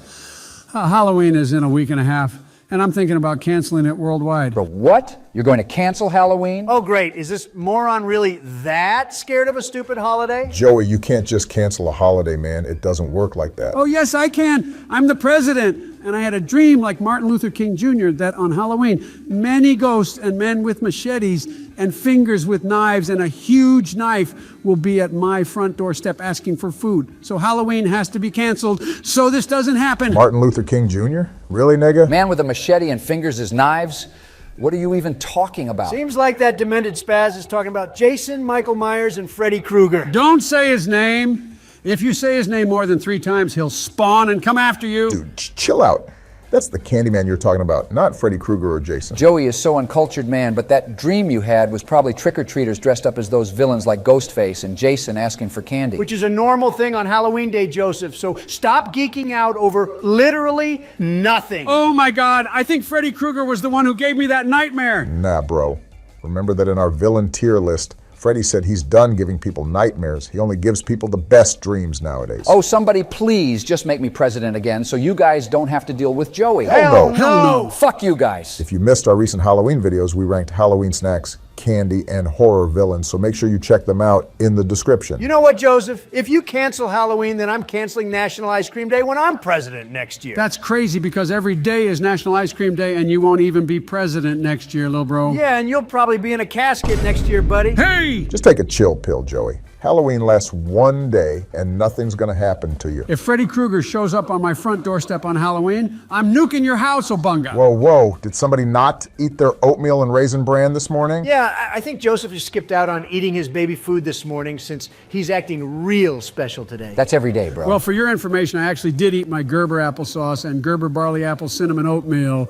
Speaker 4: Halloween is in a week and a half, and I'm thinking about canceling it worldwide.
Speaker 3: Bro, what? You're going to cancel Halloween?
Speaker 1: Oh, great. Is this moron really that scared of a stupid holiday?
Speaker 2: Joey, you can't just cancel a holiday, man. It doesn't work like that.
Speaker 4: Oh, yes, I can. I'm the president, And I had a dream like Martin Luther King Jr. that on Halloween, many ghosts and men with machetes and fingers with knives and a huge knife will be at my front doorstep asking for food. So Halloween has to be canceled so this doesn't happen.
Speaker 2: Martin Luther King Jr.? Really, nigga?
Speaker 3: Man with a machete and fingers as knives? What are you even talking about?
Speaker 1: Seems like that demented spaz is talking about Jason, Michael Myers, and Freddy Krueger.
Speaker 4: Don't say his name. If you say his name more than 3 times, he'll spawn and come after you.
Speaker 2: Dude, chill out. That's the Candyman you're talking about, not Freddy Krueger or Jason.
Speaker 3: Joey is so uncultured, man, but that dream you had was probably trick-or-treaters dressed up as those villains like Ghostface and Jason asking for candy.
Speaker 1: Which is a normal thing on Halloween Day, Joseph, so stop geeking out over literally nothing.
Speaker 4: Oh my God, I think Freddy Krueger was the one who gave me that nightmare.
Speaker 2: Nah, bro. Remember that in our villain tier list, Freddy said he's done giving people nightmares. He only gives people the best dreams nowadays.
Speaker 3: Oh, somebody please just make me president again so you guys don't have to deal with Joey.
Speaker 2: Hell no.
Speaker 4: Hell no.
Speaker 3: Fuck you guys.
Speaker 2: If you missed our recent Halloween videos, we ranked Halloween snacks, candy, and horror villains, so make sure you check them out in the description.
Speaker 1: You know what, Joseph? If you cancel Halloween, then I'm canceling National Ice Cream Day when I'm president next year.
Speaker 4: That's crazy because every day is National Ice Cream Day and you won't even be president next year, little bro.
Speaker 1: Yeah, and you'll probably be in a casket next year, buddy.
Speaker 4: Hey!
Speaker 2: Just take a chill pill, Joey. Halloween lasts one day and nothing's gonna happen to you.
Speaker 4: If Freddy Krueger shows up on my front doorstep on Halloween, I'm nuking your house, Obunga.
Speaker 2: Whoa, whoa. Did somebody not eat their oatmeal and raisin bran this morning?
Speaker 1: Yeah, I think Joseph just skipped out on eating his baby food this morning since he's acting real special today.
Speaker 3: That's every day, bro.
Speaker 4: Well, for your information, I actually did eat my Gerber applesauce and Gerber barley apple cinnamon oatmeal,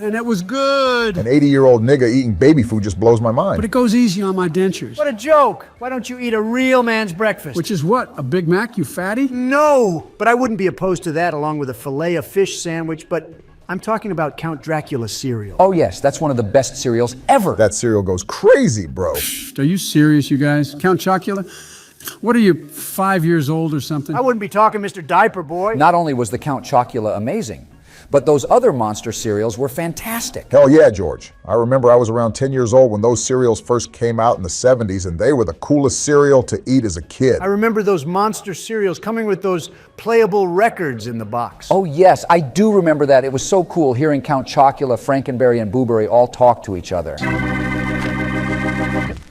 Speaker 4: and it was good.
Speaker 2: An 80-year-old nigga eating baby food just blows my mind.
Speaker 4: But it goes easy on my dentures.
Speaker 1: What a joke. Why don't you eat a real man's breakfast?
Speaker 4: Which is what, a Big Mac, you fatty?
Speaker 1: No, but I wouldn't be opposed to that along with a filet of fish sandwich, but I'm talking about Count Dracula cereal.
Speaker 3: Oh yes, that's one of the best cereals ever.
Speaker 2: That cereal goes crazy, bro.
Speaker 4: Are you serious, you guys? Count Chocula? What are you, 5 years old or something?
Speaker 1: I wouldn't be talking Mr. Diaper Boy.
Speaker 3: Not only was the Count Chocula amazing, but those other monster cereals were fantastic.
Speaker 2: Hell yeah, George. I remember I was around 10 years old when those cereals first came out in the 70s, and they were the coolest cereal to eat as a kid.
Speaker 1: I remember those monster cereals coming with those playable records in the box.
Speaker 3: Oh yes, I do remember that. It was so cool hearing Count Chocula, Frankenberry, and Booberry all talk to each other.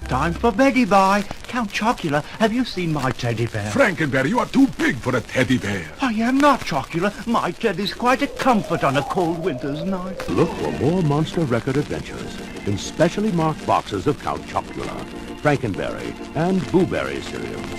Speaker 10: Time for Beggy Boy. Count Chocula, have you seen my teddy bear?
Speaker 9: Frankenberry, you are too big for a teddy bear.
Speaker 10: I am not Chocula. My teddy's quite a comfort on a cold winter's night.
Speaker 14: Look for more Monster Record adventures in specially marked boxes of Count Chocula, Frankenberry, and Booberry cereals.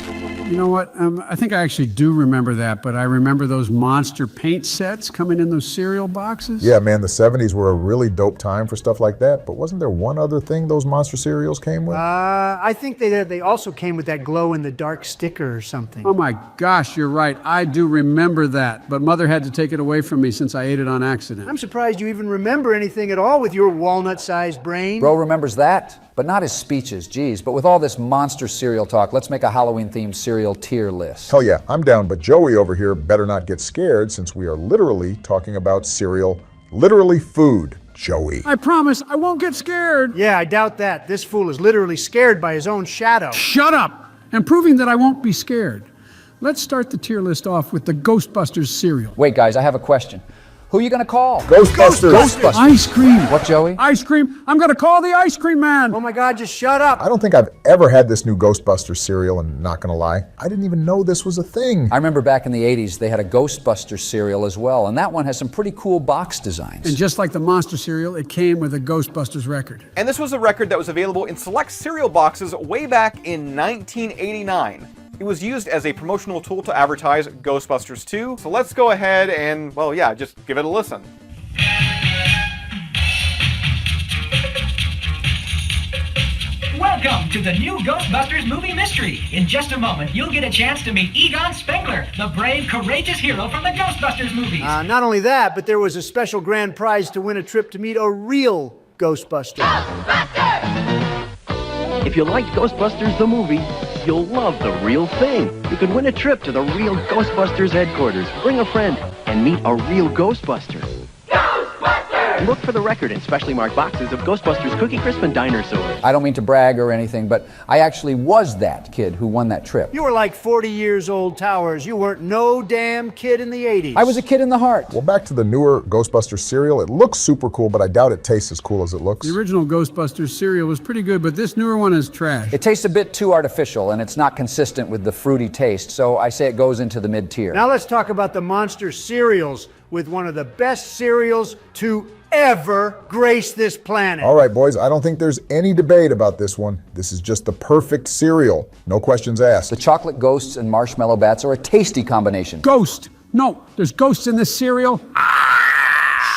Speaker 4: You know what? I think I actually do remember that, but I remember those monster paint sets coming in those cereal boxes.
Speaker 2: Yeah, man, the 70s were a really dope time for stuff like that, but wasn't there one other thing those monster cereals came with?
Speaker 1: I think they also came with that glow-in-the-dark sticker or something.
Speaker 4: Oh my gosh, you're right. I do remember that, but Mother had to take it away from me since I ate it on accident.
Speaker 1: I'm surprised you even remember anything at all with your walnut-sized brain.
Speaker 3: Bro remembers that, but not his speeches, geez. But with all this monster cereal talk, let's make a Halloween-themed cereal tier list.
Speaker 2: Hell yeah, I'm down, but Joey over here better not get scared since we are literally talking about cereal, literally food. Joey.
Speaker 4: I promise I won't get scared.
Speaker 1: Yeah, I doubt that. This fool is literally scared by his own shadow.
Speaker 4: Shut up! And proving that I won't be scared. Let's start the tier list off with the Ghostbusters cereal.
Speaker 3: Wait, guys, I have a question. Who are you gonna call?
Speaker 2: Ghostbusters.
Speaker 4: Ice cream.
Speaker 3: What, Joey?
Speaker 4: Ice cream. I'm gonna call the ice cream man.
Speaker 1: Oh my God, just shut up.
Speaker 2: I don't think I've ever had this new Ghostbusters cereal, and not gonna lie, I didn't even know this was a thing.
Speaker 3: I remember back in the 80s, they had a Ghostbusters cereal as well, and that one has some pretty cool box designs.
Speaker 4: And just like the monster cereal, it came with a Ghostbusters record.
Speaker 15: And this was a record that was available in select cereal boxes way back in 1989. It was used as a promotional tool to advertise Ghostbusters 2, so let's go ahead and, well, yeah, just give it a listen.
Speaker 16: Welcome to the new Ghostbusters movie mystery. In just a moment, you'll get a chance to meet Egon Spengler, the brave, courageous hero from the Ghostbusters movies.
Speaker 1: Not only that, but there was a special grand prize to win a trip to meet a real Ghostbuster.
Speaker 17: If you liked Ghostbusters the movie, you'll love the real thing. You can win a trip to the real Ghostbusters headquarters, bring a friend, and meet a real Ghostbuster. Look for the record in specially marked boxes of Ghostbusters Cookie Crisp and Dinosaurs.
Speaker 3: I don't mean to brag or anything, but I actually was that kid who won that trip.
Speaker 1: You were like 40 years old, Towers. You weren't no damn kid in the 80s.
Speaker 3: I was a kid in the heart.
Speaker 2: Well, back to the newer Ghostbusters cereal. It looks super cool, but I doubt it tastes as cool as it looks.
Speaker 4: The original Ghostbusters cereal was pretty good, but this newer one is trash.
Speaker 3: It tastes a bit too artificial, and it's not consistent with the fruity taste, so I say it goes into the mid-tier.
Speaker 1: Now let's talk about the monster cereals with one of the best cereals to ever grace this planet.
Speaker 2: All right, boys, I don't think there's any debate about this one. This is just the perfect cereal. No questions asked.
Speaker 3: The chocolate ghosts and marshmallow bats are a tasty combination.
Speaker 4: Ghost! No, there's ghosts in this cereal.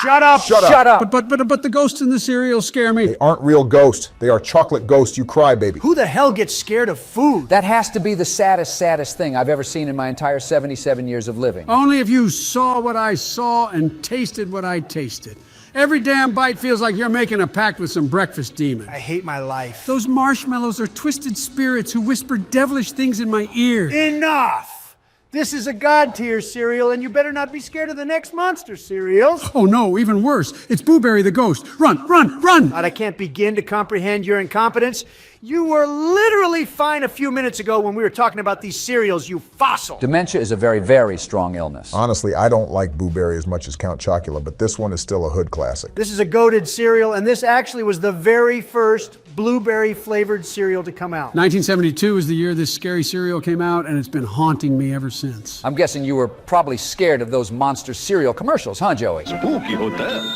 Speaker 1: Shut up!
Speaker 3: Shut up!
Speaker 4: But the ghosts in the cereal scare me.
Speaker 2: They aren't real ghosts. They are chocolate ghosts. You cry, baby.
Speaker 1: Who the hell gets scared of food?
Speaker 3: That has to be the saddest thing I've ever seen in my entire 77 years of living.
Speaker 4: Only if you saw what I saw and tasted what I tasted. Every damn bite feels like you're making a pact with some breakfast demon.
Speaker 1: I hate my life.
Speaker 4: Those marshmallows are twisted spirits who whisper devilish things in my ear.
Speaker 1: Enough! This is a God-tier cereal, and you better not be scared of the next monster cereals.
Speaker 4: Oh no, even worse. It's Blueberry the Ghost. Run, run, run!
Speaker 1: God, I can't begin to comprehend your incompetence. You were literally fine a few minutes ago when we were talking about these cereals, you fossil.
Speaker 3: Dementia is a very, very strong illness.
Speaker 2: Honestly, I don't like Blueberry as much as Count Chocula, but this one is still a hood classic.
Speaker 1: This is a goated cereal, and this actually was the very first blueberry-flavored cereal to come out.
Speaker 4: 1972 is the year this scary cereal came out, and it's been haunting me ever since.
Speaker 3: I'm guessing you were probably scared of those monster cereal commercials, huh, Joey?
Speaker 8: Spooky hotel.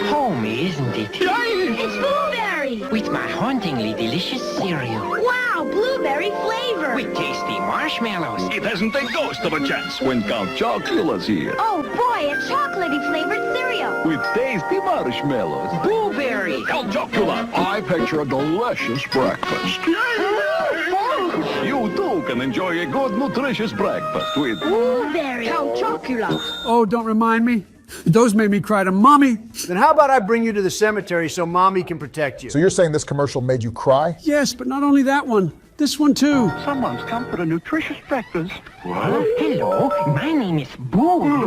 Speaker 16: Homey, isn't it?
Speaker 12: It's blueberry!
Speaker 16: With my hauntingly delicious cereal.
Speaker 12: Wow, blueberry flavor!
Speaker 16: With tasty marshmallows.
Speaker 8: It hasn't a ghost of a chance when Count Chocula's here.
Speaker 12: Oh boy, a chocolatey flavored cereal!
Speaker 8: With tasty marshmallows.
Speaker 16: Blueberry.
Speaker 8: Count Chocula. I picture a delicious breakfast. You too can enjoy a good, nutritious breakfast with
Speaker 12: Blueberry! Count Chocula!
Speaker 4: Oh, don't remind me. Those made me cry to Mommy.
Speaker 1: Then how about I bring you to the cemetery so Mommy can protect you?
Speaker 2: So you're saying this commercial made you cry?
Speaker 4: Yes, but not only that one. This one too.
Speaker 8: Someone's come for a nutritious breakfast.
Speaker 16: What? Hello, my name is Boo.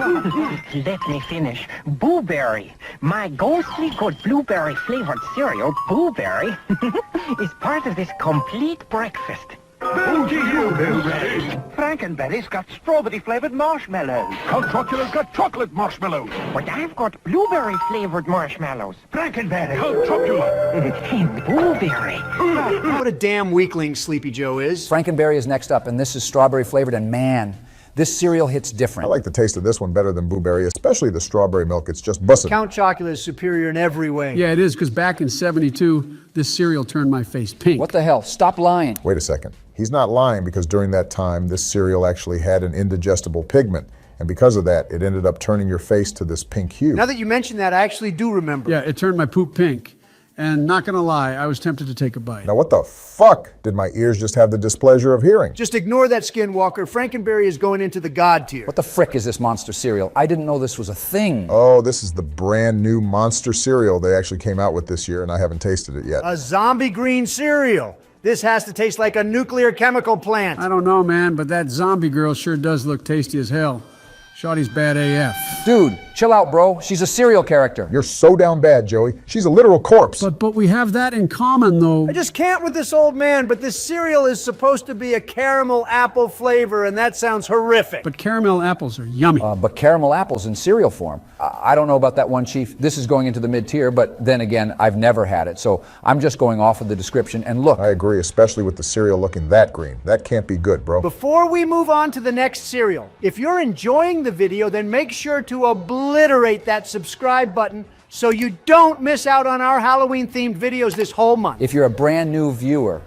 Speaker 16: Let me finish. Blueberry. My ghostly good blueberry flavored cereal, Blueberry, is part of this complete breakfast.
Speaker 8: Boogie you, Blueberry.
Speaker 16: Frankenberry's got strawberry-flavored marshmallows.
Speaker 8: Count Chocula's got chocolate marshmallows.
Speaker 16: But I've got blueberry-flavored marshmallows.
Speaker 8: Frankenberry. Count Chocula.
Speaker 16: Blueberry.
Speaker 1: What a damn weakling Sleepy Joe is.
Speaker 3: Frankenberry is next up, and this is strawberry flavored, and man, this cereal hits
Speaker 2: I
Speaker 3: different.
Speaker 2: like the taste of this one better than Blueberry, especially the strawberry milk. It's just bussin'.
Speaker 1: Count Chocula is superior in every way.
Speaker 4: Yeah, it is, because back in '72, this cereal turned my face pink.
Speaker 3: What the hell? Stop lying.
Speaker 2: Wait a second. He's not lying because during that time, this cereal actually had an indigestible pigment. And because of that, it ended up turning your face to this pink hue.
Speaker 1: Now that you mention that, I actually do remember.
Speaker 4: Yeah, it turned my poop pink. And not gonna lie, I was tempted to take a bite.
Speaker 2: Now what the fuck did my ears just have the displeasure of hearing?
Speaker 1: Just ignore that, Skinwalker. Frankenberry is going into the God tier.
Speaker 3: What the frick is this monster cereal? I didn't know this was a thing.
Speaker 2: Oh, this is the brand new monster cereal they actually came out with this year, and I haven't tasted it yet.
Speaker 1: A zombie green cereal. This has to taste like a nuclear chemical plant.
Speaker 4: I don't know, man, but that zombie girl sure does look tasty as hell. Shawty's bad AF.
Speaker 3: Dude, chill out, bro. She's a serial character.
Speaker 2: You're so down bad, Joey. She's a literal corpse.
Speaker 4: But we have that in common, though.
Speaker 1: I just can't with this old man, but this cereal is supposed to be a caramel apple flavor, and that sounds horrific.
Speaker 4: But caramel apples are yummy.
Speaker 3: But caramel apples in cereal form. I don't know about that one, Chief. This is going into the mid-tier, but then again, I've never had it, so I'm just going off of the description. And look.
Speaker 2: I agree, especially with the cereal looking that green. That can't be good, bro.
Speaker 1: Before we move on to the next cereal, if you're enjoying the video, then make sure to obliterate that subscribe button so you don't miss out on our Halloween-themed videos this whole month.
Speaker 3: If you're a brand new viewer,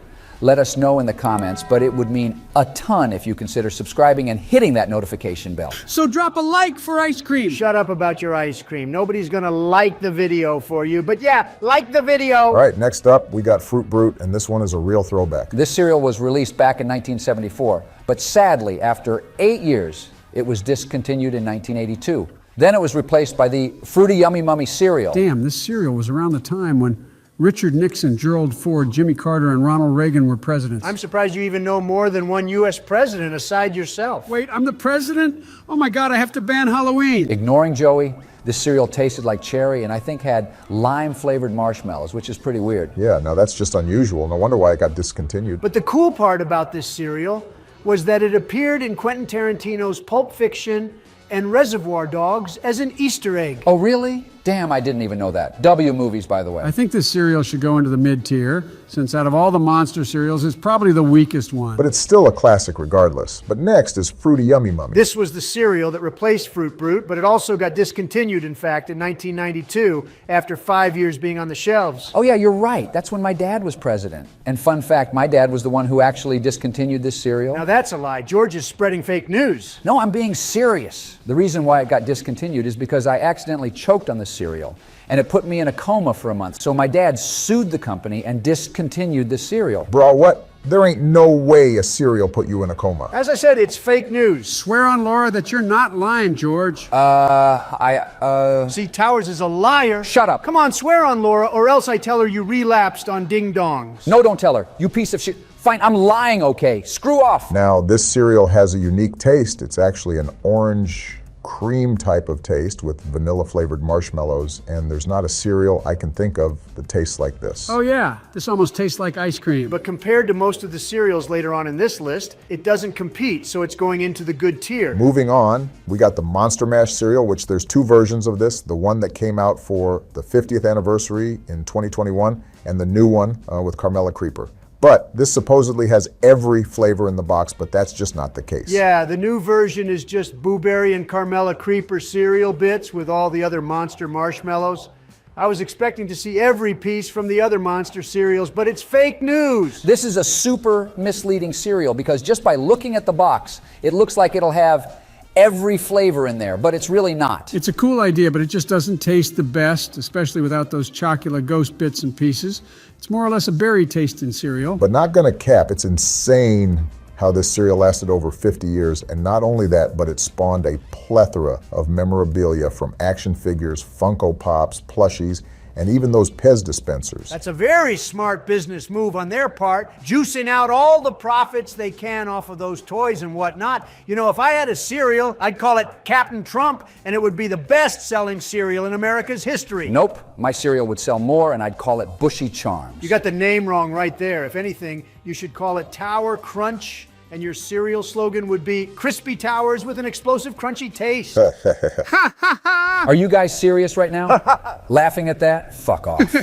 Speaker 3: let us know in the comments, but it would mean a ton if you consider subscribing and hitting that notification bell.
Speaker 4: So drop a like for ice cream.
Speaker 1: Shut up about your ice cream. Nobody's gonna like the video for you, but yeah, like the video.
Speaker 2: All right, next up, we got Fruit Brute, and this one is a real throwback.
Speaker 3: This cereal was released back in 1974, but sadly, after 8 years, it was discontinued in 1982. Then it was replaced by the Fruity Yummy Mummy cereal.
Speaker 4: Damn, this cereal was around the time when Richard Nixon, Gerald Ford, Jimmy Carter, and Ronald Reagan were presidents.
Speaker 1: I'm surprised you even know more than one U.S. president aside yourself.
Speaker 4: Wait, I'm the president? Oh my God, I have to ban Halloween.
Speaker 3: Ignoring Joey, this cereal tasted like cherry and I think had lime-flavored marshmallows, which is pretty weird.
Speaker 2: Yeah, no, that's just unusual. No wonder why it got discontinued.
Speaker 1: But the cool part about this cereal was that it appeared in Quentin Tarantino's Pulp Fiction and Reservoir Dogs as an Easter egg.
Speaker 3: Oh, really? Damn, I didn't even know that. W movies, by the way.
Speaker 4: I think this cereal should go into the mid-tier, since out of all the monster cereals, it's probably the weakest one.
Speaker 2: But it's still a classic regardless. But next is Fruity Yummy Mummy.
Speaker 1: This was the cereal that replaced Fruit Brute, but it also got discontinued, in fact, in 1992, after 5 years being on the shelves.
Speaker 3: Oh yeah, you're right. That's when my dad was president. And fun fact, my dad was the one who actually discontinued this cereal.
Speaker 1: Now that's a lie. George is spreading fake news.
Speaker 3: No, I'm being serious. The reason why it got discontinued is because I accidentally choked on the cereal, and it put me in a coma for a month. So my dad sued the company and discontinued the cereal.
Speaker 2: Bro, what? There ain't no way a cereal put you in a coma.
Speaker 1: As I said, it's fake news.
Speaker 4: Swear on Laura that you're not lying, George.
Speaker 1: See, Towers is a liar.
Speaker 3: Shut up.
Speaker 1: Come on, swear on Laura, or else I tell her you relapsed on ding-dongs.
Speaker 3: No, don't tell her. You piece of shit. Fine, I'm lying, okay? Screw off.
Speaker 2: Now, this cereal has a unique taste. It's actually an orange cream type of taste with vanilla flavored marshmallows, and there's not a cereal I can think of that tastes like this.
Speaker 4: Oh yeah, this almost tastes like ice cream.
Speaker 1: But compared to most of the cereals later on in this list, it doesn't compete, so it's going into the good tier.
Speaker 2: Moving on, we got the Monster Mash cereal, which there's two versions of this. The one that came out for the 50th anniversary in 2021, and the new one with Carmela Creeper. But this supposedly has every flavor in the box, but that's just not the case.
Speaker 1: Yeah, the new version is just Blueberry and Carmela Creeper cereal bits with all the other monster marshmallows. I was expecting to see every piece from the other monster cereals, but it's fake news.
Speaker 3: This is a super misleading cereal because just by looking at the box, it looks like it'll have every flavor in there, but it's really not.
Speaker 4: It's a cool idea, but it just doesn't taste the best, especially without those Chocula Ghost bits and pieces. It's more or less a berry tasting cereal.
Speaker 2: But not gonna cap, it's insane how this cereal lasted over 50 years, and not only that, but it spawned a plethora of memorabilia from action figures, Funko Pops, plushies, and even those Pez dispensers.
Speaker 1: That's a very smart business move on their part, juicing out all the profits they can off of those toys and whatnot. You know, if I had a cereal, I'd call it Captain Trump, and it would be the best-selling cereal in America's history.
Speaker 3: Nope, my cereal would sell more, and I'd call it Bushy Charms.
Speaker 1: You got the name wrong right there. If anything, you should call it Tower Crunch, and your cereal slogan would be Crispy Towers with an explosive crunchy taste.
Speaker 3: Are you guys serious right now? Laughing at that? Fuck off.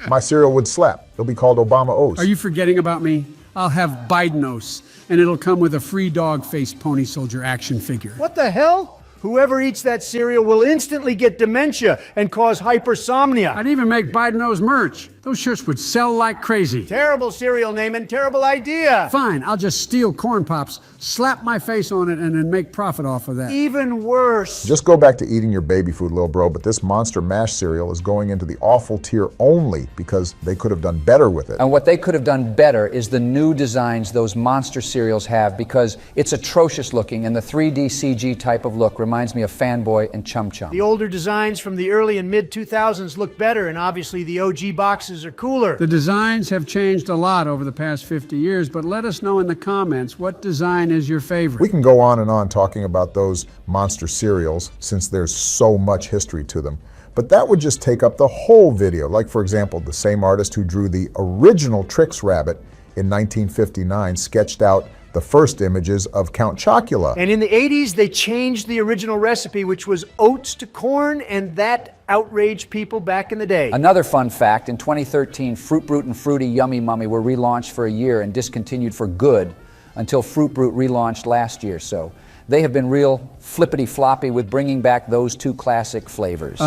Speaker 2: My cereal would slap. It'll be called Obama O's.
Speaker 4: Are you forgetting about me? I'll have Bidenos, and it'll come with a free dog-faced pony soldier action figure.
Speaker 1: What the hell? Whoever eats that cereal will instantly get dementia and cause hypersomnia.
Speaker 4: I'd even make Bidenos merch. Those shirts would sell like crazy.
Speaker 1: Terrible cereal name and terrible idea.
Speaker 4: Fine, I'll just steal Corn Pops, slap my face on it, and then make profit off of that.
Speaker 1: Even worse.
Speaker 2: Just go back to eating your baby food, little bro, but this Monster Mash cereal is going into the awful tier only because they could have done better with it.
Speaker 3: And what they could have done better is the new designs those monster cereals have, because it's atrocious looking, and the 3D CG type of look reminds me of Fanboy and Chum Chum.
Speaker 1: The older designs from the early and mid-2000s look better, and obviously the OG boxes are cooler.
Speaker 4: The designs have changed a lot over the past 50 years, but let us know in the comments what design is your favorite.
Speaker 2: We can go on and on talking about those monster cereals since there's so much history to them. But that would just take up the whole video. Like, for example, the same artist who drew the original Trix Rabbit in 1959 sketched out the first images of Count Chocula.
Speaker 1: And in the 80s, they changed the original recipe, which was oats to corn, and that outraged people back in the day.
Speaker 3: Another fun fact, in 2013, Fruit Brute and Fruity Yummy Mummy were relaunched for a year and discontinued for good until Fruit Brute relaunched last year. So they have been real flippity-floppy with bringing back those two classic flavors.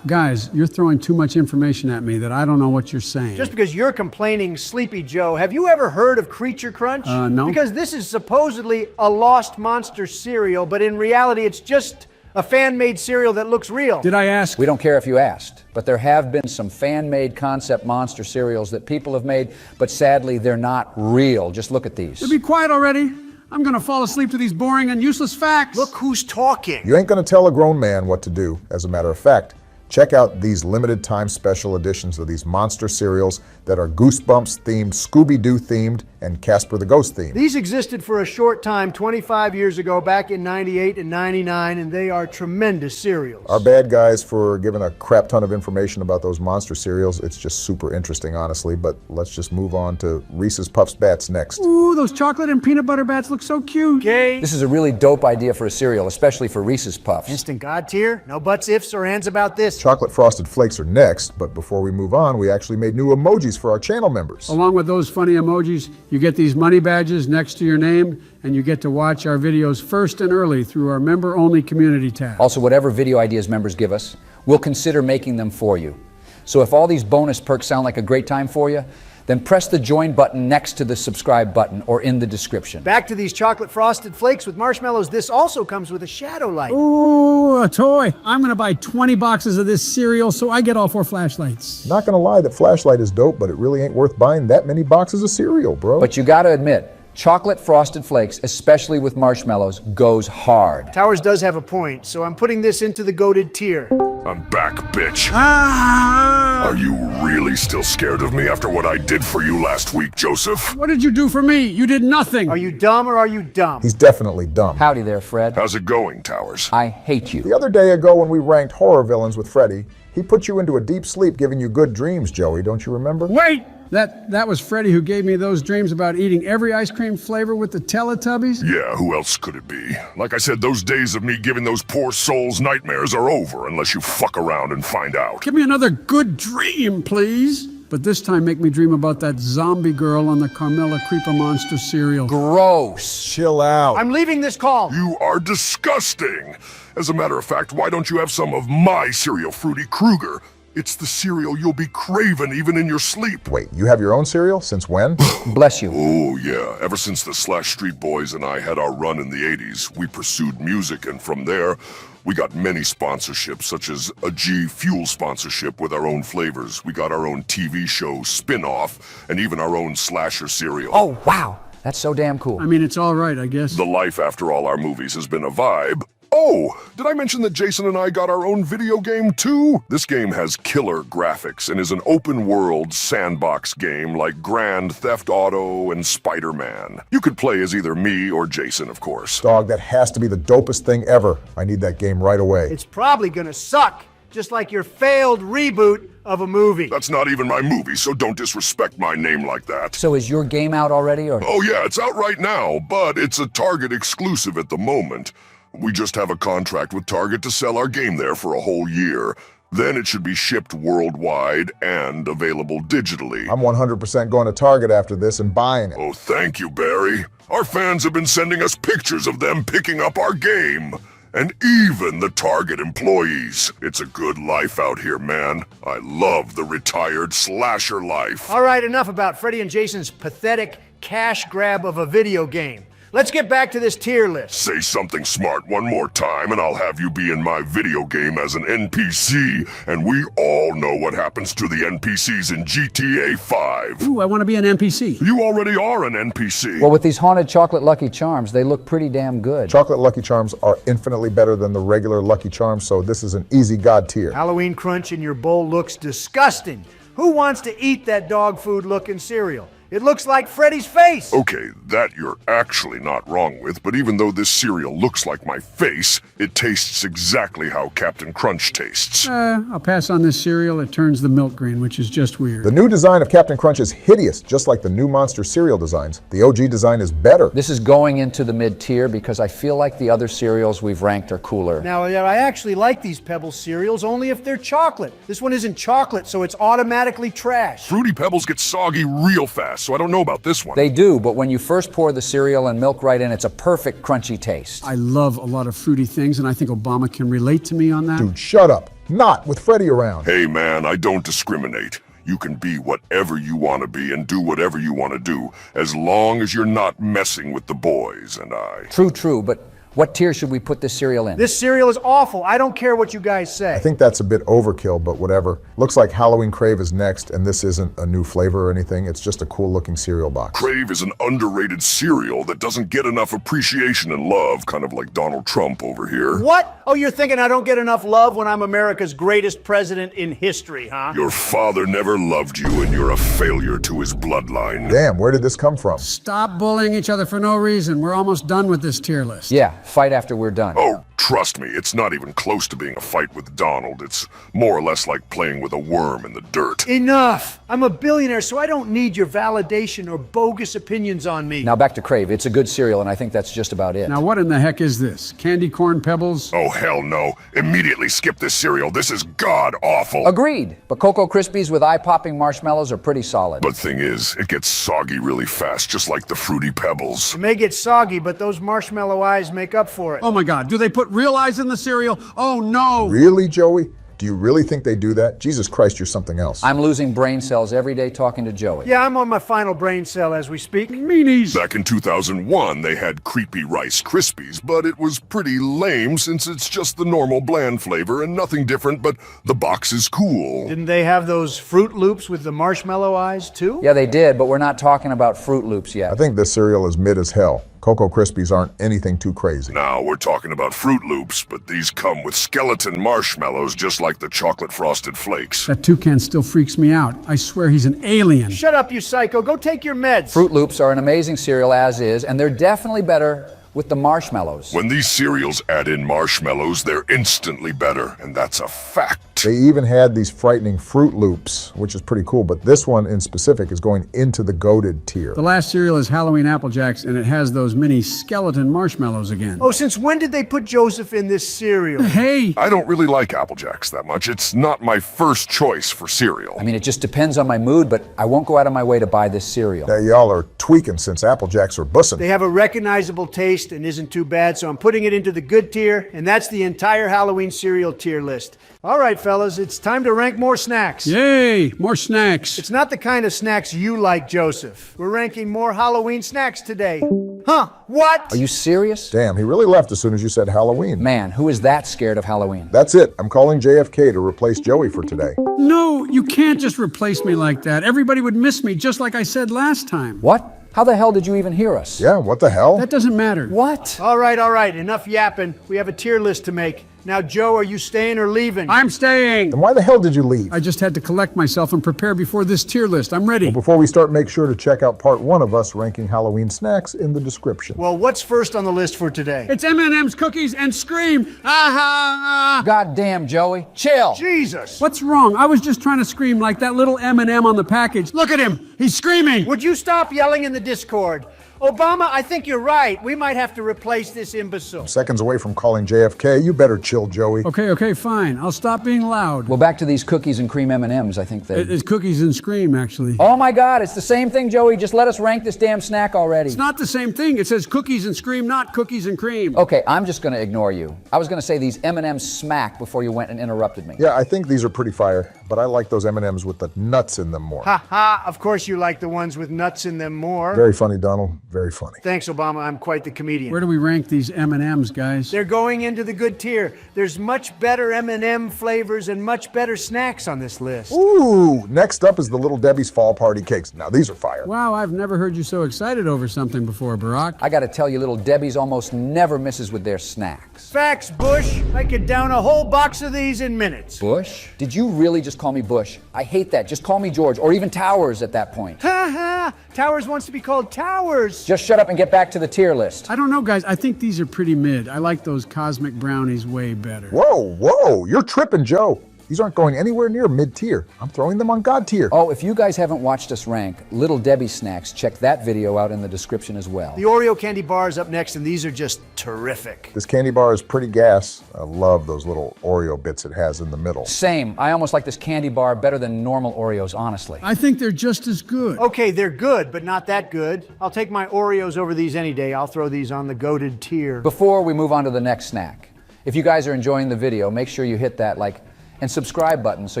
Speaker 4: Guys, you're throwing too much information at me that I don't know what you're saying.
Speaker 1: Just because you're complaining, Sleepy Joe, have you ever heard of Creature Crunch?
Speaker 4: No.
Speaker 1: Because this is supposedly a lost monster cereal, but in reality it's just a fan-made cereal that looks real.
Speaker 4: Did I ask?
Speaker 3: We don't care if you asked, but there have been some fan-made concept monster cereals that people have made, but sadly they're not real. Just look at these.
Speaker 4: Be quiet already. I'm gonna fall asleep to these boring and useless facts.
Speaker 1: Look who's talking.
Speaker 2: You ain't gonna tell a grown man what to do. As a matter of fact, Check out these limited time special editions of these monster cereals that are Goosebumps themed, Scooby-Doo themed, and Casper the Ghost themed.
Speaker 1: These existed for a short time 25 years ago, back in 98 and 99, and they are tremendous cereals.
Speaker 2: Our bad guys for giving a crap ton of information about those monster cereals. It's just super interesting, honestly, but let's just move on to Reese's Puffs Bats next.
Speaker 4: Ooh, those chocolate and peanut butter bats look so cute.
Speaker 1: Okay.
Speaker 3: This is a really dope idea for a cereal, especially for Reese's Puffs.
Speaker 1: Instant God tier, no buts, ifs, or ands about this.
Speaker 2: Chocolate Frosted Flakes are next, but before we move on, we actually made new emojis for our channel members.
Speaker 4: Along with those funny emojis, you get these money badges next to your name, and you get to watch our videos first and early through our member-only community tab.
Speaker 3: Also, whatever video ideas members give us, we'll consider making them for you. So if all these bonus perks sound like a great time for you, then press the join button next to the subscribe button or in the description.
Speaker 1: Back to these chocolate frosted flakes with marshmallows. This also comes with a shadow light.
Speaker 4: Ooh, a toy. I'm gonna buy 20 boxes of this cereal so I get all 4 flashlights.
Speaker 2: Not gonna lie, that flashlight is dope, but it really ain't worth buying that many boxes of cereal, bro.
Speaker 3: But you gotta admit, chocolate frosted flakes, especially with marshmallows, goes hard.
Speaker 1: Towers does have a point, so I'm putting this into the goated tier.
Speaker 6: I'm back, bitch.
Speaker 4: Ah!
Speaker 6: Are you really still scared of me after what I did for you last week, Joseph?
Speaker 4: What did you do for me? You did nothing.
Speaker 1: Are you dumb or are you dumb?
Speaker 2: He's definitely dumb.
Speaker 3: Howdy there, Fred.
Speaker 6: How's it going, Towers?
Speaker 3: I hate you.
Speaker 2: The other day ago when we ranked horror villains with Freddy, he put you into a deep sleep giving you good dreams, Joey, don't you remember?
Speaker 4: Wait! That was Freddy who gave me those dreams about eating every ice cream flavor with the Teletubbies?
Speaker 6: Yeah, who else could it be? Like I said, those days of me giving those poor souls nightmares are over unless you fuck around and find out.
Speaker 4: Give me another good dream, please. But this time make me dream about that zombie girl on the Carmella Creeper Monster cereal.
Speaker 3: Gross.
Speaker 2: Chill out.
Speaker 1: I'm leaving this call.
Speaker 6: You are disgusting. As a matter of fact, why don't you have some of my cereal, Fruity Kruger? It's the cereal you'll be craving even in your sleep.
Speaker 2: Wait, you have your own cereal? Since when?
Speaker 3: Bless you.
Speaker 6: Oh, yeah. Ever since the Slash Street Boys and I had our run in the 80s, we pursued music, and from there, we got many sponsorships, such as a G Fuel sponsorship with our own flavors. We got our own TV show spin-off, and even our own slasher cereal.
Speaker 3: Oh, wow. That's so damn cool.
Speaker 4: I mean, it's all right, I guess.
Speaker 6: The life after all our movies has been a vibe. Oh, did I mention that Jason and I got our own video game too? This game has killer graphics and is an open-world sandbox game like Grand Theft Auto and Spider-Man. You could play as either me or Jason, of course.
Speaker 2: Dog, that has to be the dopest thing ever. I need that game right away.
Speaker 1: It's probably gonna suck, just like your failed reboot of a movie.
Speaker 6: That's not even my movie, so don't disrespect my name like that.
Speaker 3: So is your game out already, or?
Speaker 6: Oh yeah, it's out right now, but it's a Target exclusive at the moment. We just have a contract with Target to sell our game there for a whole year. Then it should be shipped worldwide and available digitally.
Speaker 2: I'm 100% going to Target after this and buying it.
Speaker 6: Oh, thank you, Barry. Our fans have been sending us pictures of them picking up our game. And even the Target employees. It's a good life out here, man. I love the retired slasher life.
Speaker 1: All right, enough about Freddy and Jason's pathetic cash grab of a video game. Let's get back to this tier list.
Speaker 6: Say something smart one more time and I'll have you be in my video game as an NPC, and we all know what happens to the NPCs in GTA 5.
Speaker 4: Ooh, I want to be an NPC.
Speaker 6: You already are an NPC.
Speaker 3: Well, with these haunted chocolate Lucky Charms, they look pretty damn good.
Speaker 2: Chocolate Lucky Charms are infinitely better than the regular Lucky Charms, so this is an easy God tier.
Speaker 1: Halloween Crunch in your bowl looks disgusting. Who wants to eat that dog food looking cereal? It looks like Freddy's face.
Speaker 6: Okay, that you're actually not wrong with, but even though this cereal looks like my face, it tastes exactly how Captain Crunch tastes.
Speaker 4: I'll pass on this cereal. It turns the milk green, which is just weird.
Speaker 2: The new design of Captain Crunch is hideous, just like the new Monster cereal designs. The OG design is better.
Speaker 3: This is going into the mid-tier because I feel like the other cereals we've ranked are cooler.
Speaker 1: Now, I actually like these Pebbles cereals only if they're chocolate. This one isn't chocolate, so it's automatically trash.
Speaker 6: Fruity Pebbles get soggy real fast, so I don't know about this one.
Speaker 3: They do, but when you first pour the cereal and milk right in, it's a perfect crunchy taste.
Speaker 4: I love a lot of fruity things, and I think Obama can relate to me on that.
Speaker 2: Dude, shut up. Not with Freddy around.
Speaker 6: Hey man, I don't discriminate. You can be whatever you want to be and do whatever you want to do, as long as you're not messing with the boys and I.
Speaker 3: True, but What tier should we put this cereal in?
Speaker 1: This cereal is awful. I don't care what you guys say.
Speaker 2: I think that's a bit overkill, but whatever. Looks like Halloween Crave is next, and this isn't a new flavor or anything. It's just a cool looking cereal box.
Speaker 6: Crave is an underrated cereal that doesn't get enough appreciation and love, kind of like Donald Trump over here.
Speaker 1: What? Oh, you're thinking I don't get enough love when I'm America's greatest president in history, huh?
Speaker 6: Your father never loved you, and you're a failure to his bloodline.
Speaker 2: Damn, where did this come from?
Speaker 4: Stop bullying each other for no reason. We're almost done with this tier list.
Speaker 3: Yeah, fight after we're done.
Speaker 6: Oh, trust me, it's not even close to being a fight with Donald. It's more or less like playing with a worm in the dirt.
Speaker 1: Enough! I'm a billionaire, so I don't need your validation or bogus opinions on me.
Speaker 3: Now back to Crave. It's a good cereal, and I think that's just about it.
Speaker 4: Now what in the heck is this? Candy corn pebbles?
Speaker 6: Oh, hell no. Immediately skip this cereal. This is god-awful.
Speaker 3: Agreed. But Cocoa Krispies with eye-popping marshmallows are pretty solid.
Speaker 6: But thing is, it gets soggy really fast, just like the Fruity Pebbles.
Speaker 1: It may get soggy, but those marshmallow eyes make up for it.
Speaker 4: Oh my God, do they put real eyes in the cereal? Oh no!
Speaker 2: Really, Joey? Do you really think they do that? Jesus Christ, you're something else.
Speaker 3: I'm losing brain cells every day talking to Joey.
Speaker 1: Yeah, I'm on my final brain cell as we speak.
Speaker 4: Meanies!
Speaker 6: Back in 2001, they had creepy Rice Krispies, but it was pretty lame since it's just the normal bland flavor and nothing different, but the box is cool.
Speaker 1: Didn't they have those Fruit Loops with the marshmallow eyes, too?
Speaker 3: Yeah, they did, but we're not talking about Fruit Loops yet.
Speaker 2: I think this cereal is mid as hell. Cocoa Krispies aren't anything too crazy.
Speaker 6: Now we're talking about Fruit Loops, but these come with skeleton marshmallows just like the chocolate frosted flakes.
Speaker 4: That toucan still freaks me out. I swear he's an alien.
Speaker 1: Shut up, you psycho. Go take your meds.
Speaker 3: Fruit Loops are an amazing cereal as is, and they're definitely better with the marshmallows.
Speaker 6: When these cereals add in marshmallows, they're instantly better, and that's a fact.
Speaker 2: They even had these frightening Fruit Loops, which is pretty cool, but this one in specific is going into the goated tier.
Speaker 4: The last cereal is Halloween Apple Jacks, and it has those mini skeleton marshmallows again.
Speaker 1: Oh, since when did they put Joseph in this cereal?
Speaker 4: Hey!
Speaker 6: I don't really like Apple Jacks that much. It's not my first choice for cereal.
Speaker 3: I mean, it just depends on my mood, but I won't go out of my way to buy this cereal.
Speaker 2: Now, y'all are tweaking since Apple Jacks are bussin'.
Speaker 1: They have a recognizable taste and isn't too bad, so I'm putting it into the good tier, and that's the entire Halloween cereal tier list. All right, fellas, it's time to rank more snacks.
Speaker 4: Yay, more snacks.
Speaker 1: It's not the kind of snacks you like, Joseph. We're ranking more Halloween snacks today. Huh, what?
Speaker 3: Are you serious?
Speaker 2: Damn, he really left as soon as you said Halloween.
Speaker 3: Man, who is that scared of Halloween?
Speaker 2: That's it. I'm calling JFK to replace Joey for today.
Speaker 4: No, you can't just replace me like that. Everybody would miss me, just like I said last time.
Speaker 3: What? How the hell did you even hear us?
Speaker 2: Yeah, what the hell?
Speaker 4: That doesn't matter.
Speaker 3: What?
Speaker 1: All right, enough yapping. We have a tier list to make. Now, Joe, are you staying or leaving?
Speaker 4: I'm staying.
Speaker 2: Then why the hell did you leave?
Speaker 4: I just had to collect myself and prepare before this tier list. I'm ready.
Speaker 2: Well, before we start, make sure to check out part 1 of us ranking Halloween snacks in the description.
Speaker 1: Well, what's first on the list for today?
Speaker 4: It's M&M's cookies and Scream. Ah!
Speaker 3: God damn, Joey. Chill.
Speaker 1: Jesus.
Speaker 4: What's wrong? I was just trying to scream like that little M&M on the package. Look at him. He's screaming.
Speaker 1: Would you stop yelling in the Discord? Obama, I think you're right. We might have to replace this imbecile.
Speaker 2: Seconds away from calling JFK. You better chill, Joey.
Speaker 4: Okay, fine. I'll stop being loud.
Speaker 3: Well, back to these cookies and cream M&Ms, I think they...
Speaker 4: It's cookies and Scream, actually.
Speaker 3: Oh my God, it's the same thing, Joey. Just let us rank this damn snack already.
Speaker 4: It's not the same thing. It says cookies and Scream, not cookies and cream.
Speaker 3: Okay, I'm just gonna ignore you. I was gonna say these M&Ms smack before you went and interrupted me.
Speaker 2: Yeah, I think these are pretty fire, but I like those M&Ms with the nuts in them more.
Speaker 1: Ha ha, of course you like the ones with nuts in them more.
Speaker 2: Very funny, Donald. Very funny.
Speaker 1: Thanks, Obama. I'm quite the comedian.
Speaker 4: Where do we rank these M&Ms, guys?
Speaker 1: They're going into the good tier. There's much better M&M flavors and much better snacks on this list.
Speaker 2: Ooh, next up is the Little Debbie's Fall Party Cakes. Now, these are fire.
Speaker 4: Wow, I've never heard you so excited over something before, Barack.
Speaker 3: I gotta tell you, Little Debbie's almost never misses with their snacks.
Speaker 1: Facts, Bush. I could down a whole box of these in minutes.
Speaker 3: Bush? Did you really just call me Bush? I hate that. Just call me George, or even Towers at that point.
Speaker 1: Ha ha! Towers wants to be called Towers.
Speaker 3: Just shut up and get back to the tier list.
Speaker 4: I don't know, guys. I think these are pretty mid. I like those cosmic brownies way better.
Speaker 2: Whoa, you're tripping, Joe. These aren't going anywhere near mid-tier. I'm throwing them on God tier.
Speaker 3: Oh, if you guys haven't watched us rank Little Debbie snacks, check that video out in the description as well.
Speaker 1: The Oreo candy bar is up next, and these are just terrific.
Speaker 2: This candy bar is pretty gas. I love those little Oreo bits it has in the middle.
Speaker 3: Same. I almost like this candy bar better than normal Oreos, honestly.
Speaker 4: I think they're just as good.
Speaker 1: Okay, they're good, but not that good. I'll take my Oreos over these any day. I'll throw these on the goated tier.
Speaker 3: Before we move on to the next snack, if you guys are enjoying the video, make sure you hit that like and subscribe button so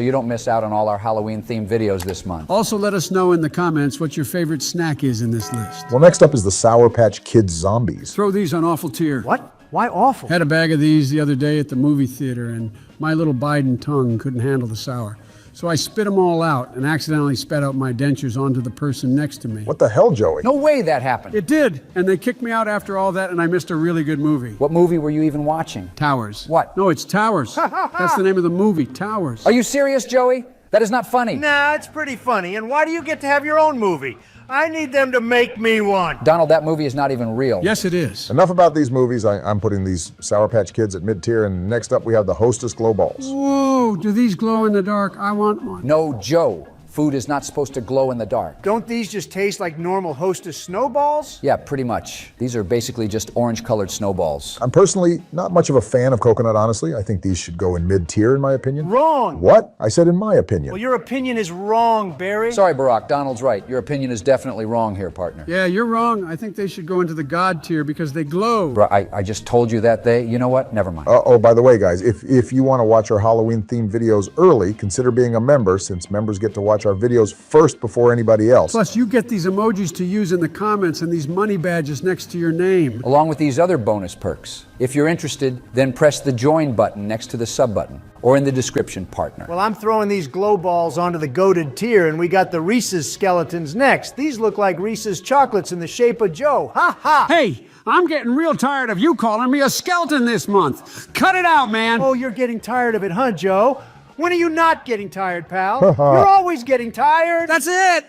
Speaker 3: you don't miss out on all our Halloween-themed videos this month.
Speaker 4: Also, let us know in the comments what your favorite snack is in this list.
Speaker 2: Well, next up is the Sour Patch Kids Zombies.
Speaker 4: Throw these on awful tier.
Speaker 1: What? Why awful?
Speaker 4: Had a bag of these the other day at the movie theater, and my little Biden tongue couldn't handle the sour. So I spit them all out and accidentally spat out my dentures onto the person next to me.
Speaker 2: What the hell, Joey?
Speaker 3: No way that happened.
Speaker 4: It did, and they kicked me out after all that, and I missed a really good movie.
Speaker 3: What movie were you even watching?
Speaker 4: Towers.
Speaker 3: What?
Speaker 4: No, it's Towers. That's the name of the movie, Towers.
Speaker 3: Are you serious, Joey? That is not funny.
Speaker 1: Nah, it's pretty funny. And why do you get to have your own movie? I need them to make me one.
Speaker 3: Donald, that movie is not even real.
Speaker 4: Yes, it is.
Speaker 2: Enough about these movies. I'm putting these Sour Patch Kids at mid-tier, and next up we have the Hostess Glow Balls.
Speaker 4: Whoa, do these glow in the dark? I want one.
Speaker 3: No, Joe. Food is not supposed to glow in the dark.
Speaker 1: Don't these just taste like normal Hostess snowballs?
Speaker 3: Yeah, pretty much. These are basically just orange-colored snowballs.
Speaker 2: I'm personally not much of a fan of coconut, honestly. I think these should go in mid-tier, in my opinion.
Speaker 1: Wrong.
Speaker 2: What? I said in my opinion.
Speaker 1: Well, your opinion is wrong, Barry.
Speaker 3: Sorry, Barack. Donald's right. Your opinion is definitely wrong here, partner.
Speaker 4: Yeah, you're wrong. I think they should go into the God tier because they glow.
Speaker 3: Bro, I just told you that you know what? Never mind.
Speaker 2: Oh, by the way, guys, if you want to watch our Halloween-themed videos early, consider being a member, since members get to watch our videos first before anybody else.
Speaker 4: Plus, you get these emojis to use in the comments and these money badges next to your name.
Speaker 3: Along with these other bonus perks. If you're interested, then press the join button next to the sub button or in the description, partner.
Speaker 1: Well, I'm throwing these glow balls onto the goated tier, and we got the Reese's skeletons next. These look like Reese's chocolates in the shape of Joe. Ha ha!
Speaker 4: Hey, I'm getting real tired of you calling me a skeleton this month. Cut it out, man.
Speaker 1: Oh, you're getting tired of it, huh, Joe? When are you not getting tired, pal? You're always getting tired.
Speaker 4: That's it.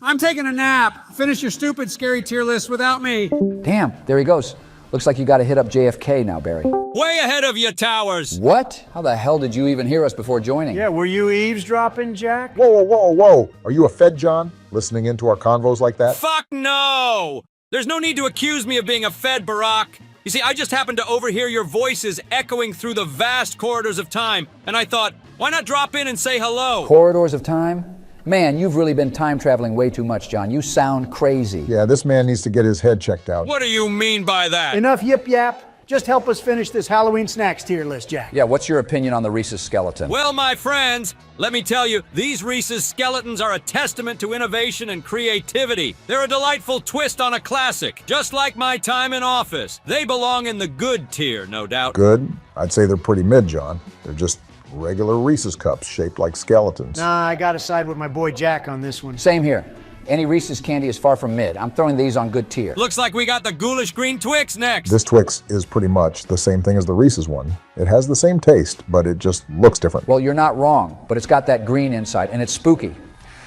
Speaker 4: I'm taking a nap. Finish your stupid, scary tier list without me.
Speaker 3: Damn, there he goes. Looks like you got to hit up JFK now, Barry.
Speaker 11: Way ahead of you, Towers.
Speaker 3: What? How the hell did you even hear us before joining?
Speaker 1: Yeah, were you eavesdropping, Jack?
Speaker 2: Whoa. Are you a Fed, John? Listening into our convos like that?
Speaker 11: Fuck no! There's no need to accuse me of being a Fed, Barack. You see, I just happened to overhear your voices echoing through the vast corridors of time, and I thought, why not drop in and say hello?
Speaker 3: Corridors of time? Man, you've really been time traveling way too much, John. You sound crazy.
Speaker 2: Yeah, this man needs to get his head checked out.
Speaker 11: What do you mean by that?
Speaker 1: Enough yip yap. Just help us finish this Halloween snacks tier list, Jack.
Speaker 3: Yeah, what's your opinion on the Reese's skeleton?
Speaker 11: Well, my friends, let me tell you, these Reese's skeletons are a testament to innovation and creativity. They're a delightful twist on a classic, just like my time in office. They belong in the good tier, no doubt.
Speaker 2: Good? I'd say they're pretty mid, John. They're just regular Reese's cups shaped like skeletons.
Speaker 1: Nah, I gotta side with my boy Jack on this one.
Speaker 3: Same here. Any Reese's candy is far from mid. I'm throwing these on good tier.
Speaker 11: Looks like we got the ghoulish green Twix next.
Speaker 2: This Twix is pretty much the same thing as the Reese's one. It has the same taste, but it just looks different.
Speaker 3: Well, you're not wrong, but it's got that green inside, and it's spooky.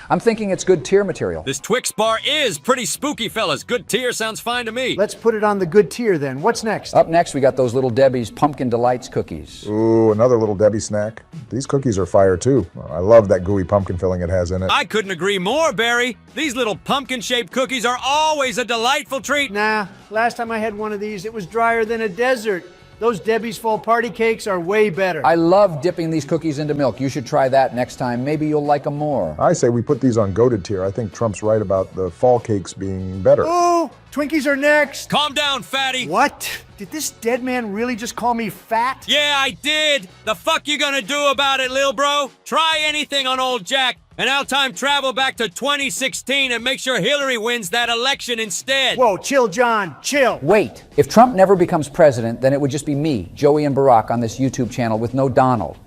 Speaker 3: I'm thinking it's good tier material.
Speaker 11: This Twix bar is pretty spooky, fellas. Good tier sounds fine to me.
Speaker 1: Let's put it on the good tier then. What's next?
Speaker 3: Up next, we got those Little Debbie's Pumpkin Delights cookies.
Speaker 2: Ooh, another Little Debbie snack. These cookies are fire too. I love that gooey pumpkin filling it has in it.
Speaker 11: I couldn't agree more, Barry. These little pumpkin-shaped cookies are always a delightful treat.
Speaker 1: Nah, last time I had one of these, it was drier than a desert. Those Debbie's Fall Party cakes are way better.
Speaker 3: I love dipping these cookies into milk. You should try that next time. Maybe you'll like them more.
Speaker 2: I say we put these on goated tier. I think Trump's right about the fall cakes being better.
Speaker 1: Oh, Twinkies are next.
Speaker 11: Calm down, fatty.
Speaker 1: What? Did this dead man really just call me fat?
Speaker 11: Yeah, I did. The fuck you gonna do about it, lil bro? Try anything on old Jack, and I'll time travel back to 2016 and make sure Hillary wins that election instead.
Speaker 1: Whoa, chill, John, chill.
Speaker 3: Wait, if Trump never becomes president, then it would just be me, Joey and Barack on this YouTube channel with no Donald.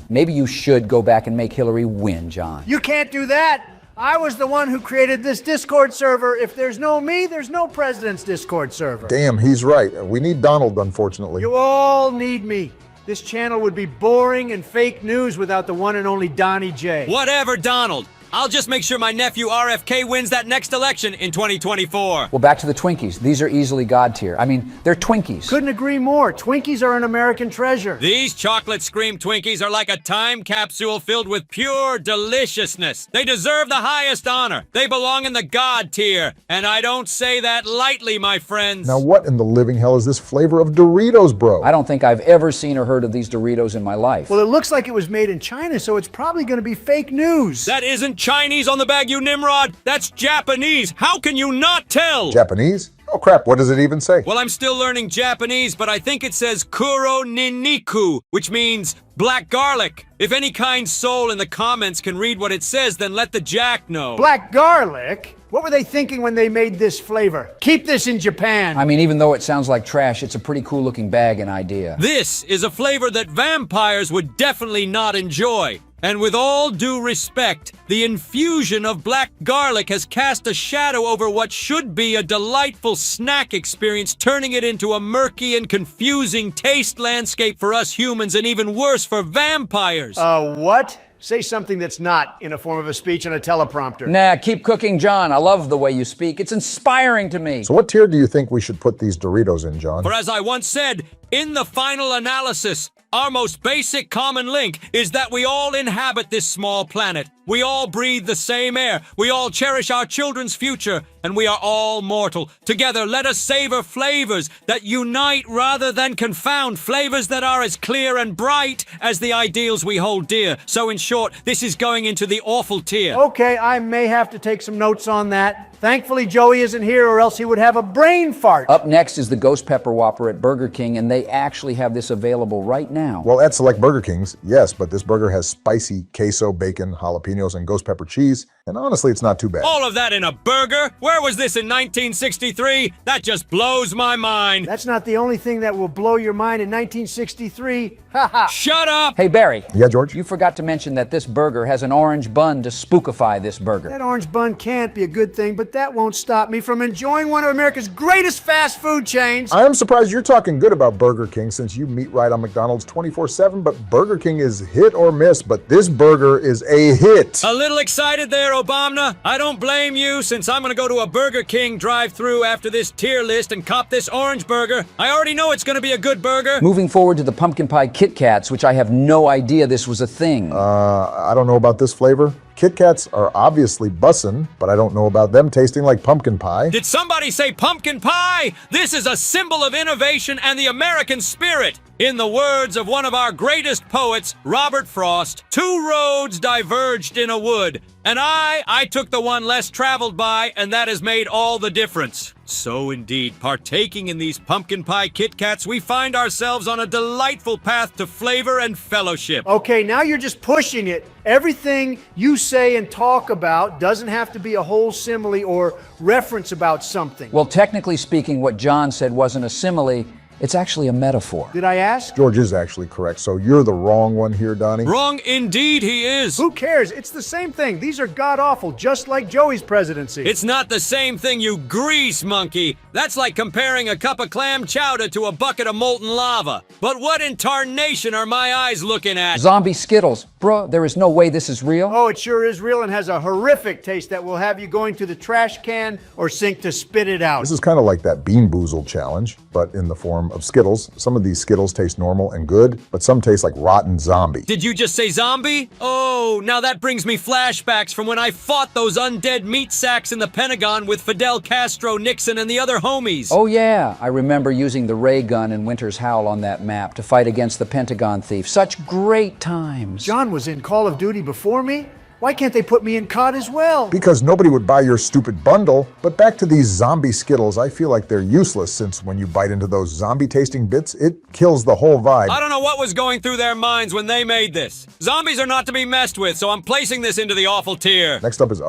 Speaker 3: Maybe you should go back and make Hillary win, John.
Speaker 1: You can't do that. I was the one who created this Discord server. If there's no me, there's no president's Discord server.
Speaker 2: Damn, he's right. We need Donald, unfortunately.
Speaker 1: You all need me. This channel would be boring and fake news without the one and only Donnie J.
Speaker 11: Whatever, Donald. I'll just make sure my nephew RFK wins that next election in 2024.
Speaker 3: Well, back to the Twinkies. These are easily God tier. I mean, they're Twinkies.
Speaker 1: Couldn't agree more. Twinkies are an American treasure.
Speaker 11: These chocolate scream Twinkies are like a time capsule filled with pure deliciousness. They deserve the highest honor. They belong in the God tier. And I don't say that lightly, my friends.
Speaker 2: Now what in the living hell is this flavor of Doritos, bro?
Speaker 3: I don't think I've ever seen or heard of these Doritos in my life.
Speaker 1: Well, it looks like it was made in China, so it's probably going to be fake news.
Speaker 11: That isn't Chinese on the bag, you Nimrod. That's Japanese. How can you not tell?
Speaker 2: Japanese? Oh crap, what does it even say?
Speaker 11: Well, I'm still learning Japanese, but I think it says Kuro Niniku, which means black garlic. If any kind soul in the comments can read what it says, then let the Jack know.
Speaker 1: Black garlic? What were they thinking when they made this flavor? Keep this in Japan.
Speaker 3: I mean, even though it sounds like trash, it's a pretty cool looking bag and idea.
Speaker 11: This is a flavor that vampires would definitely not enjoy. And with all due respect, the infusion of black garlic has cast a shadow over what should be a delightful snack experience, turning it into a murky and confusing taste landscape for us humans, and even worse for vampires.
Speaker 1: What? Say something that's not in a form of a speech on a teleprompter.
Speaker 3: Nah, keep cooking, John. I love the way you speak. It's inspiring to me.
Speaker 2: So what tier do you think we should put these Doritos in, John?
Speaker 11: For as I once said, in the final analysis, our most basic common link is that we all inhabit this small planet. We all breathe the same air. We all cherish our children's future, and we are all mortal. Together, let us savor flavors that unite rather than confound, flavors that are as clear and bright as the ideals we hold dear. So in short, this is going into the awful tier.
Speaker 1: Okay, I may have to take some notes on that. Thankfully, Joey isn't here, or else he would have a brain fart.
Speaker 3: Up next is the Ghost Pepper Whopper at Burger King, and they actually have this available right now.
Speaker 2: Well, at select Burger Kings, yes, but this burger has spicy queso, bacon, jalapenos, and ghost pepper cheese, and honestly, it's not too bad.
Speaker 11: All of that in a burger? Where was this in 1963? That just blows my mind.
Speaker 1: That's not the only thing that will blow your mind in 1963. Ha ha.
Speaker 11: Shut up!
Speaker 3: Hey, Barry.
Speaker 2: Yeah, George?
Speaker 3: You forgot to mention that this burger has an orange bun to spookify this burger.
Speaker 1: That orange bun can't be a good thing, but that won't stop me from enjoying one of America's greatest fast food chains.
Speaker 2: I am surprised you're talking good about Burger King since you meet right on McDonald's 24/7, but Burger King is hit or miss, but this burger is a hit.
Speaker 11: A little excited there, Obama? I don't blame you, since I'm gonna go to a Burger King drive-thru after this tier list and cop this orange burger. I already know it's gonna be a good burger.
Speaker 3: Moving forward to the pumpkin pie Kit Kats, which I have no idea this was a thing.
Speaker 2: I don't know about this flavor. Kit Kats are obviously bussin', but I don't know about them tasting like pumpkin pie.
Speaker 11: Did somebody say pumpkin pie? This is a symbol of innovation and the American spirit. In the words of one of our greatest poets, Robert Frost, two roads diverged in a wood, and I took the one less traveled by, and that has made all the difference. So indeed, partaking in these pumpkin pie Kit Kats, we find ourselves on a delightful path to flavor and fellowship.
Speaker 1: Okay, now you're just pushing it. Everything you say and talk about doesn't have to be a whole simile or reference about something.
Speaker 3: Well, technically speaking, what John said wasn't a simile. It's actually a metaphor.
Speaker 1: Did I ask?
Speaker 2: George is actually correct, so you're the wrong one here, Donnie.
Speaker 11: Wrong indeed he is.
Speaker 1: Who cares? It's the same thing. These are god-awful, just like Joey's presidency.
Speaker 11: It's not the same thing, you grease monkey. That's like comparing a cup of clam chowder to a bucket of molten lava. But what in tarnation are my eyes looking at?
Speaker 3: Zombie Skittles. Bruh, there is no way this is real.
Speaker 1: Oh, it sure is real and has a horrific taste that will have you going to the trash can or sink to spit it out.
Speaker 2: This is kind of like that Bean Boozled challenge, but in the form of Skittles. Some of these Skittles taste normal and good, but some taste like rotten zombie.
Speaker 11: Did you just say zombie? Oh, now that brings me flashbacks from when I fought those undead meat sacks in the Pentagon with Fidel Castro, Nixon, and the other homies.
Speaker 3: Oh yeah, I remember using the ray gun in Winter's Howl on that map to fight against the Pentagon thief. Such great times.
Speaker 1: John was in Call of Duty before me. Why can't they put me in COD as well?
Speaker 2: Because nobody would buy your stupid bundle. But back to these zombie Skittles, I feel like they're useless since when you bite into those zombie-tasting bits, it kills the whole vibe.
Speaker 11: I don't know what was going through their minds when they made this. Zombies are not to be messed with, so I'm placing this into the awful tier.
Speaker 2: Next up is,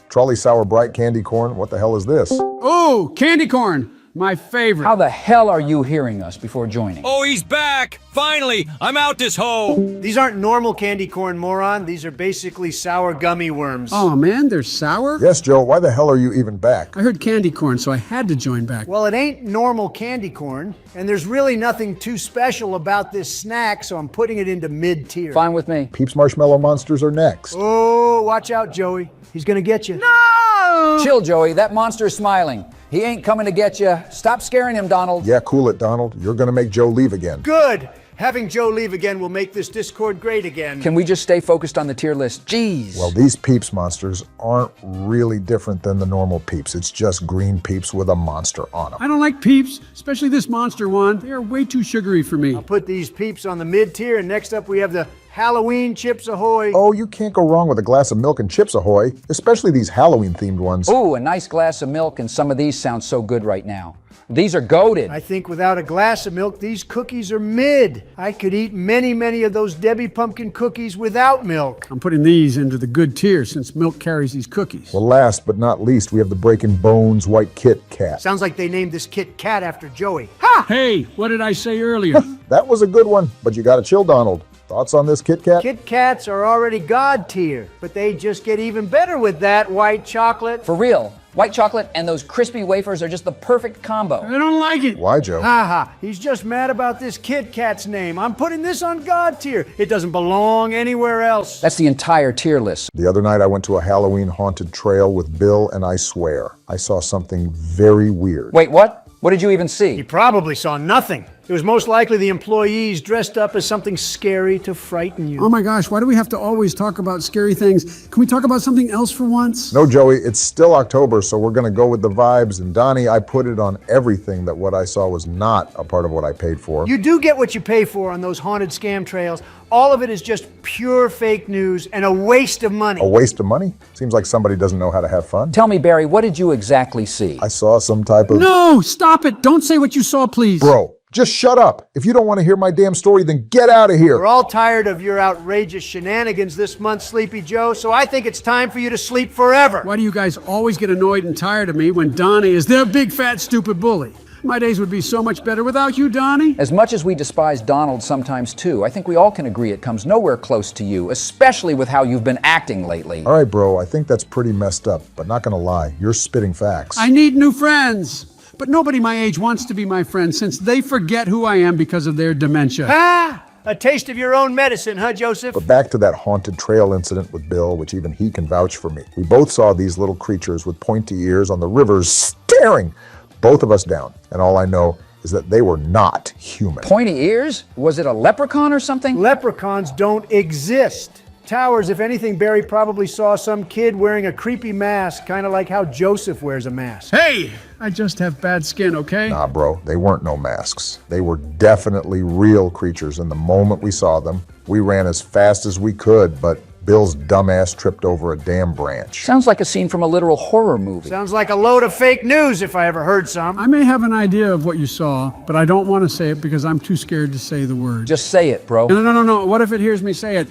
Speaker 2: Trolley Sour Bright Candy Corn. What the hell is this?
Speaker 4: Oh, candy corn. My favorite.
Speaker 3: How the hell are you hearing us before joining?
Speaker 11: Oh, he's back! Finally! I'm out this hole!
Speaker 1: These aren't normal candy corn, moron. These are basically sour gummy worms.
Speaker 4: Oh man, they're sour?
Speaker 2: Yes, Joe, why the hell are you even back?
Speaker 4: I heard candy corn, so I had to join back.
Speaker 1: Well, it ain't normal candy corn, and there's really nothing too special about this snack, so I'm putting it into mid-tier.
Speaker 3: Fine with me.
Speaker 2: Peeps Marshmallow Monsters are next.
Speaker 1: Oh, watch out, Joey. He's gonna get you.
Speaker 3: No! Chill, Joey. That monster is smiling. He ain't coming to get you. Stop scaring him, Donald.
Speaker 2: Yeah, cool it, Donald. You're gonna make Joe leave again.
Speaker 1: Good! Having Joe leave again will make this Discord great again.
Speaker 3: Can we just stay focused on the tier list? Jeez.
Speaker 2: Well, these Peeps monsters aren't really different than the normal Peeps. It's just green Peeps with a monster on them.
Speaker 4: I don't like Peeps, especially this monster one. They are way too sugary for me.
Speaker 1: I'll put these Peeps on the mid-tier, and next up we have the Halloween Chips Ahoy.
Speaker 2: Oh, you can't go wrong with a glass of milk and Chips Ahoy, especially these Halloween-themed ones.
Speaker 3: Ooh, a nice glass of milk, and some of these sound so good right now. These are goated.
Speaker 1: I think without a glass of milk, these cookies are mid. I could eat many of those Debbie pumpkin cookies without milk.
Speaker 4: I'm putting these into the good tier since milk carries these cookies.
Speaker 2: Well, last but not least, we have the Breaking Bones White Kit Kat.
Speaker 1: Sounds like they named this Kit Kat after Joey. Ha!
Speaker 4: Hey, what did I say earlier?
Speaker 2: That was a good one, but you gotta chill, Donald. Thoughts on this Kit Kat?
Speaker 1: Kit Kats are already God tier, but they just get even better with that white chocolate.
Speaker 3: For real, white chocolate and those crispy wafers are just the perfect combo.
Speaker 4: I don't like it.
Speaker 2: Why, Joe?
Speaker 1: Ha! He's just mad about this Kit Kat's name. I'm putting this on God tier. It doesn't belong anywhere else.
Speaker 3: That's the entire tier list.
Speaker 2: The other night I went to a Halloween haunted trail with Bill, and I swear, I saw something very weird.
Speaker 3: Wait, what? What did you even see?
Speaker 1: He probably saw nothing. It was most likely the employees dressed up as something scary to frighten you.
Speaker 4: Oh my gosh, why do we have to always talk about scary things? Can we talk about something else for once?
Speaker 2: No, Joey, it's still October, so we're gonna go with the vibes. And Donnie, I put it on everything that what I saw was not a part of what I paid for.
Speaker 1: You do get what you pay for on those haunted scam trails. All of it is just pure fake news and a waste of money.
Speaker 2: A waste of money? Seems like somebody doesn't know how to have fun.
Speaker 3: Tell me, Barry, what did you exactly see?
Speaker 2: I saw some type of...
Speaker 4: No, stop it. Don't say what you saw, please.
Speaker 2: Bro, just shut up. If you don't want to hear my damn story, then get out of here.
Speaker 1: We're all tired of your outrageous shenanigans this month, Sleepy Joe, so I think it's time for you to sleep forever.
Speaker 4: Why do you guys always get annoyed and tired of me when Donnie is their big fat stupid bully? My days would be so much better without you, Donnie.
Speaker 3: As much as we despise Donald sometimes too, I think we all can agree it comes nowhere close to you, especially with how you've been acting lately.
Speaker 2: All right, bro, I think that's pretty messed up, but not gonna lie, you're spitting facts.
Speaker 4: I need new friends. But nobody my age wants to be my friend since they forget who I am because of their dementia.
Speaker 1: Ah! A taste of your own medicine, huh, Joseph?
Speaker 2: But back to that haunted trail incident with Bill, which even he can vouch for me. We both saw these little creatures with pointy ears on the rivers staring both of us down. And all I know is that they were not human.
Speaker 3: Pointy ears? Was it a leprechaun or something?
Speaker 1: Leprechauns don't exist. Towers, if anything, Barry probably saw some kid wearing a creepy mask, kind of like how Joseph wears a mask.
Speaker 4: Hey, I just have bad skin, okay?
Speaker 2: Nah, bro, they weren't no masks. They were definitely real creatures, and the moment we saw them, we ran as fast as we could, but Bill's dumbass tripped over a damn branch.
Speaker 3: Sounds like a scene from a literal horror movie.
Speaker 1: Sounds like a load of fake news if I ever heard some.
Speaker 4: I may have an idea of what you saw, but I don't want to say it because I'm too scared to say the word.
Speaker 3: Just say it, bro.
Speaker 4: No. What if it hears me say it?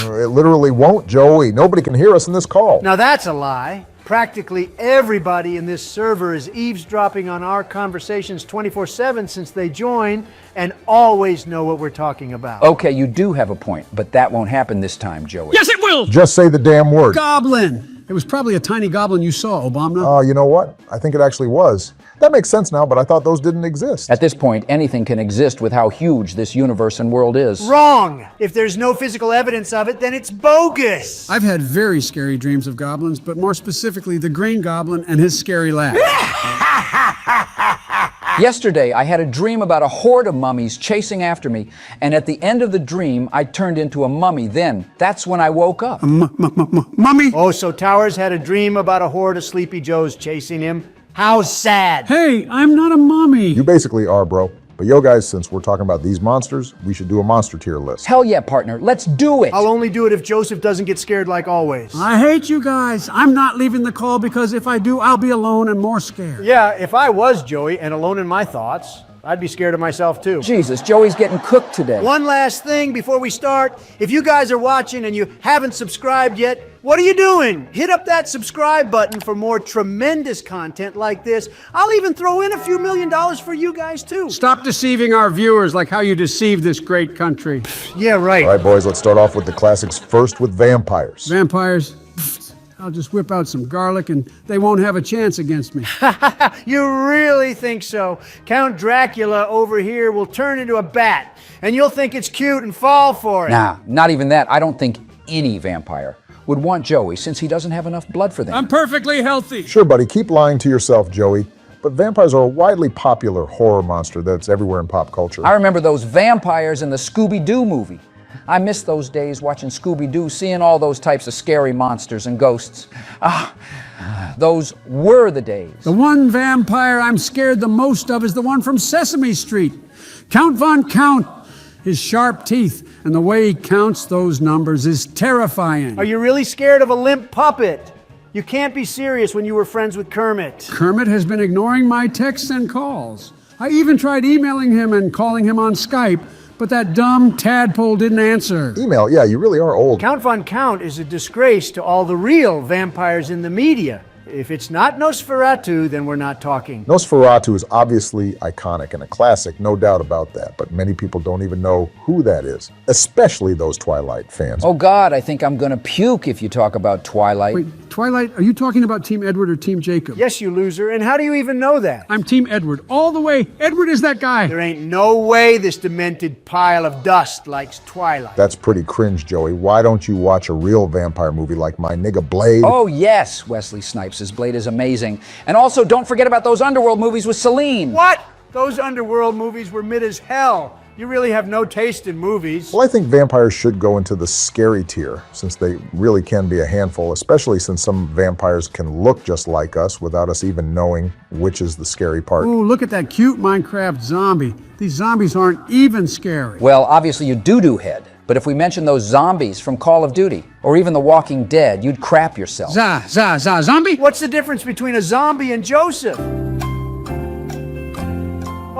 Speaker 2: It literally won't, Joey. Nobody can hear us in this call.
Speaker 1: Now that's a lie. Practically everybody in this server is eavesdropping on our conversations 24/7 since they join and always know what we're talking about.
Speaker 3: Okay, you do have a point, but that won't happen this time, Joey.
Speaker 4: Yes, it will!
Speaker 2: Just say the damn word.
Speaker 4: Goblin! It was probably a tiny goblin you saw, Obama.
Speaker 2: Oh, you know what? I think it actually was. That makes sense now, but I thought those didn't exist.
Speaker 3: At this point, anything can exist with how huge this universe and world is.
Speaker 1: Wrong! If there's no physical evidence of it, then it's bogus!
Speaker 4: I've had very scary dreams of goblins, but more specifically, the Green Goblin and his scary laugh.
Speaker 3: Yesterday, I had a dream about a horde of mummies chasing after me, and at the end of the dream, I turned into a mummy. Then, that's when I woke up.
Speaker 4: Mummy?
Speaker 1: Oh, so Towers had a dream about a horde of Sleepy Joes chasing him? How sad!
Speaker 4: Hey, I'm not a mummy.
Speaker 2: You basically are, bro. But yo guys, since we're talking about these monsters, we should do a monster tier list.
Speaker 3: Hell yeah, partner. Let's do it.
Speaker 1: I'll only do it if Joseph doesn't get scared like always.
Speaker 4: I hate you guys. I'm not leaving the call because if I do, I'll be alone and more scared.
Speaker 1: Yeah, if I was Joey and alone in my thoughts, I'd be scared of myself too.
Speaker 3: Jesus, Joey's getting cooked today.
Speaker 1: One last thing before we start. If you guys are watching and you haven't subscribed yet, what are you doing? Hit up that subscribe button for more tremendous content like this. I'll even throw in a few $1 million for you guys too.
Speaker 4: Stop deceiving our viewers like how you deceive this great country.
Speaker 1: Yeah, right.
Speaker 2: All right, boys, let's start off with the classics first with vampires.
Speaker 4: Vampires? I'll just whip out some garlic and they won't have a chance against me.
Speaker 1: You really think so? Count Dracula over here will turn into a bat, and you'll think it's cute and fall for it.
Speaker 3: Nah, not even that. I don't think any vampire would want Joey since he doesn't have enough blood for them.
Speaker 4: I'm perfectly healthy.
Speaker 2: Sure, buddy, keep lying to yourself, Joey. But vampires are a widely popular horror monster that's everywhere in pop culture.
Speaker 3: I remember those vampires in the Scooby-Doo movie. I miss those days watching Scooby-Doo, seeing all those types of scary monsters and ghosts. Those were the days.
Speaker 4: The one vampire I'm scared the most of is the one from Sesame Street. Count Von Count. His sharp teeth and the way he counts those numbers is terrifying.
Speaker 1: Are you really scared of a limp puppet? You can't be serious when you were friends with Kermit.
Speaker 4: Kermit has been ignoring my texts and calls. I even tried emailing him and calling him on Skype, but that dumb tadpole didn't answer.
Speaker 2: Email, yeah, you really are old.
Speaker 1: Count Von Count is a disgrace to all the real vampires in the media. If it's not Nosferatu, then we're not talking.
Speaker 2: Nosferatu is obviously iconic and a classic, no doubt about that, but many people don't even know who that is, especially those Twilight fans.
Speaker 3: Oh God, I think I'm gonna puke if you talk about Twilight.
Speaker 4: Wait, Twilight, are you talking about Team Edward or Team Jacob?
Speaker 1: Yes, you loser, and how do you even know that?
Speaker 4: I'm Team Edward, all the way. Edward is that guy.
Speaker 1: There ain't no way this demented pile of dust likes Twilight.
Speaker 2: That's pretty cringe, Joey. Why don't you watch a real vampire movie like My Nigga Blade?
Speaker 3: Oh yes, Wesley Snipes' Blade is amazing. And also, don't forget about those Underworld movies with Celine.
Speaker 1: What? Those Underworld movies were mid as hell. You really have no taste in movies.
Speaker 2: Well, I think vampires should go into the scary tier, since they really can be a handful, especially since some vampires can look just like us without us even knowing which is the scary part.
Speaker 4: Ooh, look at that cute Minecraft zombie. These zombies aren't even scary.
Speaker 3: Well, obviously you doo-doo head. But if we mention those zombies from Call of Duty, or even The Walking Dead, you'd crap yourself.
Speaker 4: Zombie?
Speaker 1: What's the difference between a zombie and Joseph?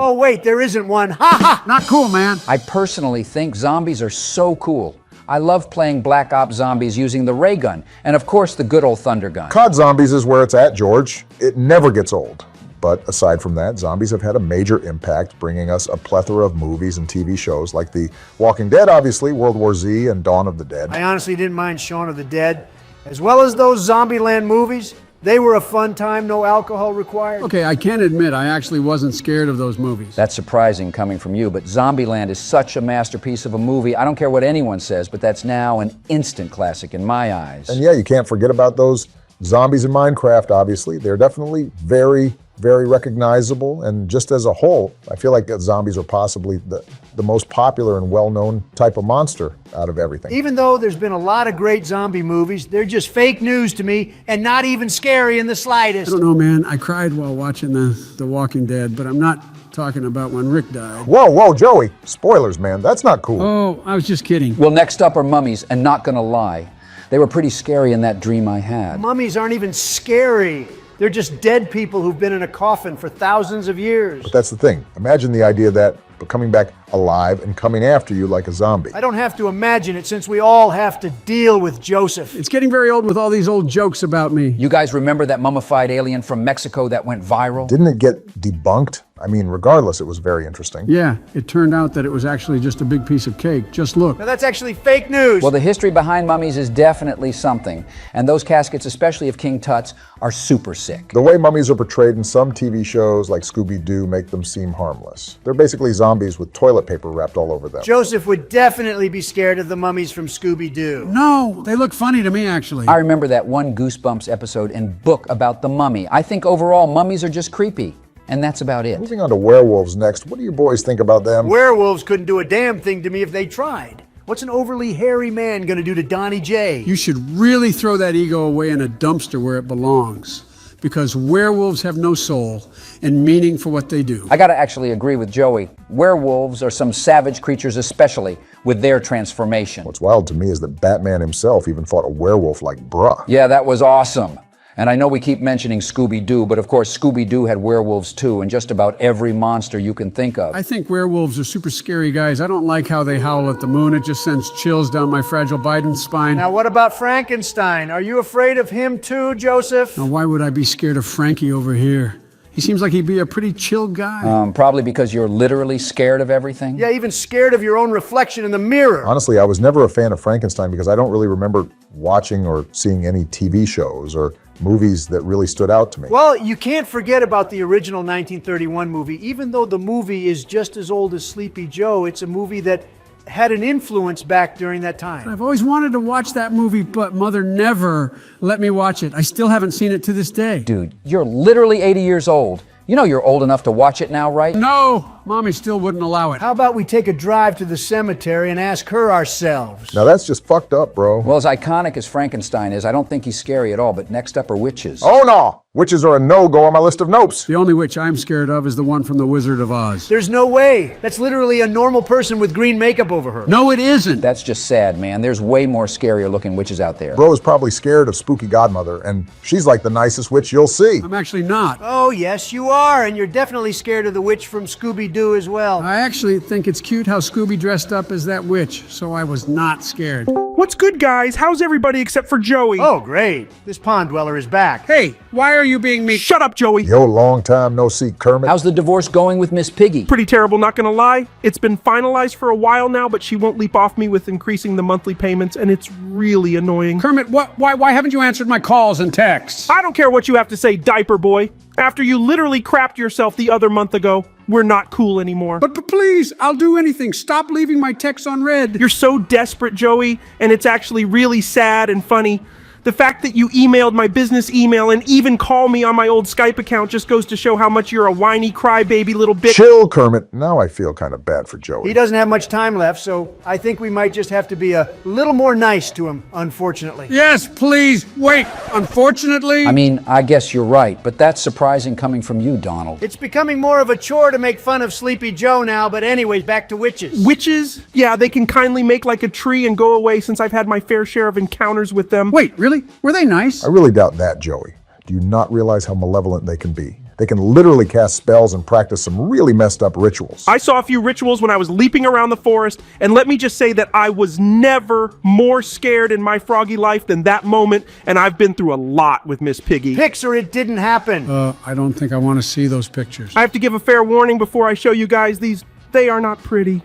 Speaker 1: Oh wait, there isn't one. Ha ha!
Speaker 4: Not cool, man.
Speaker 3: I personally think zombies are so cool. I love playing Black Ops Zombies using the ray gun, and of course the good old thunder gun.
Speaker 2: COD Zombies is where it's at, George. It never gets old. But aside from that, zombies have had a major impact, bringing us a plethora of movies and TV shows like The Walking Dead, obviously, World War Z, and Dawn of the Dead.
Speaker 1: I honestly didn't mind Shaun of the Dead. As well as those Zombieland movies, they were a fun time, no alcohol required.
Speaker 4: Okay, I can admit I actually wasn't scared of those movies.
Speaker 3: That's surprising coming from you, but Zombieland is such a masterpiece of a movie. I don't care what anyone says, but that's now an instant classic in my eyes.
Speaker 2: And yeah, you can't forget about those zombies in Minecraft, obviously. They're definitely very recognizable, and just as a whole, I feel like that zombies are possibly the most popular and well-known type of monster out of everything.
Speaker 1: Even though there's been a lot of great zombie movies, they're just fake news to me and not even scary in the slightest.
Speaker 4: I don't know, man. I cried while watching The Walking Dead, but I'm not talking about when Rick died.
Speaker 2: Whoa, Joey. Spoilers, man. That's not cool.
Speaker 4: Oh, I was just kidding.
Speaker 3: Well, next up are mummies, and not gonna lie, they were pretty scary in that dream I had.
Speaker 1: Mummies aren't even scary. They're just dead people who've been in a coffin for thousands of years.
Speaker 2: But that's the thing. Imagine the idea of that coming back alive and coming after you like a zombie.
Speaker 1: I don't have to imagine it since we all have to deal with Joseph.
Speaker 4: It's getting very old with all these old jokes about me.
Speaker 3: You guys remember that mummified alien from Mexico that went viral?
Speaker 2: Didn't it get debunked? I mean, regardless, it was very interesting.
Speaker 4: Yeah, it turned out that it was actually just a big piece of cake. Just look.
Speaker 1: Now that's actually fake news.
Speaker 3: Well, the history behind mummies is definitely something. And those caskets, especially of King Tut's, are super sick.
Speaker 2: The way mummies are portrayed in some TV shows like Scooby-Doo make them seem harmless. They're basically zombies with toilet paper wrapped all over them.
Speaker 1: Joseph would definitely be scared of the mummies from Scooby-Doo.
Speaker 4: No, they look funny to me, actually.
Speaker 3: I remember that one Goosebumps episode and book about the mummy. I think overall mummies are just creepy. And that's about it.
Speaker 2: Moving on to werewolves next. What do you boys think about them?
Speaker 1: Werewolves couldn't do a damn thing to me if they tried. What's an overly hairy man gonna do to Donnie J?
Speaker 4: You should really throw that ego away in a dumpster where it belongs. Because werewolves have no soul and meaning for what they do.
Speaker 3: I gotta actually agree with Joey. Werewolves are some savage creatures, especially with their transformation.
Speaker 2: What's wild to me is that Batman himself even fought a werewolf like bruh.
Speaker 3: Yeah, that was awesome. And I know we keep mentioning Scooby-Doo, but of course Scooby-Doo had werewolves too, and just about every monster you can think of.
Speaker 4: I think werewolves are super scary guys. I don't like how they howl at the moon. It just sends chills down my fragile Biden's spine.
Speaker 1: Now what about Frankenstein? Are you afraid of him too, Joseph?
Speaker 4: Now why would I be scared of Frankie over here? He seems like he'd be a pretty chill guy.
Speaker 3: Probably because you're literally scared of everything.
Speaker 1: Yeah, even scared of your own reflection in the mirror.
Speaker 2: Honestly, I was never a fan of Frankenstein because I don't really remember watching or seeing any TV shows or movies that really stood out to me.
Speaker 1: Well, you can't forget about the original 1931 movie. Even though the movie is just as old as Sleepy Joe, it's a movie that had an influence back during that time.
Speaker 4: I've always wanted to watch that movie, but Mother never let me watch it. I still haven't seen it to this day.
Speaker 3: Dude, you're literally 80 years old. You know you're old enough to watch it now, right?
Speaker 4: No! Mommy still wouldn't allow it.
Speaker 1: How about we take a drive to the cemetery and ask her ourselves?
Speaker 2: Now that's just fucked up, bro.
Speaker 3: Well, as iconic as Frankenstein is, I don't think he's scary at all, but next up are witches.
Speaker 2: Oh no! Witches are a no-go on my list of nopes.
Speaker 4: The only witch I'm scared of is the one from The Wizard of Oz.
Speaker 1: There's no way. That's literally a normal person with green makeup over her.
Speaker 4: No, it isn't.
Speaker 3: That's just sad, man. There's way more scarier looking witches out there.
Speaker 2: Bro is probably scared of Spooky Godmother, and she's like the nicest witch you'll see.
Speaker 4: I'm actually not.
Speaker 1: Oh, yes, you are, and you're definitely scared of the witch from Scooby-Doo as well.
Speaker 4: I actually think it's cute how Scooby dressed up as that witch, so I was not scared.
Speaker 18: What's good, guys? How's everybody except for Joey?
Speaker 1: Oh, great. This pond dweller is back.
Speaker 18: Hey, why are you being mean? Shut up, Joey.
Speaker 2: Yo, long time no see, Kermit.
Speaker 3: How's the divorce going with Miss Piggy?
Speaker 18: Pretty terrible, not gonna lie. It's been finalized for a while now, but she won't leap off me with increasing the monthly payments, and it's really annoying.
Speaker 4: Kermit, why haven't you answered my calls and texts?
Speaker 18: I don't care what you have to say, diaper boy. After you literally crapped yourself the other month ago, we're not cool anymore.
Speaker 4: But please, I'll do anything. Stop leaving my texts unread.
Speaker 18: You're so desperate, Joey, and it's actually really sad and funny. The fact that you emailed my business email and even call me on my old Skype account just goes to show how much you're a whiny crybaby little bitch.
Speaker 2: Chill, Kermit. Now I feel kind of bad for Joey.
Speaker 1: He doesn't have much time left, so I think we might just have to be a little more nice to him, unfortunately.
Speaker 4: Yes, please. Wait, unfortunately?
Speaker 3: I mean, I guess you're right, but that's surprising coming from you, Donald.
Speaker 1: It's becoming more of a chore to make fun of Sleepy Joe now, but anyways, back to witches.
Speaker 18: Witches? Yeah, they can kindly make like a tree and go away since I've had my fair share of encounters with them.
Speaker 4: Wait, really? Were they nice?
Speaker 2: I really doubt that, Joey. Do you not realize how malevolent they can be? They can literally cast spells and practice some really messed up rituals.
Speaker 18: I saw a few rituals when I was leaping around the forest, and let me just say that I was never more scared in my froggy life than that moment, and I've been through a lot with Miss Piggy.
Speaker 1: Pics or it didn't happen.
Speaker 4: I don't think I want to see those pictures.
Speaker 18: I have to give a fair warning before I show you guys these. They are not pretty.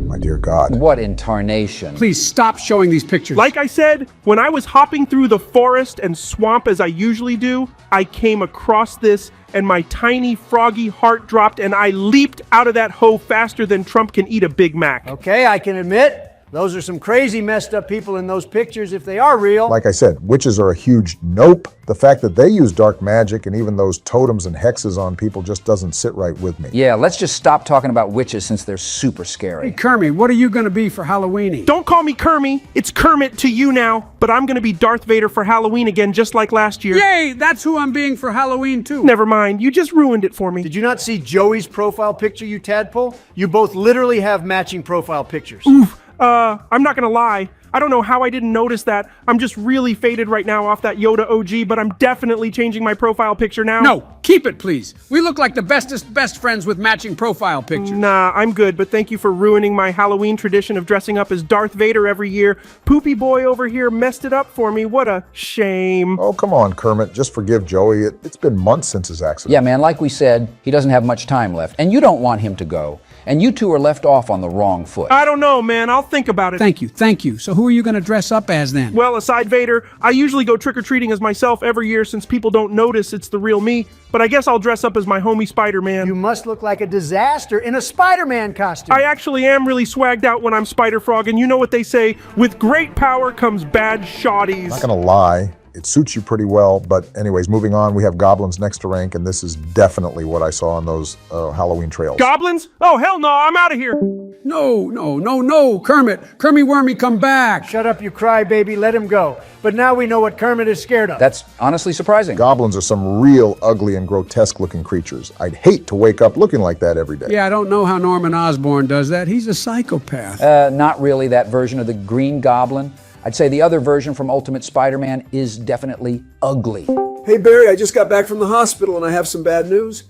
Speaker 2: My dear God.
Speaker 3: What in tarnation?
Speaker 4: Please stop showing these pictures.
Speaker 18: Like I said, when I was hopping through the forest and swamp as I usually do, I came across this and my tiny froggy heart dropped and I leaped out of that hole faster than Trump can eat a Big Mac.
Speaker 1: Okay, I can admit, those are some crazy messed up people in those pictures if they are real.
Speaker 2: Like I said, witches are a huge nope. The fact that they use dark magic and even those totems and hexes on people just doesn't sit right with me.
Speaker 3: Yeah, let's just stop talking about witches since they're super scary.
Speaker 4: Hey, Kermit, what are you going to be for Halloweeny?
Speaker 18: Don't call me Kermit. It's Kermit to you now, but I'm going to be Darth Vader for Halloween again just like last year.
Speaker 4: Yay, that's who I'm being for Halloween too.
Speaker 18: Never mind, you just ruined it for me.
Speaker 1: Did you not see Joey's profile picture, you tadpole? You both literally have matching profile pictures.
Speaker 18: Oof. I'm not gonna lie. I don't know how I didn't notice that. I'm just really faded right now off that Yoda OG, but I'm definitely changing my profile picture now.
Speaker 4: No, keep it, please. We look like the bestest best friends with matching profile pictures.
Speaker 18: Nah, I'm good, but thank you for ruining my Halloween tradition of dressing up as Darth Vader every year. Poopy boy over here messed it up for me. What a shame.
Speaker 2: Oh, come on, Kermit. Just forgive Joey. It's been months since his accident.
Speaker 3: Yeah, man, like we said, he doesn't have much time left, and you don't want him to go. And you two are left off on the wrong foot.
Speaker 18: I don't know, man. I'll think about it.
Speaker 4: Thank you. So who are you going to dress up as then?
Speaker 18: Well, aside Vader, I usually go trick-or-treating as myself every year since people don't notice it's the real me. But I guess I'll dress up as my homie Spider-Man.
Speaker 1: You must look like a disaster in a Spider-Man costume.
Speaker 18: I actually am really swagged out when I'm Spider-Frog, and you know what they say, with great power comes bad shotties.
Speaker 2: I'm not gonna lie. It suits you pretty well, but anyways, moving on, we have goblins next to rank, and this is definitely what I saw on those Halloween trails.
Speaker 18: Goblins? Oh, hell no, I'm out of here.
Speaker 4: No, Kermit. Kermit Wormy, come back.
Speaker 1: Shut up, you crybaby, let him go. But now we know what Kermit is scared of.
Speaker 3: That's honestly surprising.
Speaker 2: Goblins are some real ugly and grotesque looking creatures. I'd hate to wake up looking like that every day.
Speaker 4: Yeah, I don't know how Norman Osborn does that. He's a psychopath.
Speaker 3: Not really that version of the Green Goblin. I'd say the other version from Ultimate Spider-Man is definitely ugly.
Speaker 19: Hey Barry, I just got back from the hospital and I have some bad news.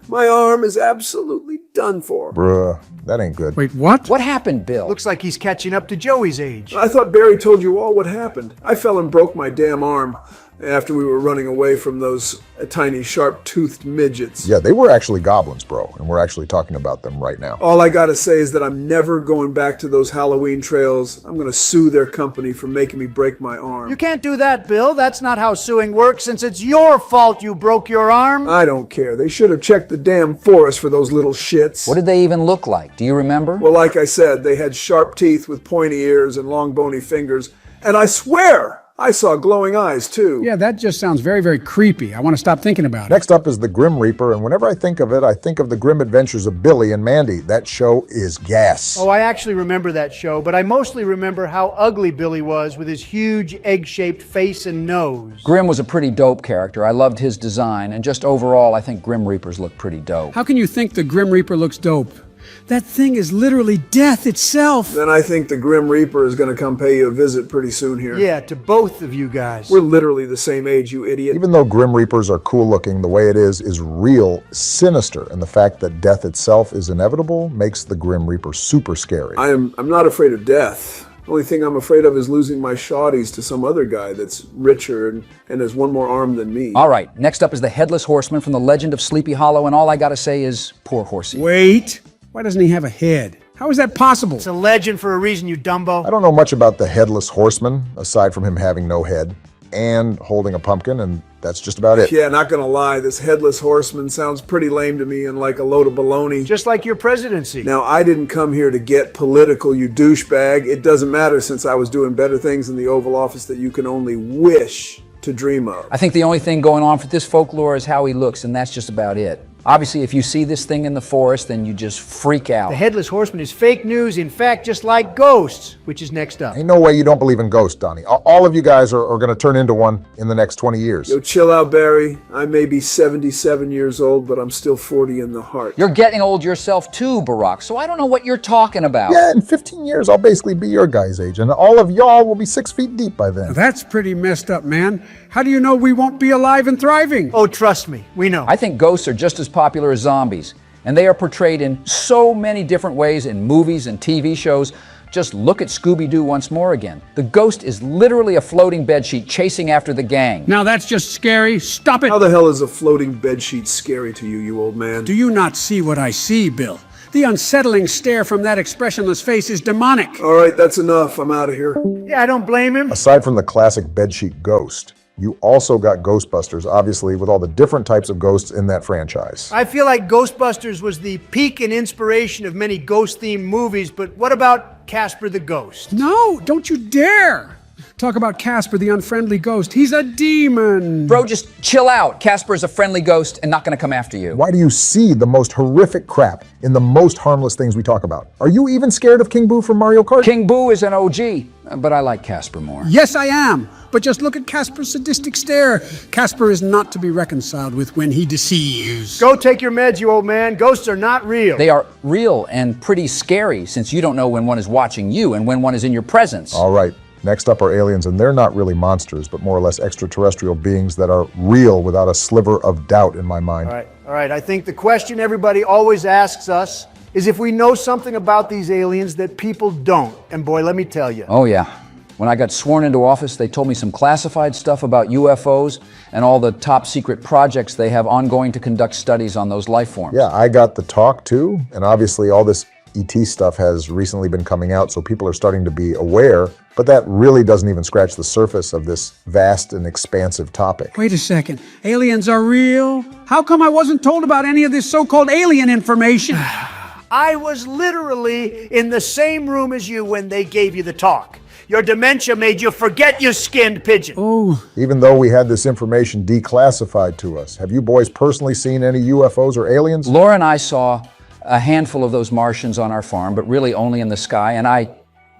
Speaker 19: My arm is absolutely done for.
Speaker 2: Bruh, that ain't good.
Speaker 4: Wait, what?
Speaker 3: What happened, Bill?
Speaker 1: Looks like he's catching up to Joey's age.
Speaker 19: I thought Barry told you all what happened. I fell and broke my damn arm after we were running away from those tiny sharp-toothed midgets.
Speaker 2: Yeah, they were actually goblins, bro, and we're actually talking about them right now.
Speaker 19: All I gotta say is that I'm never going back to those Halloween trails. I'm gonna sue their company for making me break my arm.
Speaker 1: You can't do that, Bill. That's not how suing works, since it's your fault you broke your arm.
Speaker 19: I don't care. They should have checked the damn forest for those little shits.
Speaker 3: What did they even look like? Do you remember?
Speaker 19: Well, like I said, they had sharp teeth with pointy ears and long bony fingers. And I swear I saw glowing eyes, too.
Speaker 4: Yeah, that just sounds very, very creepy. I want to stop thinking about it.
Speaker 2: Next up is the Grim Reaper, and whenever I think of it, I think of the Grim Adventures of Billy and Mandy. That show is gas.
Speaker 1: Oh, I actually remember that show, but I mostly remember how ugly Billy was with his huge egg-shaped face and nose.
Speaker 3: Grim was a pretty dope character. I loved his design, and just overall, I think Grim Reapers look pretty dope.
Speaker 4: How can you think the Grim Reaper looks dope? That thing is literally death itself.
Speaker 19: Then I think the Grim Reaper is going to come pay you a visit pretty soon here.
Speaker 1: Yeah, to both of you guys.
Speaker 19: We're literally the same age, you idiot.
Speaker 2: Even though Grim Reapers are cool looking, the way it is real sinister, and the fact that death itself is inevitable makes the Grim Reaper super scary.
Speaker 19: I'm not afraid of death. The only thing I'm afraid of is losing my shawties to some other guy that's richer and has one more arm than me.
Speaker 3: All right, next up is the Headless Horseman from the Legend of Sleepy Hollow, and all I gotta say is, poor horsey.
Speaker 4: Wait, why doesn't he have a head? How is that possible?
Speaker 1: It's a legend for a reason, you dumbo.
Speaker 2: I don't know much about the Headless Horseman, aside from him having no head and holding a pumpkin, and that's just about it.
Speaker 19: Yeah, not gonna lie, this Headless Horseman sounds pretty lame to me and like a load of baloney.
Speaker 1: Just like your presidency.
Speaker 19: Now, I didn't come here to get political, you douchebag. It doesn't matter since I was doing better things in the Oval Office that you can only wish to dream of.
Speaker 3: I think the only thing going on for this folklore is how he looks, and that's just about it. Obviously, if you see this thing in the forest, then you just freak out.
Speaker 1: The Headless Horseman is fake news, in fact, just like ghosts, which is next up.
Speaker 2: Ain't no way you don't believe in ghosts, Donnie. All of you guys are going to turn into one in the next 20 years.
Speaker 19: Yo, chill out, Barry. I may be 77 years old, but I'm still 40 in the heart.
Speaker 3: You're getting old yourself too, Barack, so I don't know what you're talking about.
Speaker 2: Yeah, in 15 years, I'll basically be your guys' age, and all of y'all will be 6 feet deep by then.
Speaker 4: That's pretty messed up, man. How do you know we won't be alive and thriving?
Speaker 1: Oh, trust me, we know.
Speaker 3: I think ghosts are just as popular as zombies, and they are portrayed in so many different ways in movies and TV shows. Just look at Scooby-Doo once more again. The ghost is literally a floating bedsheet chasing after the gang.
Speaker 4: Now that's just scary. Stop it.
Speaker 19: How the hell is a floating bedsheet scary to you, you old man?
Speaker 4: Do you not see what I see, Bill? The unsettling stare from that expressionless face is demonic.
Speaker 19: All right, that's enough. I'm out of here.
Speaker 1: Yeah, I don't blame him.
Speaker 2: Aside from the classic bedsheet ghost, you also got Ghostbusters, obviously, with all the different types of ghosts in that franchise.
Speaker 1: I feel like Ghostbusters was the peak and inspiration of many ghost-themed movies, but what about Casper the Ghost?
Speaker 4: No, don't you dare! Talk about Casper the unfriendly ghost. He's a demon.
Speaker 3: Bro, just chill out. Casper is a friendly ghost and not gonna come after you.
Speaker 2: Why do you see the most horrific crap in the most harmless things we talk about? Are you even scared of King Boo from Mario Kart?
Speaker 3: King Boo is an OG, but I like Casper more.
Speaker 4: Yes, I am. But just look at Casper's sadistic stare. Casper is not to be reconciled with when he deceives.
Speaker 1: Go take your meds, you old man. Ghosts are not real.
Speaker 3: They are real and pretty scary since you don't know when one is watching you and when one is in your presence.
Speaker 2: All right. Next up are aliens, and they're not really monsters, but more or less extraterrestrial beings that are real without a sliver of doubt in my mind.
Speaker 1: All right. I think the question everybody always asks us is if we know something about these aliens that people don't. And boy, let me tell you.
Speaker 3: Oh yeah. When I got sworn into office, they told me some classified stuff about UFOs and all the top secret projects they have ongoing to conduct studies on those life forms.
Speaker 2: Yeah, I got the talk too, and obviously all this ET stuff has recently been coming out, so people are starting to be aware, but that really doesn't even scratch the surface of this vast and expansive topic.
Speaker 4: Wait a second. Aliens are real? How come I wasn't told about any of this so-called alien information?
Speaker 1: I was literally in the same room as you when they gave you the talk. Your dementia made you forget you skinned pigeon.
Speaker 4: Oh.
Speaker 2: Even though we had this information declassified to us, have you boys personally seen any UFOs or aliens?
Speaker 3: Laura and I saw a handful of those Martians on our farm, but really only in the sky, and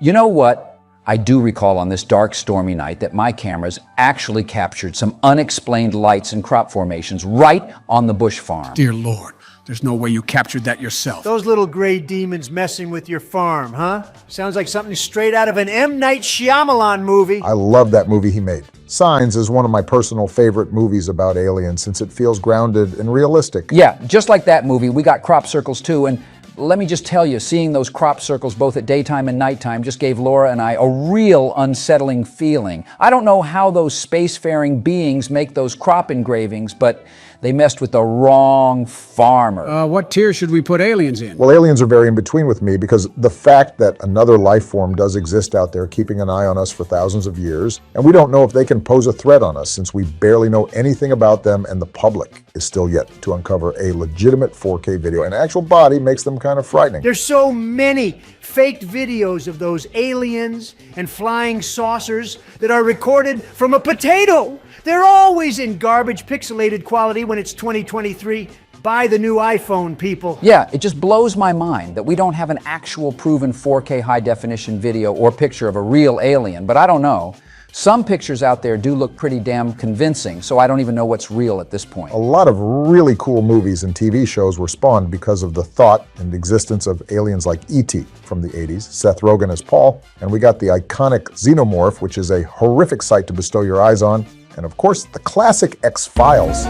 Speaker 3: you know what? I do recall on this dark, stormy night that my cameras actually captured some unexplained lights and crop formations right on the bush farm.
Speaker 4: Dear Lord, there's no way you captured that yourself.
Speaker 1: Those little gray demons messing with your farm, huh? Sounds like something straight out of an M. Night Shyamalan movie.
Speaker 2: I love that movie he made. Signs is one of my personal favorite movies about aliens since it feels grounded and realistic.
Speaker 3: Yeah, just like that movie, we got crop circles too, and let me just tell you, seeing those crop circles both at daytime and nighttime just gave Laura and I a real unsettling feeling. I don't know how those spacefaring beings make those crop engravings, but They messed with the wrong farmer.
Speaker 4: What tier should we put aliens in?
Speaker 2: Well, aliens are very in between with me because the fact that another life form does exist out there keeping an eye on us for thousands of years, and we don't know if they can pose a threat on us since we barely know anything about them, and the public is still yet to uncover a legitimate 4K video. An actual body makes them kind of frightening.
Speaker 1: There's so many faked videos of those aliens and flying saucers that are recorded from a potato. They're always in garbage pixelated quality when it's 2023. Buy the new iPhone, people.
Speaker 3: Yeah, it just blows my mind that we don't have an actual proven 4K high definition video or picture of a real alien, but I don't know. Some pictures out there do look pretty damn convincing, so I don't even know what's real at this point.
Speaker 2: A lot of really cool movies and TV shows were spawned because of the thought and existence of aliens like E.T. from the 80s, Seth Rogen as Paul, and we got the iconic Xenomorph, which is a horrific sight to bestow your eyes on, and of course, the classic X-Files.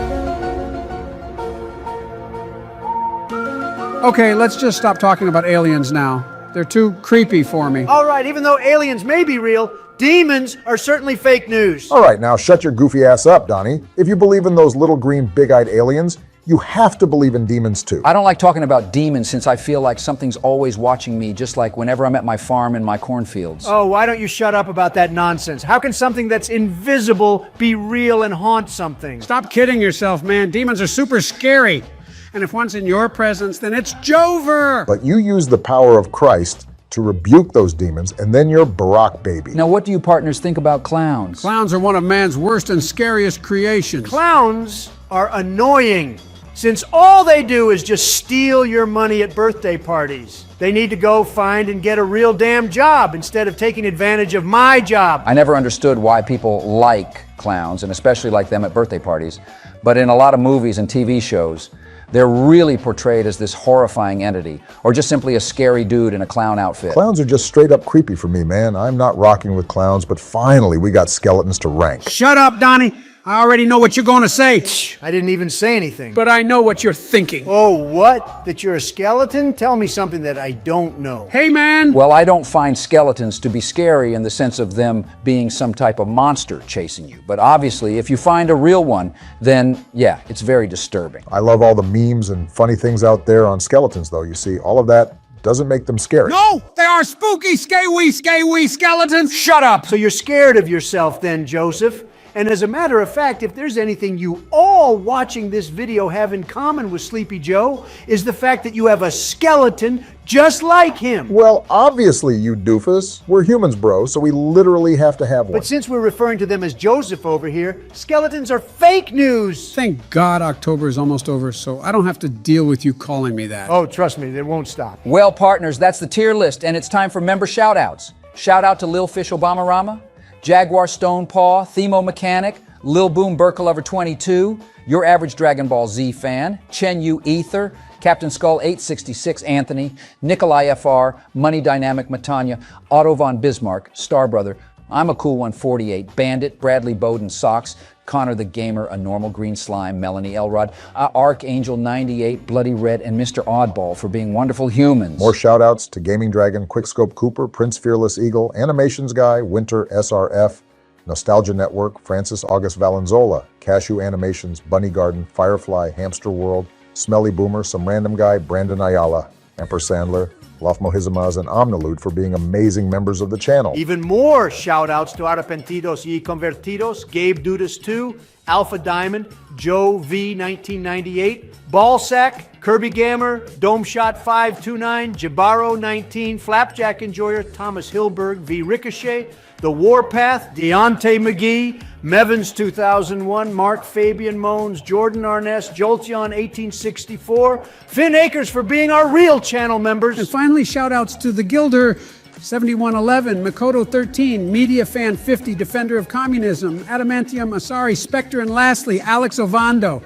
Speaker 4: Okay, let's just stop talking about aliens now. They're too creepy for me.
Speaker 1: All right, even though aliens may be real, demons are certainly fake news.
Speaker 2: All right, now shut your goofy ass up, Donnie. If you believe in those little green big-eyed aliens, you have to believe in demons too.
Speaker 3: I don't like talking about demons since I feel like something's always watching me, just like whenever I'm at my farm in my cornfields.
Speaker 1: Oh, why don't you shut up about that nonsense? How can something that's invisible be real and haunt something?
Speaker 4: Stop kidding yourself, man. Demons are super scary. And if one's in your presence, then it's Jover.
Speaker 2: But you use the power of Christ to rebuke those demons, and then you're Barack, baby.
Speaker 3: Now, what do you partners think about clowns?
Speaker 4: Clowns are one of man's worst and scariest creations.
Speaker 1: Clowns are annoying, since all they do is just steal your money at birthday parties. They need to go find and get a real damn job instead of taking advantage of my job.
Speaker 3: I never understood why people like clowns, and especially like them at birthday parties. But in a lot of movies and TV shows, they're really portrayed as this horrifying entity, or just simply a scary dude in a clown outfit.
Speaker 2: Clowns are just straight up creepy for me, man. I'm not rocking with clowns, but finally we got skeletons to rank.
Speaker 4: Shut up, Donnie. I already know what you're going to say.
Speaker 1: I didn't even say anything.
Speaker 4: But I know what you're thinking.
Speaker 1: Oh, what? That you're a skeleton? Tell me something that I don't know.
Speaker 4: Hey, man.
Speaker 3: Well, I don't find skeletons to be scary in the sense of them being some type of monster chasing you. But obviously, if you find a real one, then yeah, it's very disturbing.
Speaker 2: I love all the memes and funny things out there on skeletons, though. You see, all of that doesn't make them scary.
Speaker 4: No, they are spooky, scaly skeletons. Shut up.
Speaker 1: So you're scared of yourself then, Joseph? And as a matter of fact, if there's anything you all watching this video have in common with Sleepy Joe, is the fact that you have a skeleton just like him.
Speaker 2: Well, obviously, you doofus. We're humans, bro, so we literally have to have one.
Speaker 1: But since we're referring to them as Joseph over here, skeletons are fake news.
Speaker 4: Thank God October is almost over, so I don't have to deal with you calling me that.
Speaker 1: Oh, trust me, it won't stop.
Speaker 3: Well, partners, that's the tier list, and it's time for member shout-outs. Shout out to Lil Fish Obama-Rama, Jaguar Stone Paw, Themo Mechanic, Lil Boom Burke Lover 22, Your Average Dragon Ball Z Fan, Chen Yu Ether, Captain Skull 866 Anthony, Nikolai FR, Money Dynamic Matanya, Otto von Bismarck, Star Brother, I'm a Cool One 48, Bandit, Bradley Bowden Socks, Connor the Gamer, A Normal Green Slime, Melanie Elrod, Archangel 98, Bloody Red, and Mr. Oddball for being wonderful humans.
Speaker 2: More shout-outs to Gaming Dragon, Quickscope Cooper, Prince Fearless Eagle, Animations Guy, Winter SRF, Nostalgia Network, Francis August Valenzola, Cashew Animations, Bunny Garden, Firefly, Hamster World, Smelly Boomer, Some Random Guy, Brandon Ayala, Emperor Sandler, Lofmohizamaz, and Omnilude for being amazing members of the channel.
Speaker 1: Even more shout-outs to Arrepentidos y Convertidos, Gabe Dudas 2, Alpha Diamond, Joe V 1998, Ballsack, Kirby Gammer, Dome Shot 529, Jabaro 19, Flapjack Enjoyer, Thomas Hilberg, V Ricochet, The Warpath, Deontay McGee, Mevins 2001, Mark Fabian Moans, Jordan Arness, Jolteon 1864, Finn Akers for being our real channel members.
Speaker 4: And finally, shout-outs to The Gilder 7111, Makoto 13, Media Fan 50, Defender of Communism, Adamantium Asari, Spectre, and lastly, Alex Ovando.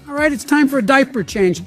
Speaker 4: All right, it's time for a diaper change.